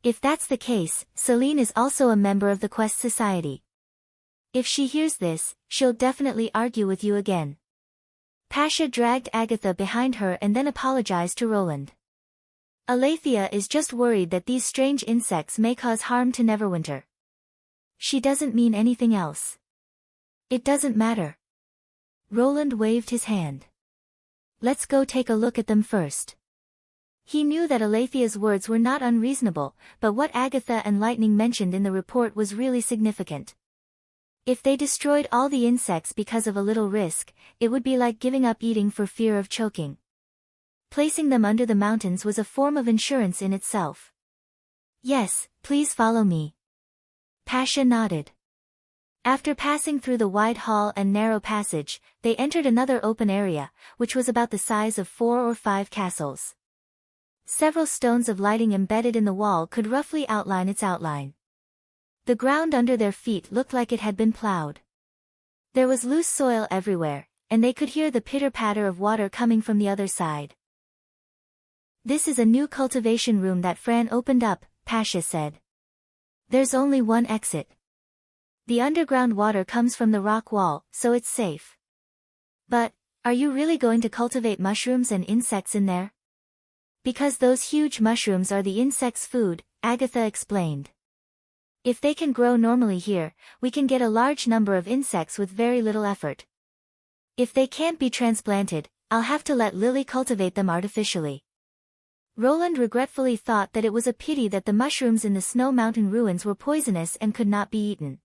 If that's the case, Celine is also a member of the Quest Society. If she hears this, she'll definitely argue with you again. Pasha dragged Agatha behind her and then apologized to Roland. Alethea is just worried that these strange insects may cause harm to Neverwinter. She doesn't mean anything else. It doesn't matter. Roland waved his hand. Let's go take a look at them first. He knew that Alethea's words were not unreasonable, but what Agatha and Lightning mentioned in the report was really significant. If they destroyed all the insects because of a little risk, it would be like giving up eating for fear of choking. Placing them under the mountains was a form of insurance in itself. Yes, please follow me. Pasha nodded. After passing through the wide hall and narrow passage, they entered another open area, which was about the size of 4 or 5 castles. Several stones of lighting embedded in the wall could roughly outline its outline. The ground under their feet looked like it had been plowed. There was loose soil everywhere, and they could hear the pitter-patter of water coming from the other side. This is a new cultivation room that Fran opened up, Pasha said. There's only one exit. The underground water comes from the rock wall, so it's safe. But, are you really going to cultivate mushrooms and insects in there? Because those huge mushrooms are the insects' food, Agatha explained. If they can grow normally here, we can get a large number of insects with very little effort. If they can't be transplanted, I'll have to let Lily cultivate them artificially. Roland regretfully thought that it was a pity that the mushrooms in the Snow Mountain ruins were poisonous and could not be eaten.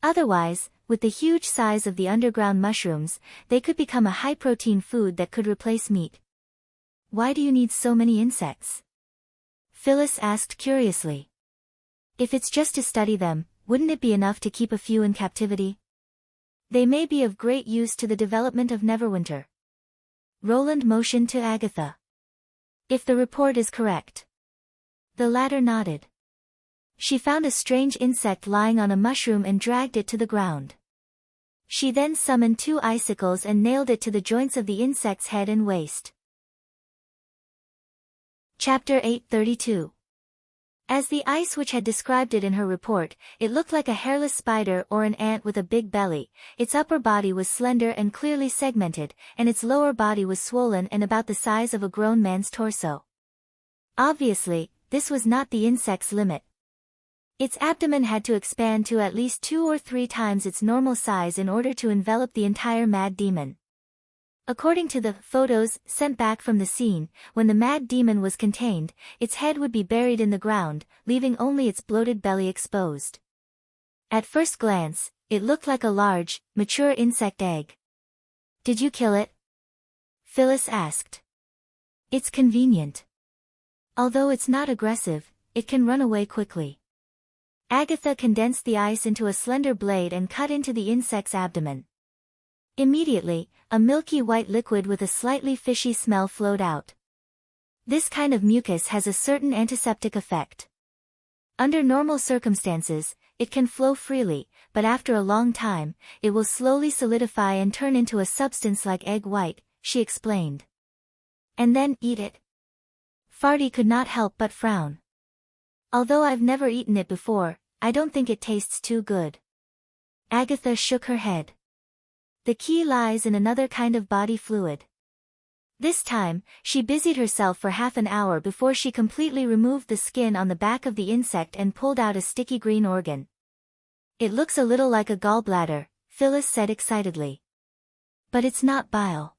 Otherwise, with the huge size of the underground mushrooms, they could become a high-protein food that could replace meat. Why do you need so many insects? Phyllis asked curiously. If it's just to study them, wouldn't it be enough to keep a few in captivity? They may be of great use to the development of Neverwinter. Roland motioned to Agatha. If the report is correct. The latter nodded. She found a strange insect lying on a mushroom and dragged it to the ground. She then summoned 2 icicles and nailed it to the joints of the insect's head and waist. Chapter 832. As the ice which had described it in her report, it looked like a hairless spider or an ant with a big belly. Its upper body was slender and clearly segmented, and its lower body was swollen and about the size of a grown man's torso. Obviously, this was not the insect's limit. Its abdomen had to expand to at least 2 or 3 times its normal size in order to envelop the entire mad demon. According to the photos sent back from the scene, when the mad demon was contained, its head would be buried in the ground, leaving only its bloated belly exposed. At first glance, it looked like a large, mature insect egg. Did you kill it? Phyllis asked. It's convenient. Although it's not aggressive, it can run away quickly. Agatha condensed the ice into a slender blade and cut into the insect's abdomen. Immediately, a milky white liquid with a slightly fishy smell flowed out. This kind of mucus has a certain antiseptic effect. Under normal circumstances, it can flow freely, but after a long time, it will slowly solidify and turn into a substance like egg white, she explained. And then eat it. Farty could not help but frown. Although I've never eaten it before, I don't think it tastes too good. Agatha shook her head. The key lies in another kind of body fluid. This time, she busied herself for half an hour before she completely removed the skin on the back of the insect and pulled out a sticky green organ. It looks a little like a gallbladder, Phyllis said excitedly. But it's not bile.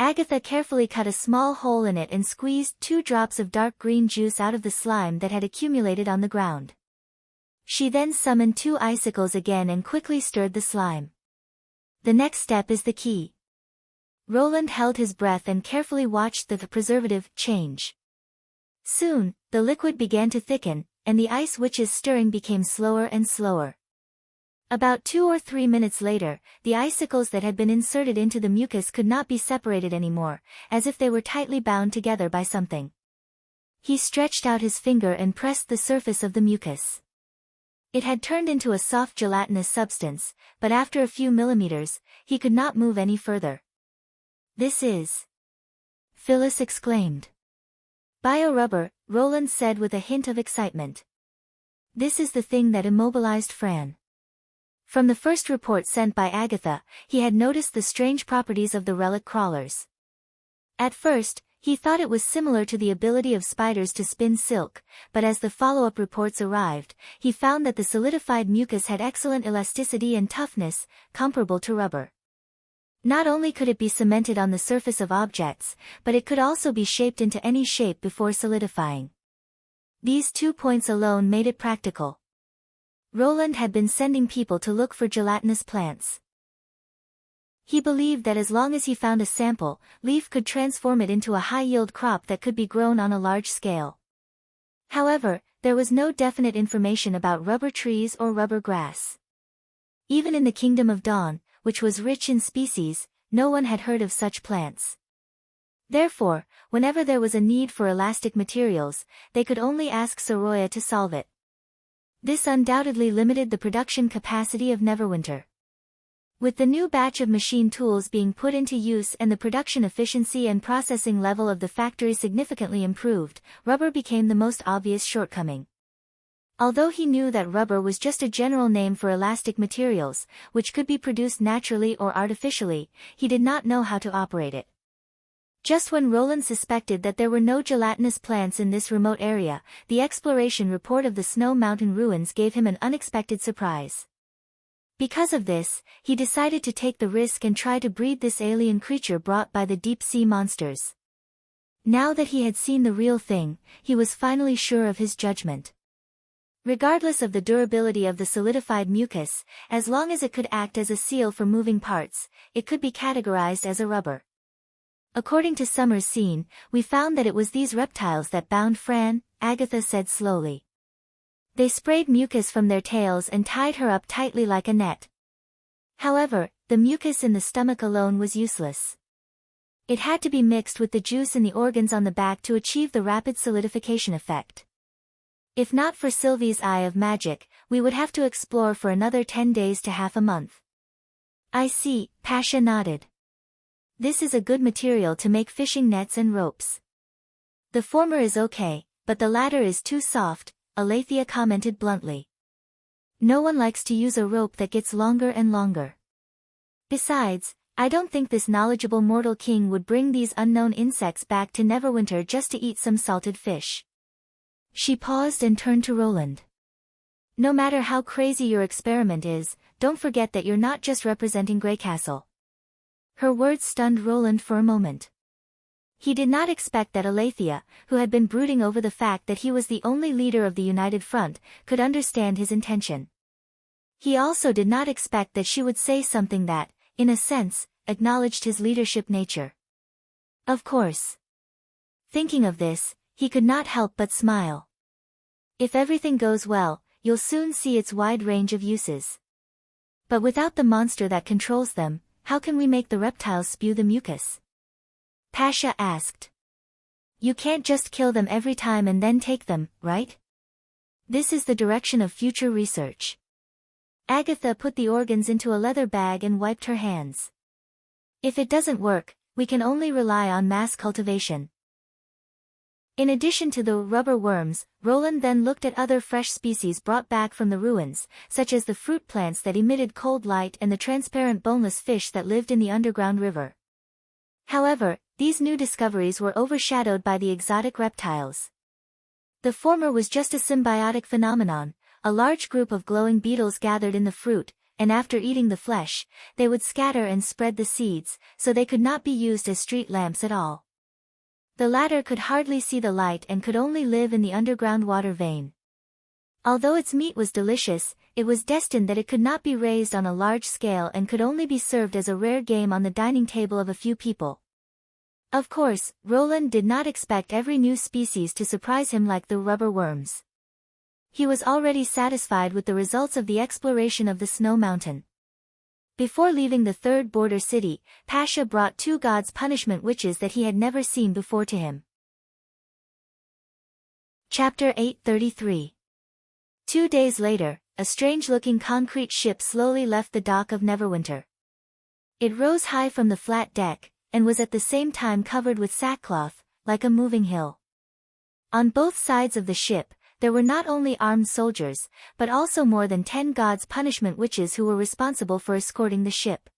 Agatha carefully cut a small hole in it and squeezed 2 drops of dark green juice out of the slime that had accumulated on the ground. She then summoned 2 icicles again and quickly stirred the slime. The next step is the key. Roland held his breath and carefully watched the preservative change. Soon, the liquid began to thicken, and the ice witch's stirring became slower and slower. About 2 or 3 minutes later, the icicles that had been inserted into the mucus could not be separated anymore, as if they were tightly bound together by something. He stretched out his finger and pressed the surface of the mucus. It had turned into a soft gelatinous substance, but after a few millimeters, he could not move any further. "This is..." Phyllis exclaimed. "Bio-rubber," Roland said with a hint of excitement. "This is the thing that immobilized Fran." From the first report sent by Agatha, he had noticed the strange properties of the relic crawlers. At first, he thought it was similar to the ability of spiders to spin silk, but as the follow-up reports arrived, he found that the solidified mucus had excellent elasticity and toughness, comparable to rubber. Not only could it be cemented on the surface of objects, but it could also be shaped into any shape before solidifying. These 2 points alone made it practical. Roland had been sending people to look for gelatinous plants. He believed that as long as he found a sample, Leaf could transform it into a high-yield crop that could be grown on a large scale. However, there was no definite information about rubber trees or rubber grass. Even in the Kingdom of Dawn, which was rich in species, no one had heard of such plants. Therefore, whenever there was a need for elastic materials, they could only ask Soroya to solve it. This undoubtedly limited the production capacity of Neverwinter. With the new batch of machine tools being put into use and the production efficiency and processing level of the factory significantly improved, rubber became the most obvious shortcoming. Although he knew that rubber was just a general name for elastic materials, which could be produced naturally or artificially, he did not know how to operate it. Just when Roland suspected that there were no gelatinous plants in this remote area, the exploration report of the Snow Mountain ruins gave him an unexpected surprise. Because of this, he decided to take the risk and try to breed this alien creature brought by the deep-sea monsters. Now that he had seen the real thing, he was finally sure of his judgment. Regardless of the durability of the solidified mucus, as long as it could act as a seal for moving parts, it could be categorized as a rubber. According to Summer's scene, we found that it was these reptiles that bound Fran, Agatha said slowly. They sprayed mucus from their tails and tied her up tightly like a net. However, the mucus in the stomach alone was useless. It had to be mixed with the juice in the organs on the back to achieve the rapid solidification effect. If not for Sylvie's eye of magic, we would have to explore for another 10 days to half a month. "I see," Pasha nodded. "This is a good material to make fishing nets and ropes." "The former is okay, but the latter is too soft," Alethea commented bluntly. "No one likes to use a rope that gets longer and longer. Besides, I don't think this knowledgeable mortal king would bring these unknown insects back to Neverwinter just to eat some salted fish." She paused and turned to Roland. "No matter how crazy your experiment is, don't forget that you're not just representing Greycastle." Her words stunned Roland for a moment. He did not expect that Alethea, who had been brooding over the fact that he was the only leader of the United Front, could understand his intention. He also did not expect that she would say something that, in a sense, acknowledged his leadership nature. Of course. Thinking of this, he could not help but smile. "If everything goes well, you'll soon see its wide range of uses. But without the monster that controls them, how can we make the reptiles spew the mucus?" Pasha asked. "You can't just kill them every time and then take them, right? This is the direction of future research." Agatha put the organs into a leather bag and wiped her hands. "If it doesn't work, we can only rely on mass cultivation." In addition to the rubber worms, Roland then looked at other fresh species brought back from the ruins, such as the fruit plants that emitted cold light and the transparent boneless fish that lived in the underground river. However, these new discoveries were overshadowed by the exotic reptiles. The former was just a symbiotic phenomenon. A large group of glowing beetles gathered in the fruit, and after eating the flesh, they would scatter and spread the seeds, so they could not be used as street lamps at all. The latter could hardly see the light and could only live in the underground water vein. Although its meat was delicious, it was destined that it could not be raised on a large scale and could only be served as a rare game on the dining table of a few people. Of course, Roland did not expect every new species to surprise him like the rubber worms. He was already satisfied with the results of the exploration of the Snow Mountain. Before leaving the third border city, Pasha brought 2 gods' punishment witches that he had never seen before to him. Chapter 833. 2 days later, a strange-looking concrete ship slowly left the dock of Neverwinter. It rose high from the flat deck, and was at the same time covered with sackcloth, like a moving hill. On both sides of the ship, there were not only armed soldiers, but also more than 10 God's punishment witches who were responsible for escorting the ship.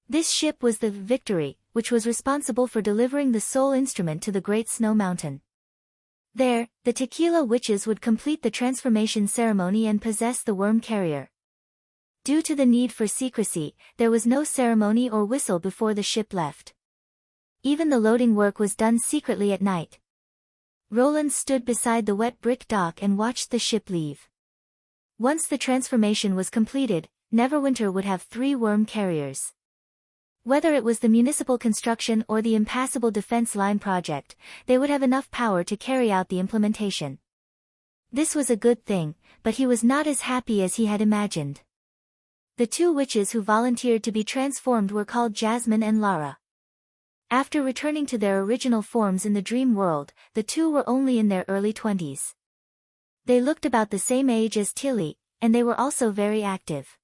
This ship was the Victory, which was responsible for delivering the soul instrument to the Great Snow Mountain. There, the Tequila witches would complete the transformation ceremony and possess the worm carrier. Due to the need for secrecy, there was no ceremony or whistle before the ship left. Even the loading work was done secretly at night. Roland stood beside the wet brick dock and watched the ship leave. Once the transformation was completed, Neverwinter would have 3 worm carriers. Whether it was the municipal construction or the impassable defense line project, they would have enough power to carry out the implementation. This was a good thing, but he was not as happy as he had imagined. The 2 witches who volunteered to be transformed were called Jasmine and Lara. After returning to their original forms in the dream world, the 2 were only in their early 20s. They looked about the same age as Tilly, and they were also very active.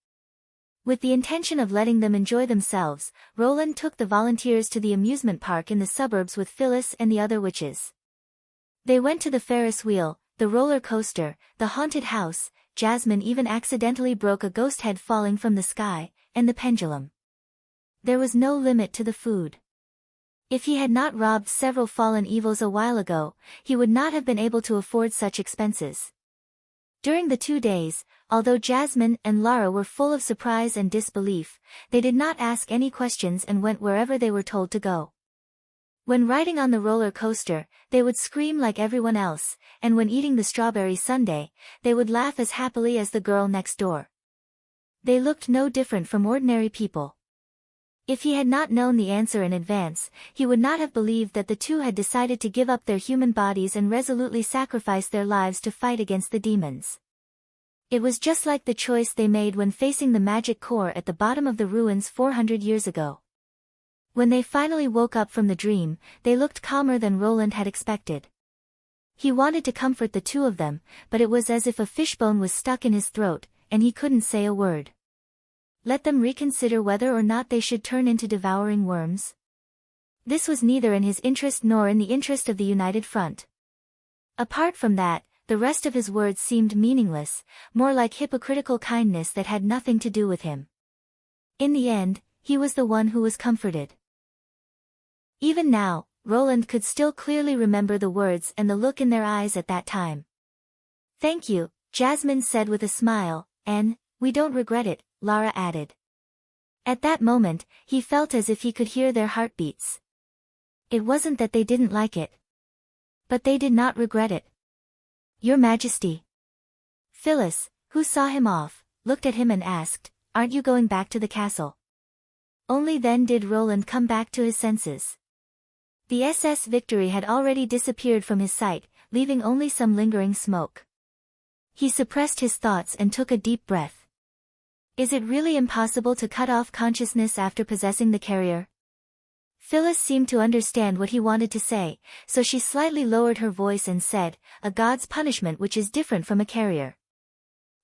With the intention of letting them enjoy themselves, Roland took the volunteers to the amusement park in the suburbs with Phyllis and the other witches. They went to the Ferris wheel, the roller coaster, the haunted house. Jasmine even accidentally broke a ghost head falling from the sky, and the pendulum. There was no limit to the food. If he had not robbed several fallen evils a while ago, he would not have been able to afford such expenses. During the 2 days, although Jasmine and Lara were full of surprise and disbelief, they did not ask any questions and went wherever they were told to go. When riding on the roller coaster, they would scream like everyone else, and when eating the strawberry sundae, they would laugh as happily as the girl next door. They looked no different from ordinary people. If he had not known the answer in advance, he would not have believed that the 2 had decided to give up their human bodies and resolutely sacrifice their lives to fight against the demons. It was just like the choice they made when facing the magic core at the bottom of the ruins 400 years ago. When they finally woke up from the dream, they looked calmer than Roland had expected. He wanted to comfort the 2 of them, but it was as if a fishbone was stuck in his throat, and he couldn't say a word. Let them reconsider whether or not they should turn into devouring worms. This was neither in his interest nor in the interest of the United Front. Apart from that, the rest of his words seemed meaningless, more like hypocritical kindness that had nothing to do with him. In the end, he was the one who was comforted. Even now, Roland could still clearly remember the words and the look in their eyes at that time. "Thank you," Jasmine said with a smile, and, "we don't regret it," Lara added. At that moment, he felt as if he could hear their heartbeats. It wasn't that they didn't like it. But they did not regret it. "Your Majesty." Phyllis, who saw him off, looked at him and asked, "Aren't you going back to the castle?" Only then did Roland come back to his senses. The SS Victory had already disappeared from his sight, leaving only some lingering smoke. He suppressed his thoughts and took a deep breath. Is it really impossible to cut off consciousness after possessing the carrier? Phyllis seemed to understand what he wanted to say, so she slightly lowered her voice and said, "A god's punishment which is different from a carrier.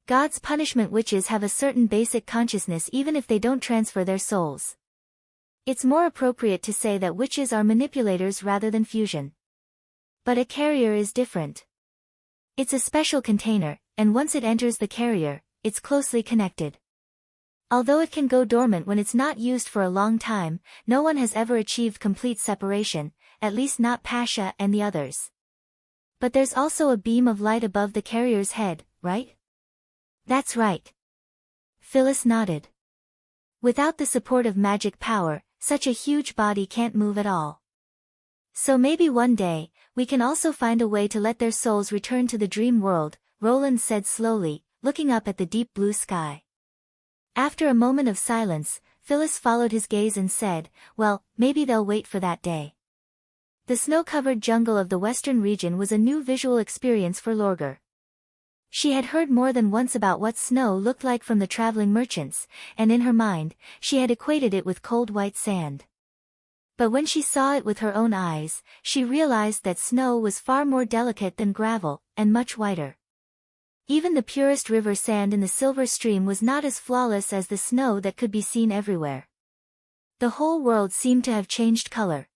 God's punishment witches have a certain basic consciousness even if they don't transfer their souls. It's more appropriate to say that witches are manipulators rather than fusion. But a carrier is different. It's a special container, and once it enters the carrier, it's closely connected. Although it can go dormant when it's not used for a long time, no one has ever achieved complete separation, at least not Pasha and the others. But there's also a beam of light above the carrier's head, right?" "That's right." Phyllis nodded. "Without the support of magic power, such a huge body can't move at all. So maybe one day, we can also find a way to let their souls return to the dream world," Roland said slowly, looking up at the deep blue sky. After a moment of silence, Phyllis followed his gaze and said, "Well, maybe they'll wait for that day." The snow-covered jungle of the western region was a new visual experience for Lorgar. She had heard more than once about what snow looked like from the traveling merchants, and in her mind, she had equated it with cold white sand. But when she saw it with her own eyes, she realized that snow was far more delicate than gravel, and much whiter. Even the purest river sand in the silver stream was not as flawless as the snow that could be seen everywhere. The whole world seemed to have changed color.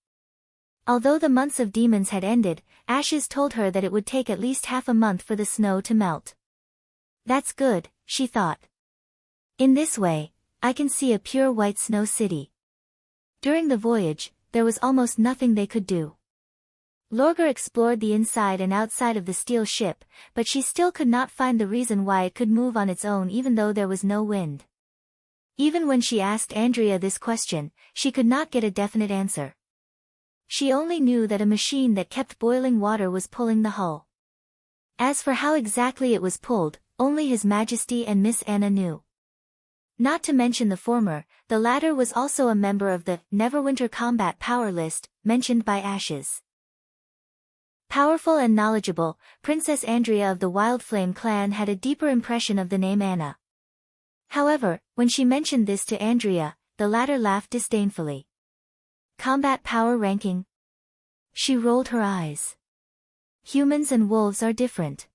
Although the months of demons had ended, Ashes told her that it would take at least half a month for the snow to melt. That's good, she thought. In this way, I can see a pure white snow city. During the voyage, there was almost nothing they could do. Lorgar explored the inside and outside of the steel ship, but she still could not find the reason why it could move on its own even though there was no wind. Even when she asked Andrea this question, she could not get a definite answer. She only knew that a machine that kept boiling water was pulling the hull. As for how exactly it was pulled, only His Majesty and Miss Anna knew. Not to mention the former, the latter was also a member of the Neverwinter combat power list, mentioned by Ashes. Powerful and knowledgeable, Princess Andrea of the Wildflame clan had a deeper impression of the name Anna. However, when she mentioned this to Andrea, the latter laughed disdainfully. Combat power ranking? She rolled her eyes. Humans and wolves are different.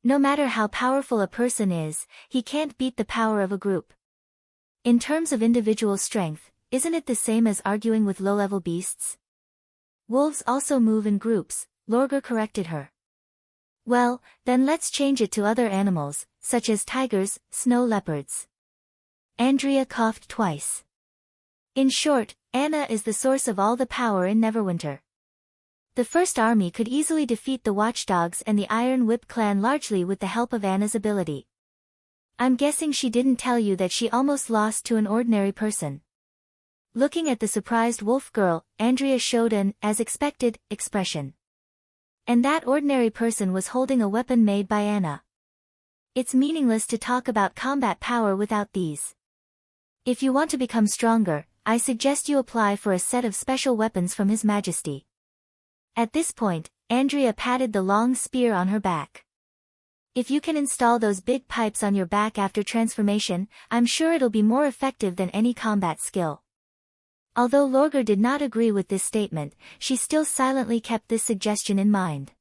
No matter how powerful a person is, he can't beat the power of a group. In terms of individual strength, isn't it the same as arguing with low-level beasts? Wolves also move in groups, Lorgar corrected her. Well, then let's change it to other animals, such as tigers, snow leopards. Andrea coughed twice. In short, Anna is the source of all the power in Neverwinter. The First Army could easily defeat the Watchdogs and the Iron Whip clan largely with the help of Anna's ability. I'm guessing she didn't tell you that she almost lost to an ordinary person. Looking at the surprised wolf girl, Andrea showed an, as expected, expression. And that ordinary person was holding a weapon made by Anna. It's meaningless to talk about combat power without these. If you want to become stronger, I suggest you apply for a set of special weapons from His Majesty. At this point, Andrea patted the long spear on her back. If you can install those big pipes on your back after transformation, I'm sure it'll be more effective than any combat skill. Although Lorgar did not agree with this statement, she still silently kept this suggestion in mind.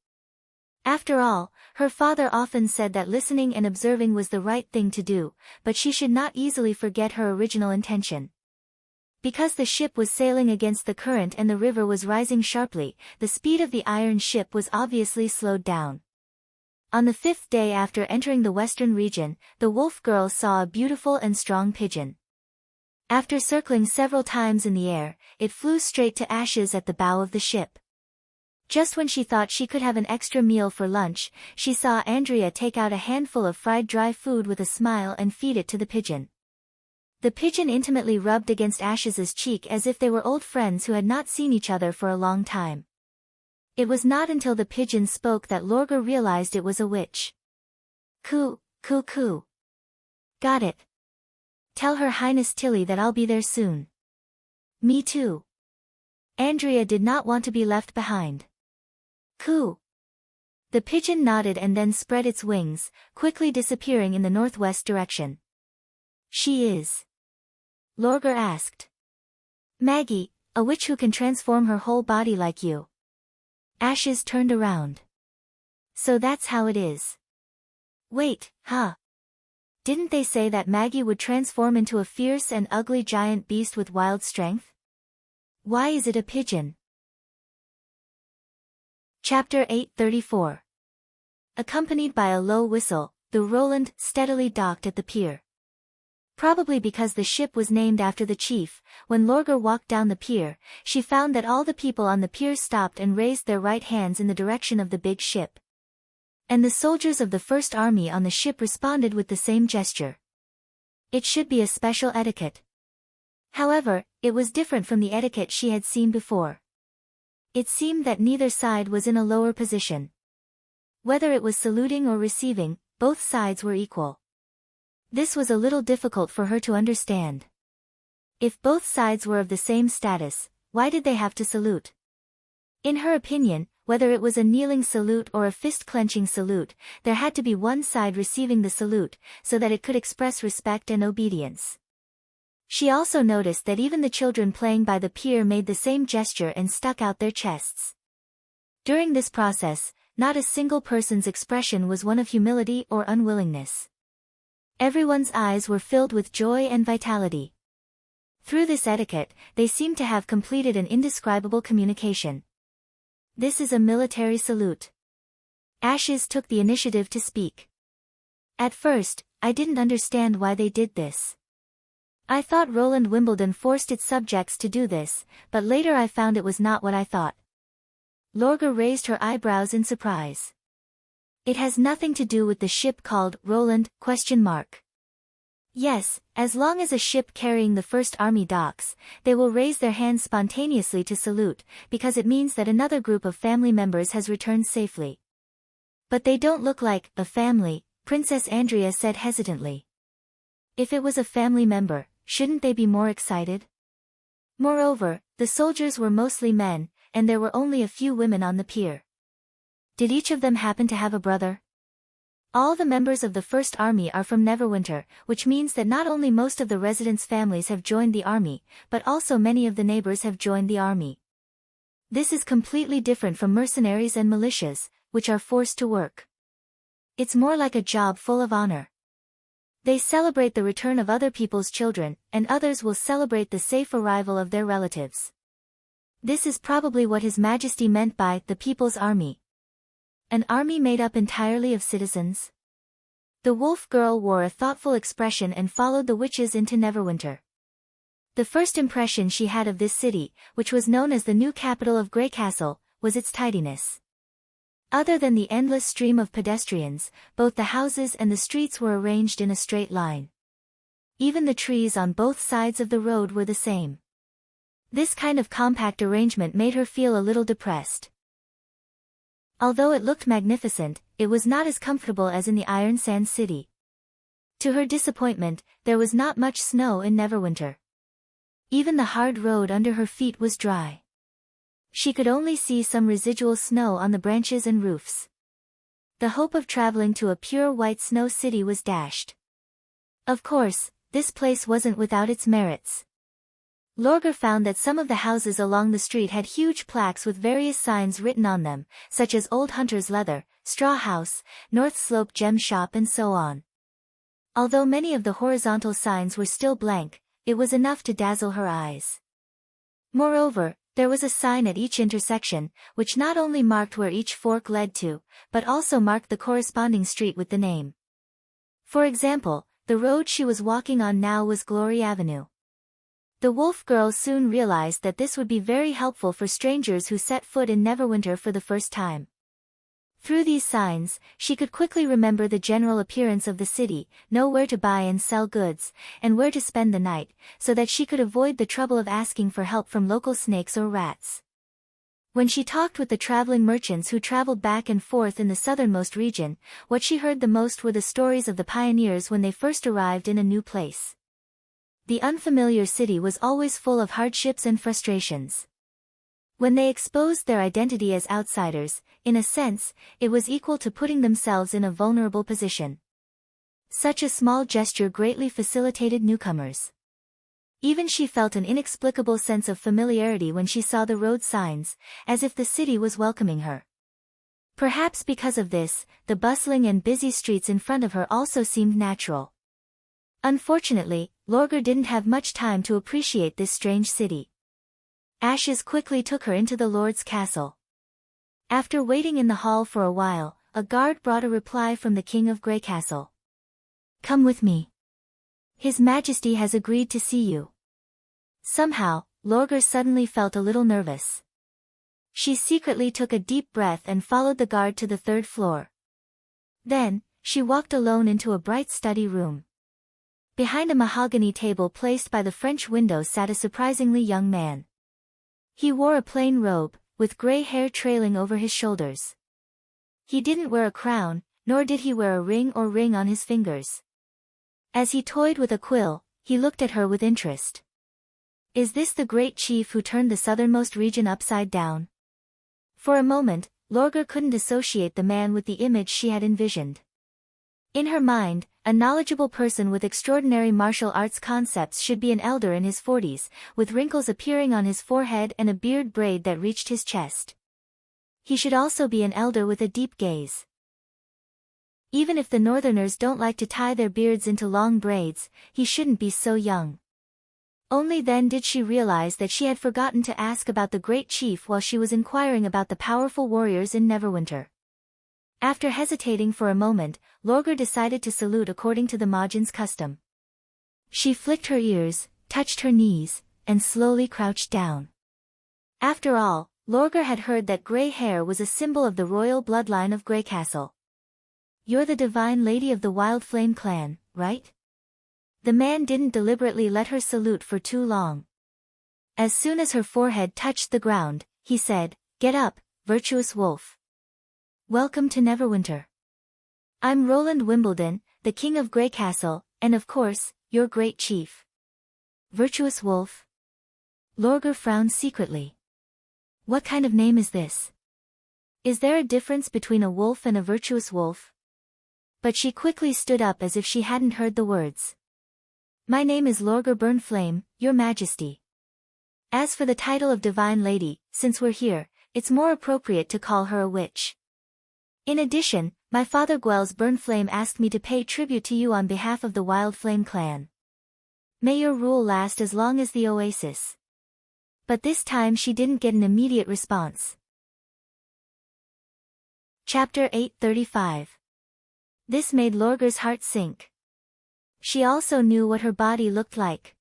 After all, her father often said that listening and observing was the right thing to do, but she should not easily forget her original intention. Because the ship was sailing against the current and the river was rising sharply, the speed of the iron ship was obviously slowed down. On the 5th day after entering the western region, the wolf girl saw a beautiful and strong pigeon. After circling several times in the air, it flew straight to Ashes at the bow of the ship. Just when she thought she could have an extra meal for lunch, she saw Andrea take out a handful of fried dry food with a smile and feed it to the pigeon. The pigeon intimately rubbed against Ashes's cheek as if they were old friends who had not seen each other for a long time. It was not until the pigeon spoke that Lorgar realized it was a witch. Coo, coo coo. Got it. Tell Her Highness Tilly that I'll be there soon. Me too. Andrea did not want to be left behind. Coo. The pigeon nodded and then spread its wings, quickly disappearing in the northwest direction. She is? Lorgar asked. Maggie, a witch who can transform her whole body like you. Ashes turned around. So that's how it is. Wait, huh? Didn't they say that Maggie would transform into a fierce and ugly giant beast with wild strength? Why is it a pigeon? Chapter 834. Accompanied by a low whistle, the Roland steadily docked at the pier. Probably because the ship was named after the chief, when Lorgar walked down the pier, she found that all the people on the pier stopped and raised their right hands in the direction of the big ship. And the soldiers of the First Army on the ship responded with the same gesture. It should be a special etiquette. However, it was different from the etiquette she had seen before. It seemed that neither side was in a lower position. Whether it was saluting or receiving, both sides were equal. This was a little difficult for her to understand. If both sides were of the same status, why did they have to salute? In her opinion, whether it was a kneeling salute or a fist-clenching salute, there had to be one side receiving the salute, so that it could express respect and obedience. She also noticed that even the children playing by the pier made the same gesture and stuck out their chests. During this process, not a single person's expression was one of humility or unwillingness. Everyone's eyes were filled with joy and vitality. Through this etiquette, they seemed to have completed an indescribable communication. This is a military salute. Ashes took the initiative to speak. At first, I didn't understand why they did this. I thought Roland Wimbledon forced its subjects to do this, but later I found it was not what I thought. Lorga raised her eyebrows in surprise. It has nothing to do with the ship called Roland? Yes, as long as a ship carrying the First Army docks, they will raise their hands spontaneously to salute, because it means that another group of family members has returned safely. But they don't look like a family, Princess Andrea said hesitantly. If it was a family member, shouldn't they be more excited? Moreover, the soldiers were mostly men, and there were only a few women on the pier. Did each of them happen to have a brother? All the members of the First Army are from Neverwinter, which means that not only most of the residents' families have joined the army, but also many of the neighbors have joined the army. This is completely different from mercenaries and militias, which are forced to work. It's more like a job full of honor. They celebrate the return of other people's children, and others will celebrate the safe arrival of their relatives. This is probably what His Majesty meant by the People's Army. An army made up entirely of citizens? The wolf girl wore a thoughtful expression and followed the witches into Neverwinter. The first impression she had of this city, which was known as the new capital of Greycastle, was its tidiness. Other than the endless stream of pedestrians, both the houses and the streets were arranged in a straight line. Even the trees on both sides of the road were the same. This kind of compact arrangement made her feel a little depressed. Although it looked magnificent, it was not as comfortable as in the Iron Sand City. To her disappointment, there was not much snow in Neverwinter. Even the hard road under her feet was dry. She could only see some residual snow on the branches and roofs. The hope of traveling to a pure white snow city was dashed. Of course, this place wasn't without its merits. Lorga found that some of the houses along the street had huge plaques with various signs written on them, such as Old Hunter's Leather, Straw House, North Slope Gem Shop and so on. Although many of the horizontal signs were still blank, it was enough to dazzle her eyes. Moreover, there was a sign at each intersection, which not only marked where each fork led to, but also marked the corresponding street with the name. For example, the road she was walking on now was Glory Avenue. The wolf girl soon realized that this would be very helpful for strangers who set foot in Neverwinter for the first time. Through these signs, she could quickly remember the general appearance of the city, know where to buy and sell goods, and where to spend the night, so that she could avoid the trouble of asking for help from local snakes or rats. When she talked with the traveling merchants who traveled back and forth in the southernmost region, what she heard the most were the stories of the pioneers when they first arrived in a new place. The unfamiliar city was always full of hardships and frustrations. When they exposed their identity as outsiders, in a sense, it was equal to putting themselves in a vulnerable position. Such a small gesture greatly facilitated newcomers. Even she felt an inexplicable sense of familiarity when she saw the road signs, as if the city was welcoming her. Perhaps because of this, the bustling and busy streets in front of her also seemed natural. Unfortunately, Lorga didn't have much time to appreciate this strange city. Ashes quickly took her into the Lord's castle. After waiting in the hall for a while, a guard brought a reply from the King of Greycastle. "Come with me. His Majesty has agreed to see you." Somehow, Lorga suddenly felt a little nervous. She secretly took a deep breath and followed the guard to the third floor. Then, she walked alone into a bright study room. Behind a mahogany table placed by the French window sat a surprisingly young man. He wore a plain robe, with gray hair trailing over his shoulders. He didn't wear a crown, nor did he wear a ring on his fingers. As he toyed with a quill, he looked at her with interest. Is this the great chief who turned the southernmost region upside down? For a moment, Lorga couldn't associate the man with the image she had envisioned. In her mind, a knowledgeable person with extraordinary martial arts concepts should be an elder in his 40s, with wrinkles appearing on his forehead and a beard braid that reached his chest. He should also be an elder with a deep gaze. Even if the northerners don't like to tie their beards into long braids, he shouldn't be so young. Only then did she realize that she had forgotten to ask about the great chief while she was inquiring about the powerful warriors in Neverwinter. After hesitating for a moment, Lorgar decided to salute according to the Majin's custom. She flicked her ears, touched her knees, and slowly crouched down. After all, Lorgar had heard that gray hair was a symbol of the royal bloodline of Greycastle. "You're the divine lady of the Wild Flame clan, right?" The man didn't deliberately let her salute for too long. As soon as her forehead touched the ground, he said, "Get up, virtuous wolf. Welcome to Neverwinter. I'm Roland Wimbledon, the king of Greycastle, and of course, your great chief." Virtuous wolf? Lorgar frowned secretly. What kind of name is this? Is there a difference between a wolf and a virtuous wolf? But she quickly stood up as if she hadn't heard the words. "My name is Lorgar Burnflame, your majesty. As for the title of divine lady, since we're here, it's more appropriate to call her a witch. In addition, my father Gwels Burnflame asked me to pay tribute to you on behalf of the Wild Flame clan. May your rule last as long as the oasis." But this time she didn't get an immediate response. Chapter 835. This made Lorgar's heart sink. She also knew what her body looked like.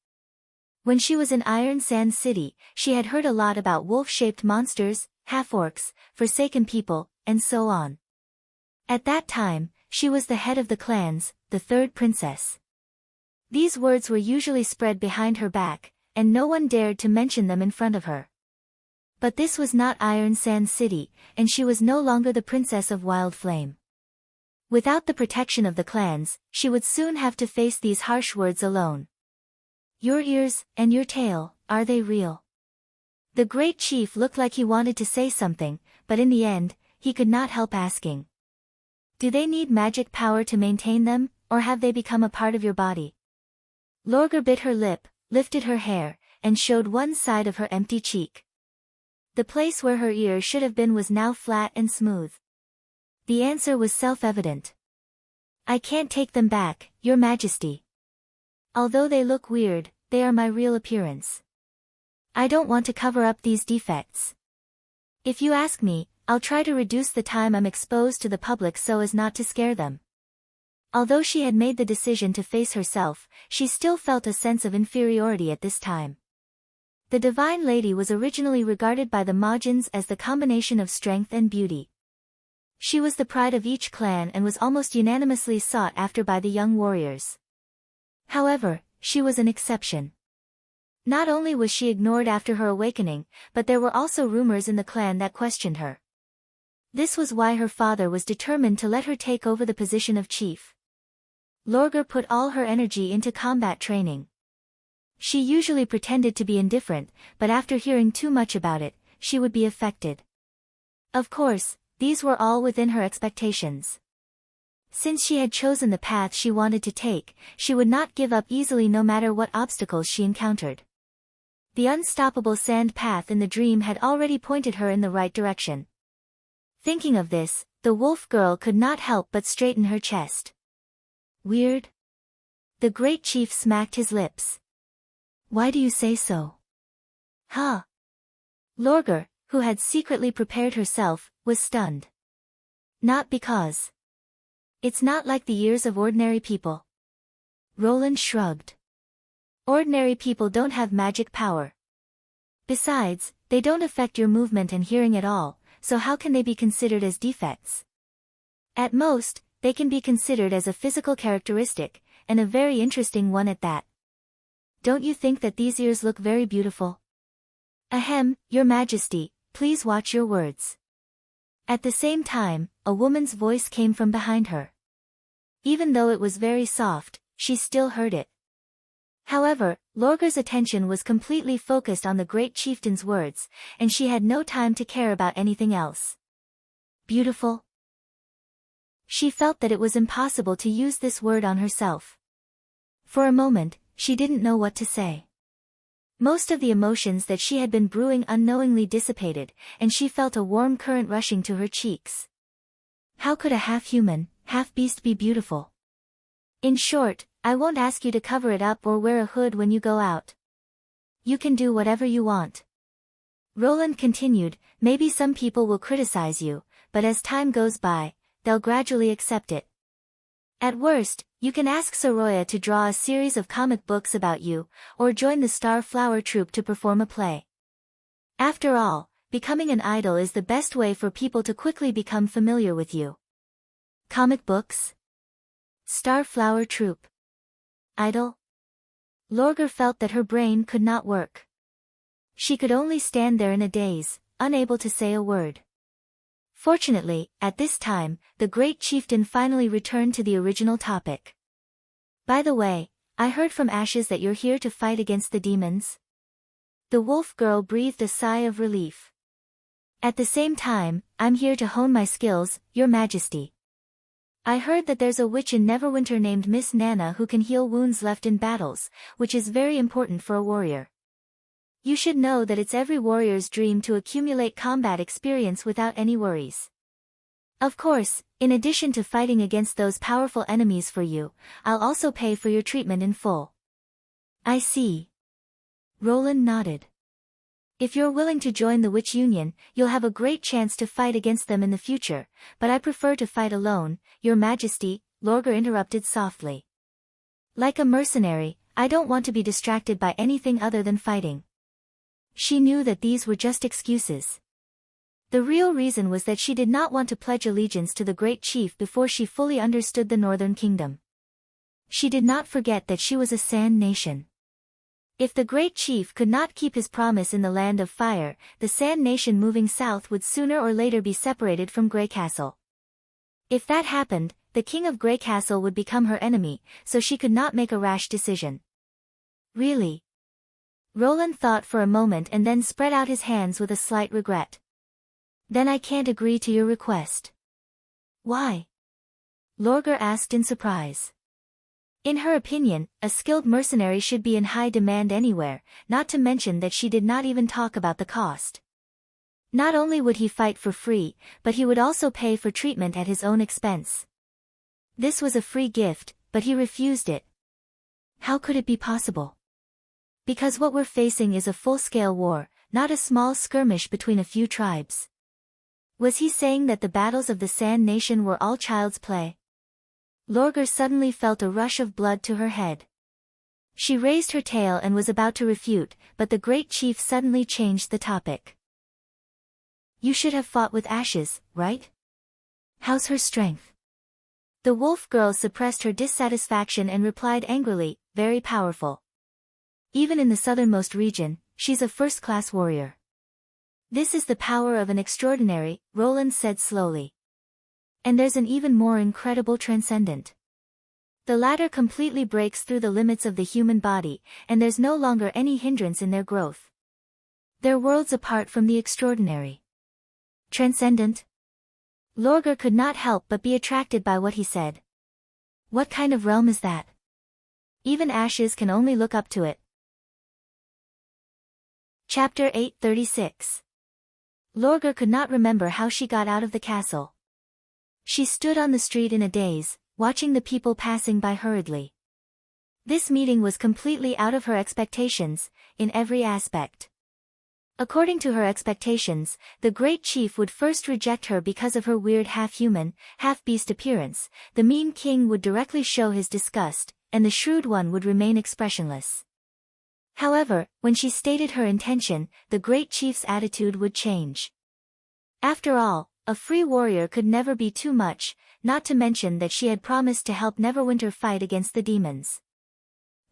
When she was in Iron Sand City, she had heard a lot about wolf-shaped monsters, half-orcs, forsaken people, and so on. At that time, she was the head of the clans, the third princess. These words were usually spread behind her back, and no one dared to mention them in front of her. But this was not Iron Sand City, and she was no longer the princess of Wild Flame. Without the protection of the clans, she would soon have to face these harsh words alone. "Your ears, and your tail, are they real?" The great chief looked like he wanted to say something, but in the end, he could not help asking. "Do they need magic power to maintain them, or have they become a part of your body?" Lorgar bit her lip, lifted her hair, and showed one side of her empty cheek. The place where her ear should have been was now flat and smooth. The answer was self-evident. "I can't take them back, your majesty. Although they look weird, they are my real appearance. I don't want to cover up these defects. If you ask me, I'll try to reduce the time I'm exposed to the public so as not to scare them." Although she had made the decision to face herself, she still felt a sense of inferiority at this time. The divine lady was originally regarded by the Majins as the combination of strength and beauty. She was the pride of each clan and was almost unanimously sought after by the young warriors. However, she was an exception. Not only was she ignored after her awakening, but there were also rumors in the clan that questioned her. This was why her father was determined to let her take over the position of chief. Lorgar put all her energy into combat training. She usually pretended to be indifferent, but after hearing too much about it, she would be affected. Of course, these were all within her expectations. Since she had chosen the path she wanted to take, she would not give up easily no matter what obstacles she encountered. The unstoppable sand path in the dream had already pointed her in the right direction. Thinking of this, the wolf girl could not help but straighten her chest. "Weird?" The great chief smacked his lips. "Why do you say so?" "Huh?" Lorgar, who had secretly prepared herself, was stunned. "Not because. It's not like the ears of ordinary people." Roland shrugged. "Ordinary people don't have magic power. Besides, they don't affect your movement and hearing at all, so how can they be considered as defects? At most, they can be considered as a physical characteristic, and a very interesting one at that. Don't you think that these ears look very beautiful?" "Ahem, your majesty, please watch your words." At the same time, a woman's voice came from behind her. Even though it was very soft, she still heard it. However, Lorgar's attention was completely focused on the great chieftain's words, and she had no time to care about anything else. "Beautiful?" She felt that it was impossible to use this word on herself. For a moment, she didn't know what to say. Most of the emotions that she had been brewing unknowingly dissipated, and she felt a warm current rushing to her cheeks. How could a half-human, half-beast be beautiful? In short, I won't ask you to cover it up or wear a hood when you go out. You can do whatever you want. Roland continued, maybe some people will criticize you, but as time goes by, they'll gradually accept it. At worst, you can ask Soroya to draw a series of comic books about you, or join the Star Flower Troupe to perform a play. After all, becoming an idol is the best way for people to quickly become familiar with you. Comic books? Star Flower Troupe. Idol? Lorgar felt that her brain could not work. She could only stand there in a daze, unable to say a word. Fortunately, at this time, the great chieftain finally returned to the original topic. By the way, I heard from Ashes that you're here to fight against the demons. The wolf girl breathed a sigh of relief. At the same time, I'm here to hone my skills, Your Majesty. I heard that there's a witch in Neverwinter named Miss Nana who can heal wounds left in battles, which is very important for a warrior. You should know that it's every warrior's dream to accumulate combat experience without any worries. Of course, in addition to fighting against those powerful enemies for you, I'll also pay for your treatment in full. I see. Roland nodded. If you're willing to join the Witch Union, you'll have a great chance to fight against them in the future, but I prefer to fight alone, Your Majesty, Lorgar interrupted softly. Like a mercenary, I don't want to be distracted by anything other than fighting. She knew that these were just excuses. The real reason was that she did not want to pledge allegiance to the great chief before she fully understood the Northern Kingdom. She did not forget that she was a Sand Nation. If the great chief could not keep his promise in the Land of Fire, the Sand Nation moving south would sooner or later be separated from Grey Castle. If that happened, the king of Grey Castle would become her enemy, so she could not make a rash decision. Really? Roland thought for a moment and then spread out his hands with a slight regret. Then I can't agree to your request. Why? Lorgar asked in surprise. In her opinion, a skilled mercenary should be in high demand anywhere, not to mention that she did not even talk about the cost. Not only would he fight for free, but he would also pay for treatment at his own expense. This was a free gift, but he refused it. How could it be possible? Because what we're facing is a full-scale war, not a small skirmish between a few tribes. Was he saying that the battles of the Sand Nation were all child's play? Lorgar suddenly felt a rush of blood to her head. She raised her tail and was about to refute, but the great chief suddenly changed the topic. You should have fought with Ashes, right? How's her strength? The wolf girl suppressed her dissatisfaction and replied angrily, very powerful. Even in the southernmost region, she's a first-class warrior. This is the power of an extraordinary, Roland said slowly. And there's an even more incredible transcendent. The latter completely breaks through the limits of the human body, and there's no longer any hindrance in their growth. They're worlds apart from the extraordinary. Transcendent? Lorgar could not help but be attracted by what he said. What kind of realm is that? Even Ashes can only look up to it. Chapter 836. Lorgar could not remember how she got out of the castle. She stood on the street in a daze, watching the people passing by hurriedly. This meeting was completely out of her expectations, in every aspect. According to her expectations, the great chief would first reject her because of her weird half-human, half-beast appearance, the mean king would directly show his disgust, and the shrewd one would remain expressionless. However, when she stated her intention, the great chief's attitude would change. After all, a free warrior could never be too much, not to mention that she had promised to help Neverwinter fight against the demons.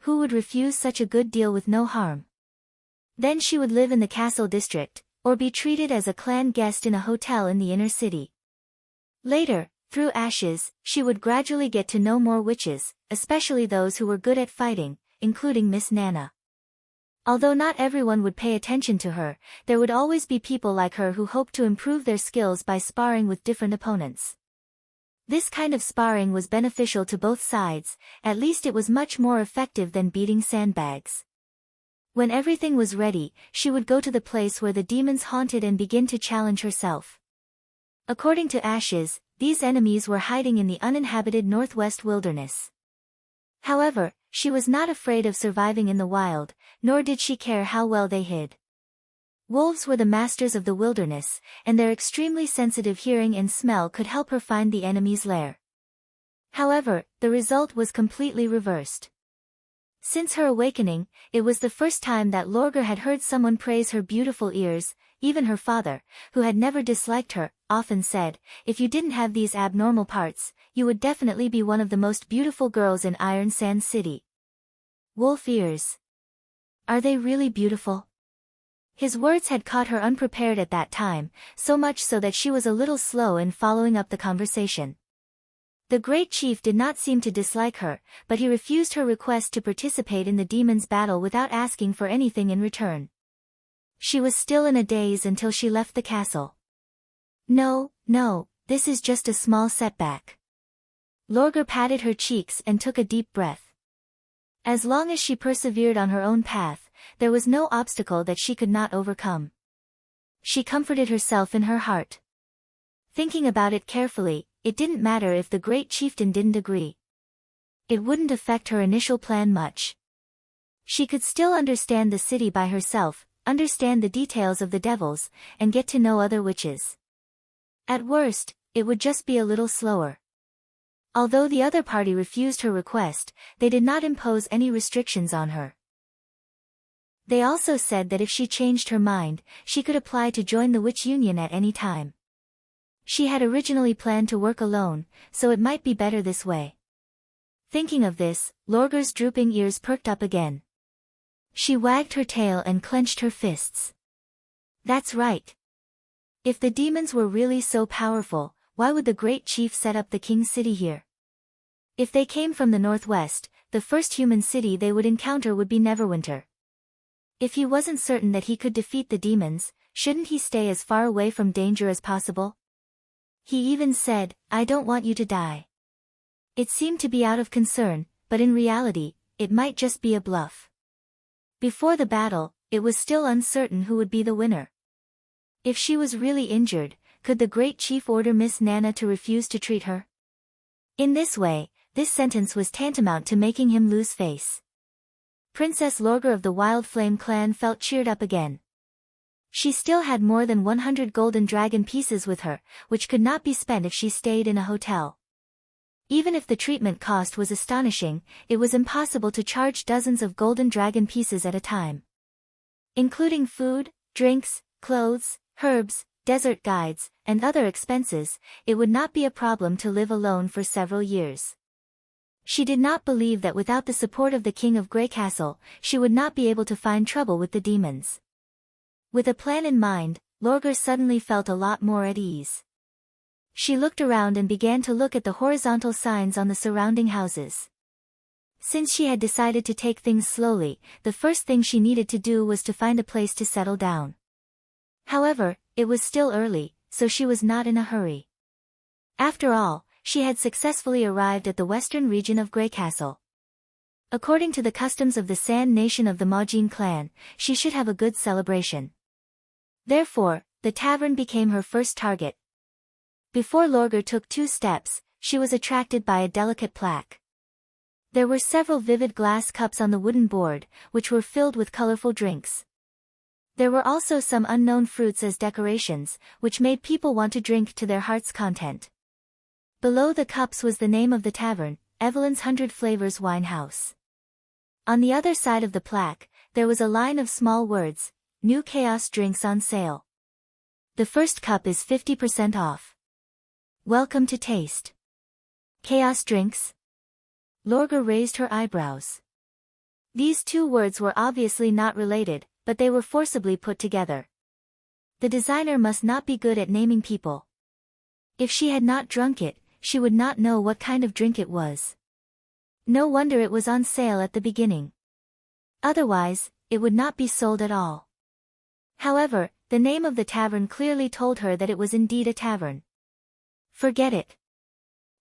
Who would refuse such a good deal with no harm? Then she would live in the castle district, or be treated as a clan guest in a hotel in the inner city. Later, through Ashes, she would gradually get to know more witches, especially those who were good at fighting, including Miss Nana. Although not everyone would pay attention to her, there would always be people like her who hoped to improve their skills by sparring with different opponents. This kind of sparring was beneficial to both sides, at least it was much more effective than beating sandbags. When everything was ready, she would go to the place where the demons haunted and begin to challenge herself. According to Ashes, these enemies were hiding in the uninhabited northwest wilderness. However, she was not afraid of surviving in the wild, nor did she care how well they hid. Wolves were the masters of the wilderness, and their extremely sensitive hearing and smell could help her find the enemy's lair. However, the result was completely reversed. Since her awakening, it was the first time that Lorgar had heard someone praise her beautiful ears. Even her father, who had never disliked her, often said, "If you didn't have these abnormal parts, you would definitely be one of the most beautiful girls in Iron Sand City." Wolf ears. Are they really beautiful? His words had caught her unprepared at that time, so much so that she was a little slow in following up the conversation. The great chief did not seem to dislike her, but he refused her request to participate in the demon's battle without asking for anything in return. She was still in a daze until she left the castle. No, this is just a small setback. Lorgar patted her cheeks and took a deep breath. As long as she persevered on her own path, there was no obstacle that she could not overcome. She comforted herself in her heart. Thinking about it carefully, it didn't matter if the great chieftain didn't agree. It wouldn't affect her initial plan much. She could still understand the city by herself, understand the details of the devils, and get to know other witches. At worst, it would just be a little slower. Although the other party refused her request, they did not impose any restrictions on her. They also said that if she changed her mind, she could apply to join the witch union at any time. She had originally planned to work alone, so it might be better this way. Thinking of this, Lorgar's drooping ears perked up again. She wagged her tail and clenched her fists. That's right. If the demons were really so powerful, why would the great chief set up the king's city here? If they came from the northwest, the first human city they would encounter would be Neverwinter. If he wasn't certain that he could defeat the demons, shouldn't he stay as far away from danger as possible? He even said, "I don't want you to die." It seemed to be out of concern, but in reality, it might just be a bluff. Before the battle, it was still uncertain who would be the winner. If she was really injured, could the great chief order Miss Nana to refuse to treat her? In this way, this sentence was tantamount to making him lose face. Princess Lorgar of the Wild Flame clan felt cheered up again. She still had more than 100 golden dragon pieces with her, which could not be spent if she stayed in a hotel. Even if the treatment cost was astonishing, it was impossible to charge dozens of golden dragon pieces at a time. Including food, drinks, clothes, herbs, desert guides, and other expenses, it would not be a problem to live alone for several years. She did not believe that without the support of the King of Grey Castle, she would not be able to find trouble with the demons. With a plan in mind, Lorgar suddenly felt a lot more at ease. She looked around and began to look at the horizontal signs on the surrounding houses. Since she had decided to take things slowly, the first thing she needed to do was to find a place to settle down. However, it was still early, so she was not in a hurry. After all, she had successfully arrived at the western region of Grey Castle. According to the customs of the Sand Nation of the Majin clan, she should have a good celebration. Therefore, the tavern became her first target. Before Lorgar took 2 steps, she was attracted by a delicate plaque. There were several vivid glass cups on the wooden board, which were filled with colorful drinks. There were also some unknown fruits as decorations, which made people want to drink to their heart's content. Below the cups was the name of the tavern, Evelyn's 100 Flavors Wine House. On the other side of the plaque, there was a line of small words, "New Chaos Drinks on Sale. The first cup is 50% off. Welcome to taste." Chaos drinks? Lorgar raised her eyebrows. These 2 words were obviously not related, but they were forcibly put together. The designer must not be good at naming people. If she had not drunk it, she would not know what kind of drink it was. No wonder it was on sale at the beginning. Otherwise, it would not be sold at all. However, the name of the tavern clearly told her that it was indeed a tavern. Forget it.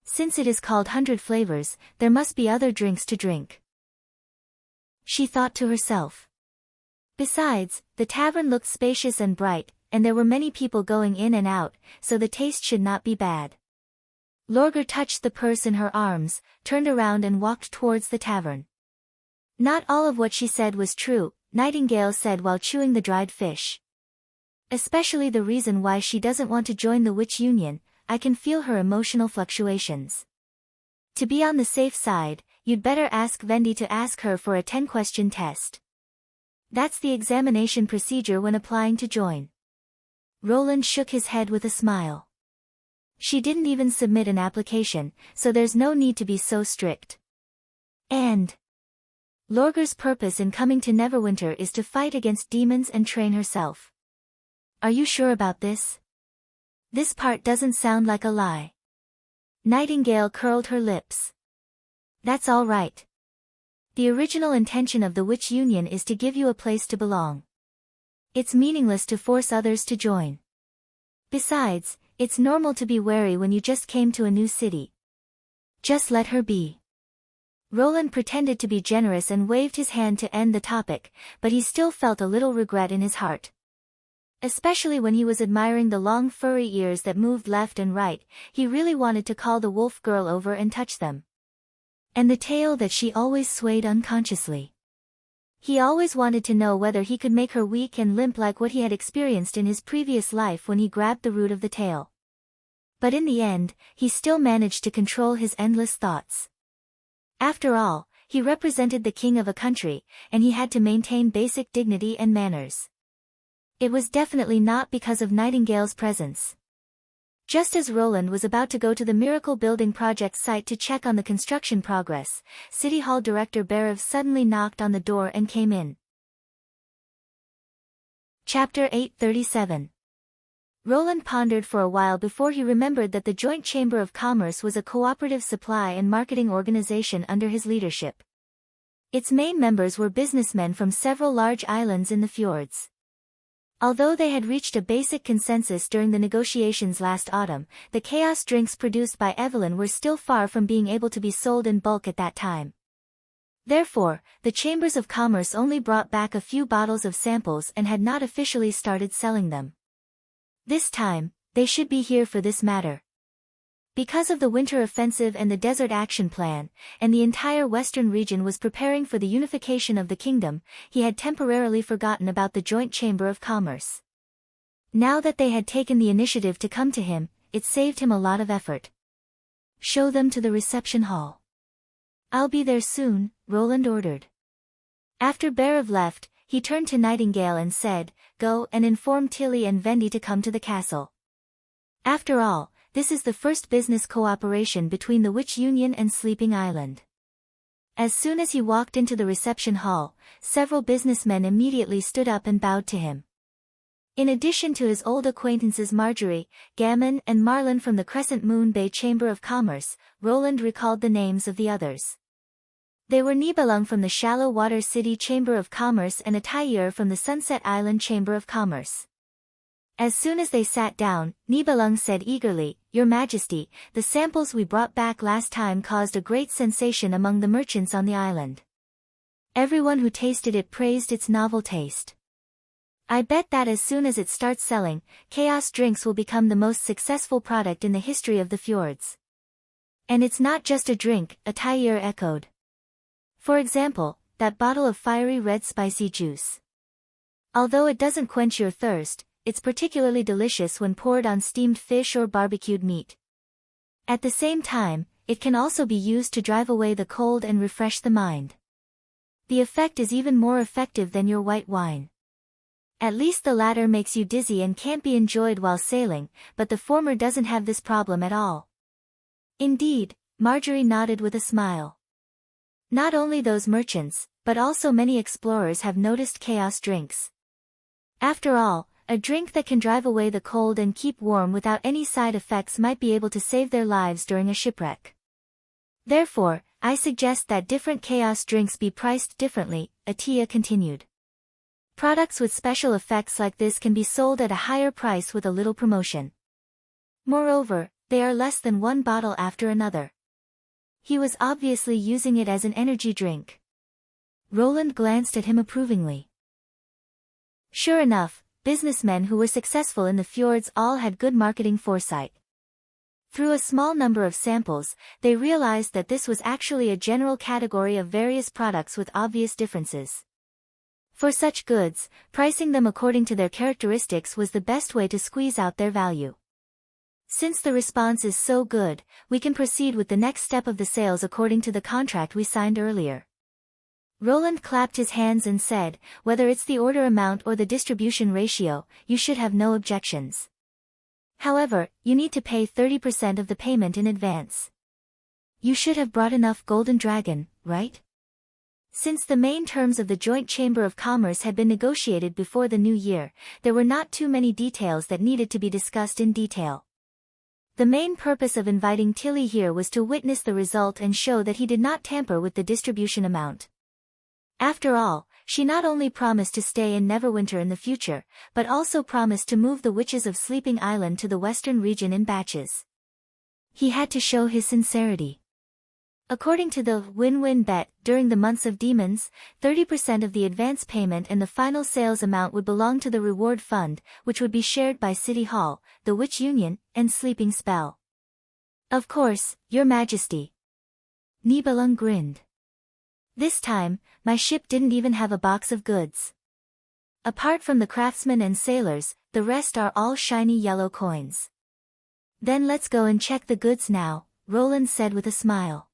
Since it is called 100 flavors, there must be other drinks to drink, she thought to herself. Besides, the tavern looked spacious and bright, and there were many people going in and out, so the taste should not be bad. Lorger touched the purse in her arms, turned around and walked towards the tavern. Not all of what she said was true, Nightingale said while chewing the dried fish. Especially the reason why she doesn't want to join the witch union. I can feel her emotional fluctuations. To be on the safe side, you'd better ask Vendi to ask her for a 10-question test. That's the examination procedure when applying to join. Roland shook his head with a smile. She didn't even submit an application, so there's no need to be so strict. And Lorger's purpose in coming to Neverwinter is to fight against demons and train herself. Are you sure about this? This part doesn't sound like a lie. Nightingale curled her lips. That's all right. The original intention of the Witch Union is to give you a place to belong. It's meaningless to force others to join. Besides, it's normal to be wary when you just came to a new city. Just let her be. Roland pretended to be generous and waved his hand to end the topic, but he still felt a little regret in his heart. Especially when he was admiring the long furry ears that moved left and right, he really wanted to call the wolf girl over and touch them. And the tail that she always swayed unconsciously. He always wanted to know whether he could make her weak and limp like what he had experienced in his previous life when he grabbed the root of the tail. But in the end, he still managed to control his endless thoughts. After all, he represented the king of a country, and he had to maintain basic dignity and manners. It was definitely not because of Nightingale's presence. Just as Roland was about to go to the Miracle Building project site to check on the construction progress, City Hall Director Berev suddenly knocked on the door and came in. Chapter 837. Roland pondered for a while before he remembered that the Joint Chamber of Commerce was a cooperative supply and marketing organization under his leadership. Its main members were businessmen from several large islands in the fjords. Although they had reached a basic consensus during the negotiations last autumn, the chaos drinks produced by Evelyn were still far from being able to be sold in bulk at that time. Therefore, the Chambers of Commerce only brought back a few bottles of samples and had not officially started selling them. This time, they should be here for this matter. Because of the Winter Offensive and the Desert Action Plan, and the entire western region was preparing for the unification of the kingdom, he had temporarily forgotten about the Joint Chamber of Commerce. Now that they had taken the initiative to come to him, it saved him a lot of effort. Show them to the reception hall. I'll be there soon, Roland ordered. After Berev left, he turned to Nightingale and said, "Go and inform Tilly and Vendi to come to the castle." After all, this is the first business cooperation between the Witch Union and Sleeping Island. As soon as he walked into the reception hall, several businessmen immediately stood up and bowed to him. In addition to his old acquaintances Marjorie, Gammon and Marlin from the Crescent Moon Bay Chamber of Commerce, Roland recalled the names of the others. They were Nibelung from the Shallow Water City Chamber of Commerce and Atayur from the Sunset Island Chamber of Commerce. As soon as they sat down, Nibelung said eagerly, "Your Majesty, the samples we brought back last time caused a great sensation among the merchants on the island. Everyone who tasted it praised its novel taste. I bet that as soon as it starts selling, Chaos Drinks will become the most successful product in the history of the fjords." "And it's not just a drink," Atayur echoed. "For example, that bottle of fiery red spicy juice. Although it doesn't quench your thirst, it's particularly delicious when poured on steamed fish or barbecued meat. At the same time, it can also be used to drive away the cold and refresh the mind. The effect is even more effective than your white wine. At least the latter makes you dizzy and can't be enjoyed while sailing, but the former doesn't have this problem at all." "Indeed," Marjorie nodded with a smile. "Not only those merchants, but also many explorers have noticed Chaos Drinks. After all, a drink that can drive away the cold and keep warm without any side effects might be able to save their lives during a shipwreck. Therefore, I suggest that different Chaos Drinks be priced differently," Atia continued. "Products with special effects like this can be sold at a higher price with a little promotion. Moreover, They are less than one bottle after another. He was obviously using it as an energy drink. Roland glanced at him approvingly. Sure enough, businessmen who were successful in the fjords all had good marketing foresight. Through a small number of samples, they realized that this was actually a general category of various products with obvious differences. For such goods, pricing them according to their characteristics was the best way to squeeze out their value. Since the response is so good, we can proceed with the next step of the sales according to the contract we signed earlier. Roland clapped his hands and said, whether it's the order amount or the distribution ratio, you should have no objections. However, you need to pay 30% of the payment in advance. You should have brought enough Golden Dragon, right? Since the main terms of the Joint Chamber of Commerce had been negotiated before the new year, there were not too many details that needed to be discussed in detail. The main purpose of inviting Tilly here was to witness the result and show that he did not tamper with the distribution amount. After all, she not only promised to stay in Neverwinter in the future, but also promised to move the Witches of Sleeping Island to the western region in batches. He had to show his sincerity. According to the win-win bet, during the months of demons, 30% of the advance payment and the final sales amount would belong to the reward fund, which would be shared by City Hall, the Witch Union, and Sleeping Spell. Of course, Your Majesty. Nibelung grinned. This time, my ship didn't even have a box of goods. Apart from the craftsmen and sailors, the rest are all shiny yellow coins. Then let's go and check the goods now, Roland said with a smile.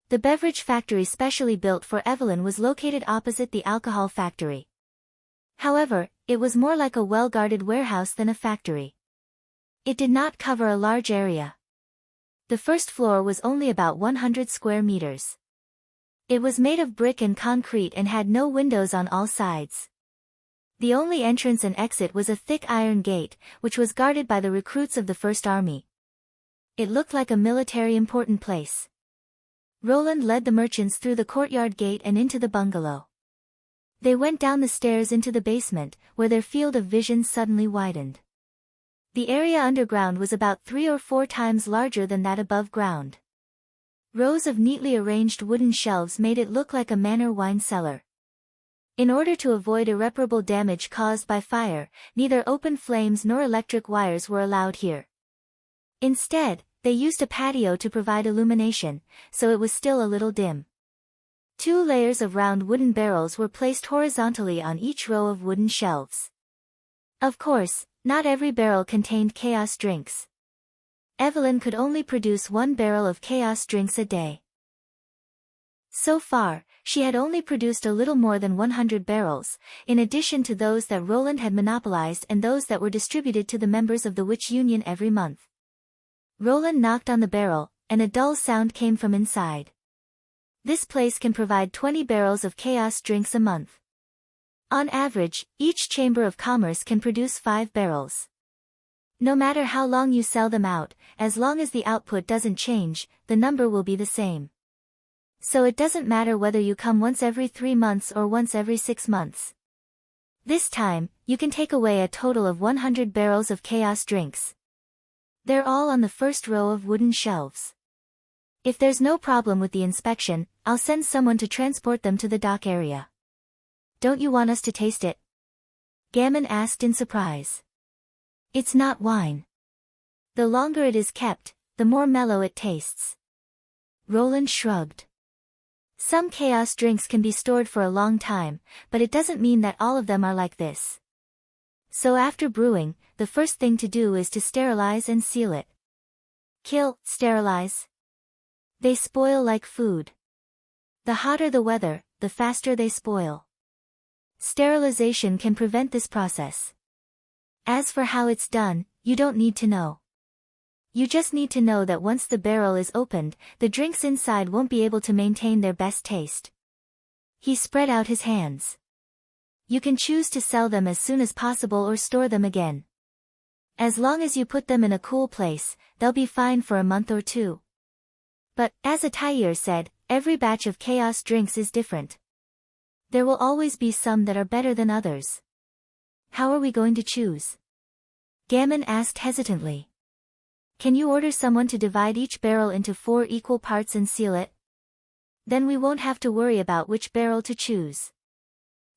The beverage factory specially built for Evelyn was located opposite the alcohol factory. However, it was more like a well-guarded warehouse than a factory. It did not cover a large area. The first floor was only about 100 square meters. It was made of brick and concrete and had no windows on all sides. The only entrance and exit was a thick iron gate, which was guarded by the recruits of the First Army. It looked like a military important place. Roland led the merchants through the courtyard gate and into the bungalow. They went down the stairs into the basement, where their field of vision suddenly widened. The area underground was about 3 or 4 times larger than that above ground. Rows of neatly arranged wooden shelves made it look like a manor wine cellar. In order to avoid irreparable damage caused by fire, neither open flames nor electric wires were allowed here. Instead, they used a patio to provide illumination, so it was still a little dim. 2 layers of round wooden barrels were placed horizontally on each row of wooden shelves. Of course, not every barrel contained chaos drinks. Evelyn could only produce 1 barrel of chaos drinks a day. So far, she had only produced a little more than 100 barrels, in addition to those that Roland had monopolized and those that were distributed to the members of the Witch Union every month. Roland knocked on the barrel, and a dull sound came from inside. This place can provide 20 barrels of chaos drinks a month. On average, each Chamber of Commerce can produce 5 barrels. No matter how long you sell them out, as long as the output doesn't change, the number will be the same. So it doesn't matter whether you come once every 3 months or once every 6 months. This time, you can take away a total of 100 barrels of chaos drinks. They're all on the first row of wooden shelves. If there's no problem with the inspection, I'll send someone to transport them to the dock area. Don't you want us to taste it? Gammon asked in surprise. It's not wine. The longer it is kept, the more mellow it tastes. Roland shrugged. Some chaos drinks can be stored for a long time, but it doesn't mean that all of them are like this. So after brewing, the first thing to do is to sterilize and seal it. Sterilize. They spoil like food. The hotter the weather, the faster they spoil. Sterilization can prevent this process. As for how it's done, you don't need to know. You just need to know that once the barrel is opened, the drinks inside won't be able to maintain their best taste. He spread out his hands. You can choose to sell them as soon as possible or store them again. As long as you put them in a cool place, they'll be fine for a month or 2. But, as Atair said, every batch of chaos drinks is different. There will always be some that are better than others. How are we going to choose? Gammon asked hesitantly. Can you order someone to divide each barrel into 4 equal parts and seal it? Then we won't have to worry about which barrel to choose.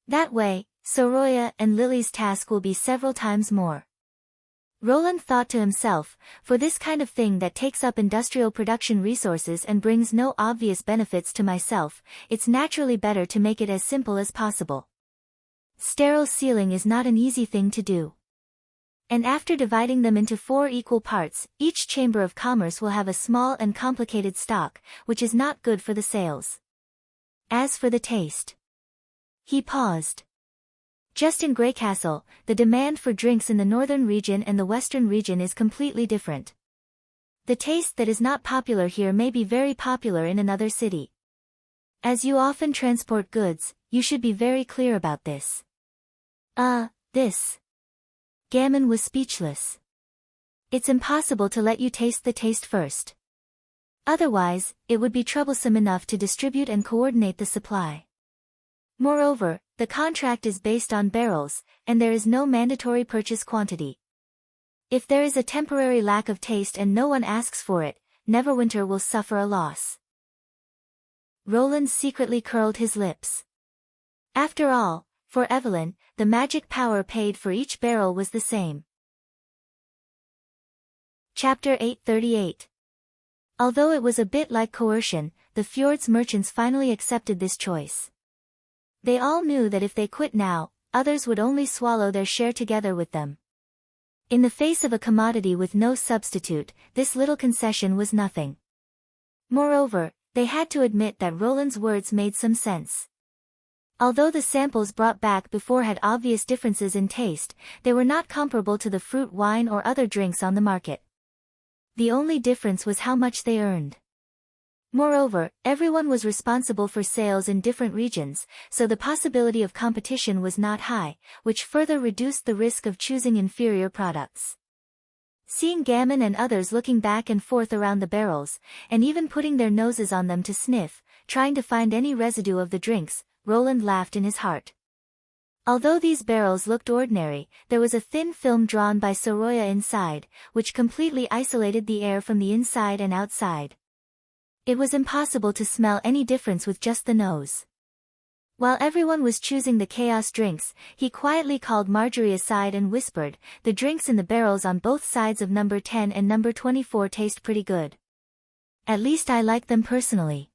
That way, Soroya and Lily's task will be several times more. Roland thought to himself, for this kind of thing that takes up industrial production resources and brings no obvious benefits to myself, it's naturally better to make it as simple as possible. Sterile sealing is not an easy thing to do. And after dividing them into 4 equal parts, each chamber of commerce will have a small and complicated stock, which is not good for the sales. As for the taste. He paused. Just in Grey Castle, the demand for drinks in the northern region and the western region is completely different. The taste that is not popular here may be very popular in another city. As you often transport goods, you should be very clear about this. This. Gammon was speechless. It's impossible to let you taste the taste first. Otherwise, it would be troublesome enough to distribute and coordinate the supply. Moreover, the contract is based on barrels, and there is no mandatory purchase quantity. If there is a temporary lack of taste and no one asks for it, Neverwinter will suffer a loss. Roland secretly curled his lips. After all, for Evelyn, the magic power paid for each barrel was the same. Chapter 838. Although it was a bit like coercion, the Fjord's merchants finally accepted this choice. They all knew that if they quit now, others would only swallow their share together with them. In the face of a commodity with no substitute, this little concession was nothing. Moreover, they had to admit that Roland's words made some sense. Although the samples brought back before had obvious differences in taste, they were not comparable to the fruit wine or other drinks on the market. The only difference was how much they earned. Moreover, everyone was responsible for sales in different regions, so the possibility of competition was not high, which further reduced the risk of choosing inferior products. Seeing Gammon and others looking back and forth around the barrels, and even putting their noses on them to sniff, trying to find any residue of the drinks, Roland laughed in his heart. Although these barrels looked ordinary, there was a thin film drawn by Soroya inside, which completely isolated the air from the inside and outside. It was impossible to smell any difference with just the nose. While everyone was choosing the chaos drinks, he quietly called Marjorie aside and whispered, "The drinks in the barrels on both sides of number 10 and number 24 taste pretty good. At least I like them personally."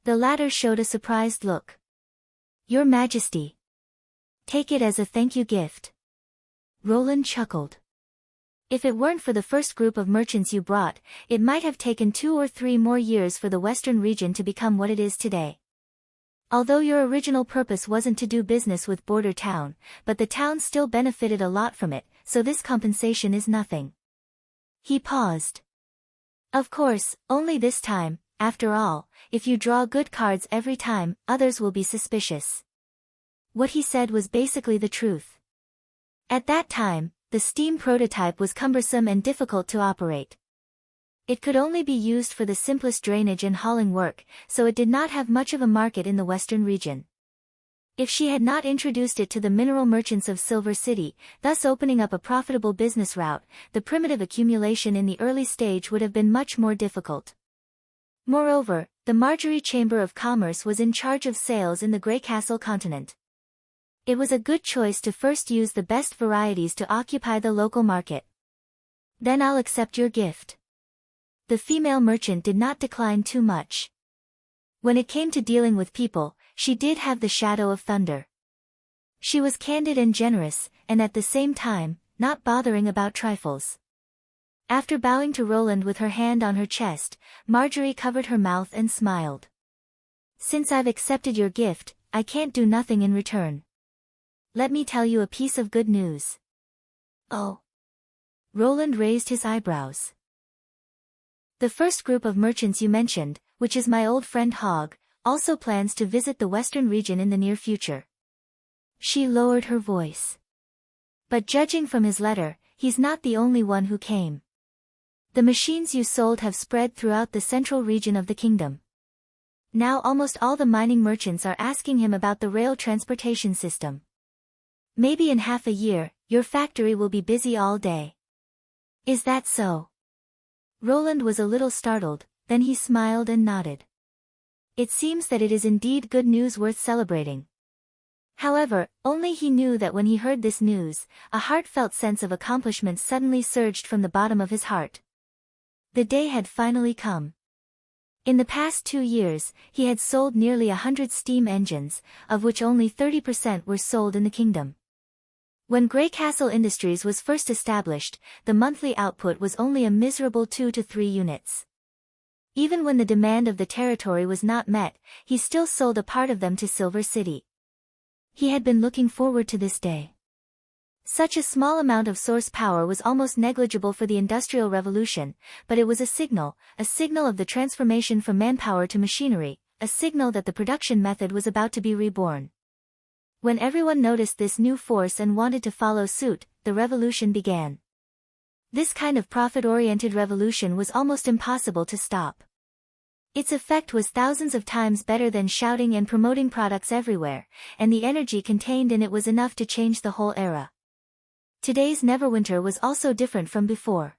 The latter showed a surprised look. "Your Majesty. Take it as a thank you gift." Roland chuckled. "If it weren't for the first group of merchants you brought, it might have taken 2 or 3 more years for the western region to become what it is today. Although your original purpose wasn't to do business with Border Town, but the town still benefited a lot from it, so this compensation is nothing." He paused. "Of course, only this time, after all, if you draw good cards every time, others will be suspicious." What he said was basically the truth. At that time, the steam prototype was cumbersome and difficult to operate. It could only be used for the simplest drainage and hauling work, so it did not have much of a market in the western region. If she had not introduced it to the mineral merchants of Silver City, thus opening up a profitable business route, the primitive accumulation in the early stage would have been much more difficult. Moreover, the Marjorie Chamber of Commerce was in charge of sales in the Grey Castle continent. It was a good choice to first use the best varieties to occupy the local market. "Then I'll accept your gift." The female merchant did not decline too much. When it came to dealing with people, she did have the shadow of thunder. She was candid and generous, and at the same time, not bothering about trifles. After bowing to Roland with her hand on her chest, Marjorie covered her mouth and smiled. "Since I've accepted your gift, I can't do nothing in return. Let me tell you a piece of good news." "Oh." Roland raised his eyebrows. "The first group of merchants you mentioned, which is my old friend Hogg, also plans to visit the western region in the near future." She lowered her voice. "But judging from his letter, he's not the only one who came. The machines you sold have spread throughout the central region of the kingdom. Now almost all the mining merchants are asking him about the rail transportation system. Maybe in half a year, your factory will be busy all day." "Is that so?" Roland was a little startled, then he smiled and nodded. It seems that it is indeed good news worth celebrating. However, only he knew that when he heard this news, a heartfelt sense of accomplishment suddenly surged from the bottom of his heart. The day had finally come. In the past 2 years, he had sold nearly 100 steam engines, of which only 30% were sold in the kingdom. When Greycastle Industries was first established, the monthly output was only a miserable 2 to 3 units. Even when the demand of the territory was not met, he still sold a part of them to Silver City. He had been looking forward to this day. Such a small amount of source power was almost negligible for the Industrial Revolution, but it was a signal of the transformation from manpower to machinery, a signal that the production method was about to be reborn. When everyone noticed this new force and wanted to follow suit, the revolution began. This kind of profit-oriented revolution was almost impossible to stop. Its effect was thousands of times better than shouting and promoting products everywhere, and the energy contained in it was enough to change the whole era. Today's Neverwinter was also different from before.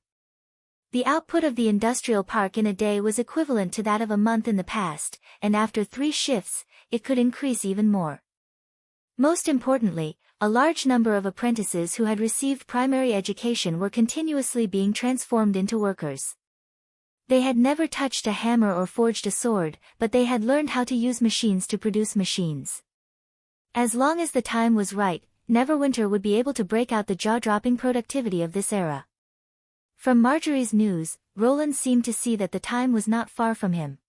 The output of the industrial park in a day was equivalent to that of a month in the past, and after 3 shifts, it could increase even more. Most importantly, a large number of apprentices who had received primary education were continuously being transformed into workers. They had never touched a hammer or forged a sword, but they had learned how to use machines to produce machines. As long as the time was right, Neverwinter would be able to break out the jaw-dropping productivity of this era. From Marjorie's news, Roland seemed to see that the time was not far from him.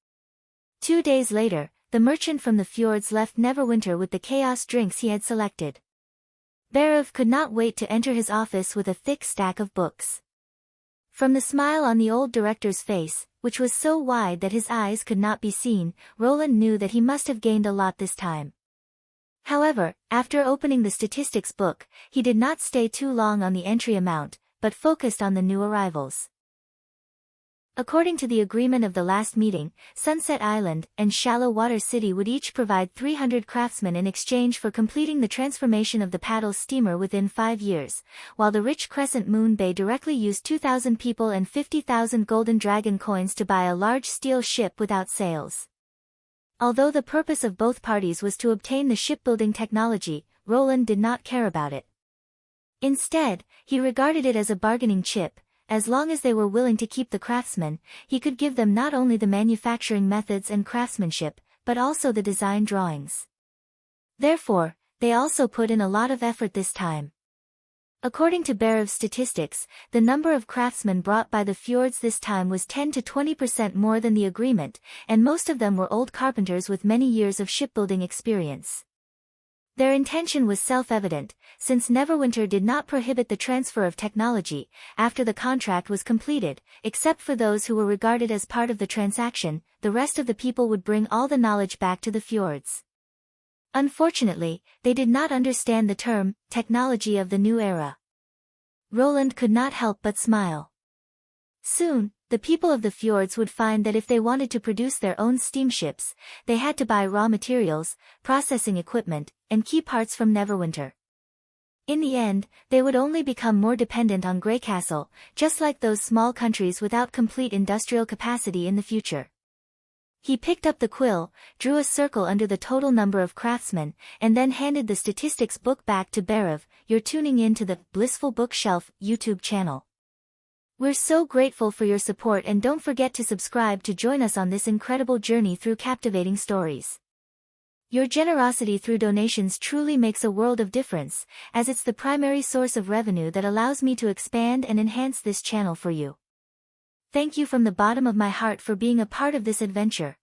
2 days later, the merchant from the fjords left Neverwinter with the chaos drinks he had selected. Berev could not wait to enter his office with a thick stack of books. From the smile on the old director's face, which was so wide that his eyes could not be seen, Roland knew that he must have gained a lot this time. However, after opening the statistics book, he did not stay too long on the entry amount, but focused on the new arrivals. According to the agreement of the last meeting, Sunset Island and Shallow Water City would each provide 300 craftsmen in exchange for completing the transformation of the paddle steamer within 5 years, while the rich Crescent Moon Bay directly used 2,000 people and 50,000 golden dragon coins to buy a large steel ship without sails. Although the purpose of both parties was to obtain the shipbuilding technology, Roland did not care about it. Instead, he regarded it as a bargaining chip. As long as they were willing to keep the craftsmen, he could give them not only the manufacturing methods and craftsmanship, but also the design drawings. Therefore, they also put in a lot of effort this time. According to Berev's statistics, the number of craftsmen brought by the fjords this time was 10 to 20% more than the agreement, and most of them were old carpenters with many years of shipbuilding experience. Their intention was self-evident, since Neverwinter did not prohibit the transfer of technology after the contract was completed, except for those who were regarded as part of the transaction. The rest of the people would bring all the knowledge back to the fjords. Unfortunately, they did not understand the term, technology of the new era. Roland could not help but smile. Soon, the people of the fjords would find that if they wanted to produce their own steamships, they had to buy raw materials, processing equipment, and key parts from Neverwinter. In the end, they would only become more dependent on Greycastle, just like those small countries without complete industrial capacity in the future. He picked up the quill, drew a circle under the total number of craftsmen, and then handed the statistics book back to Berev. You're tuning in to the Blissful Bookshelf YouTube channel. We're so grateful for your support, and don't forget to subscribe to join us on this incredible journey through captivating stories. Your generosity through donations truly makes a world of difference, as it's the primary source of revenue that allows me to expand and enhance this channel for you. Thank you from the bottom of my heart for being a part of this adventure.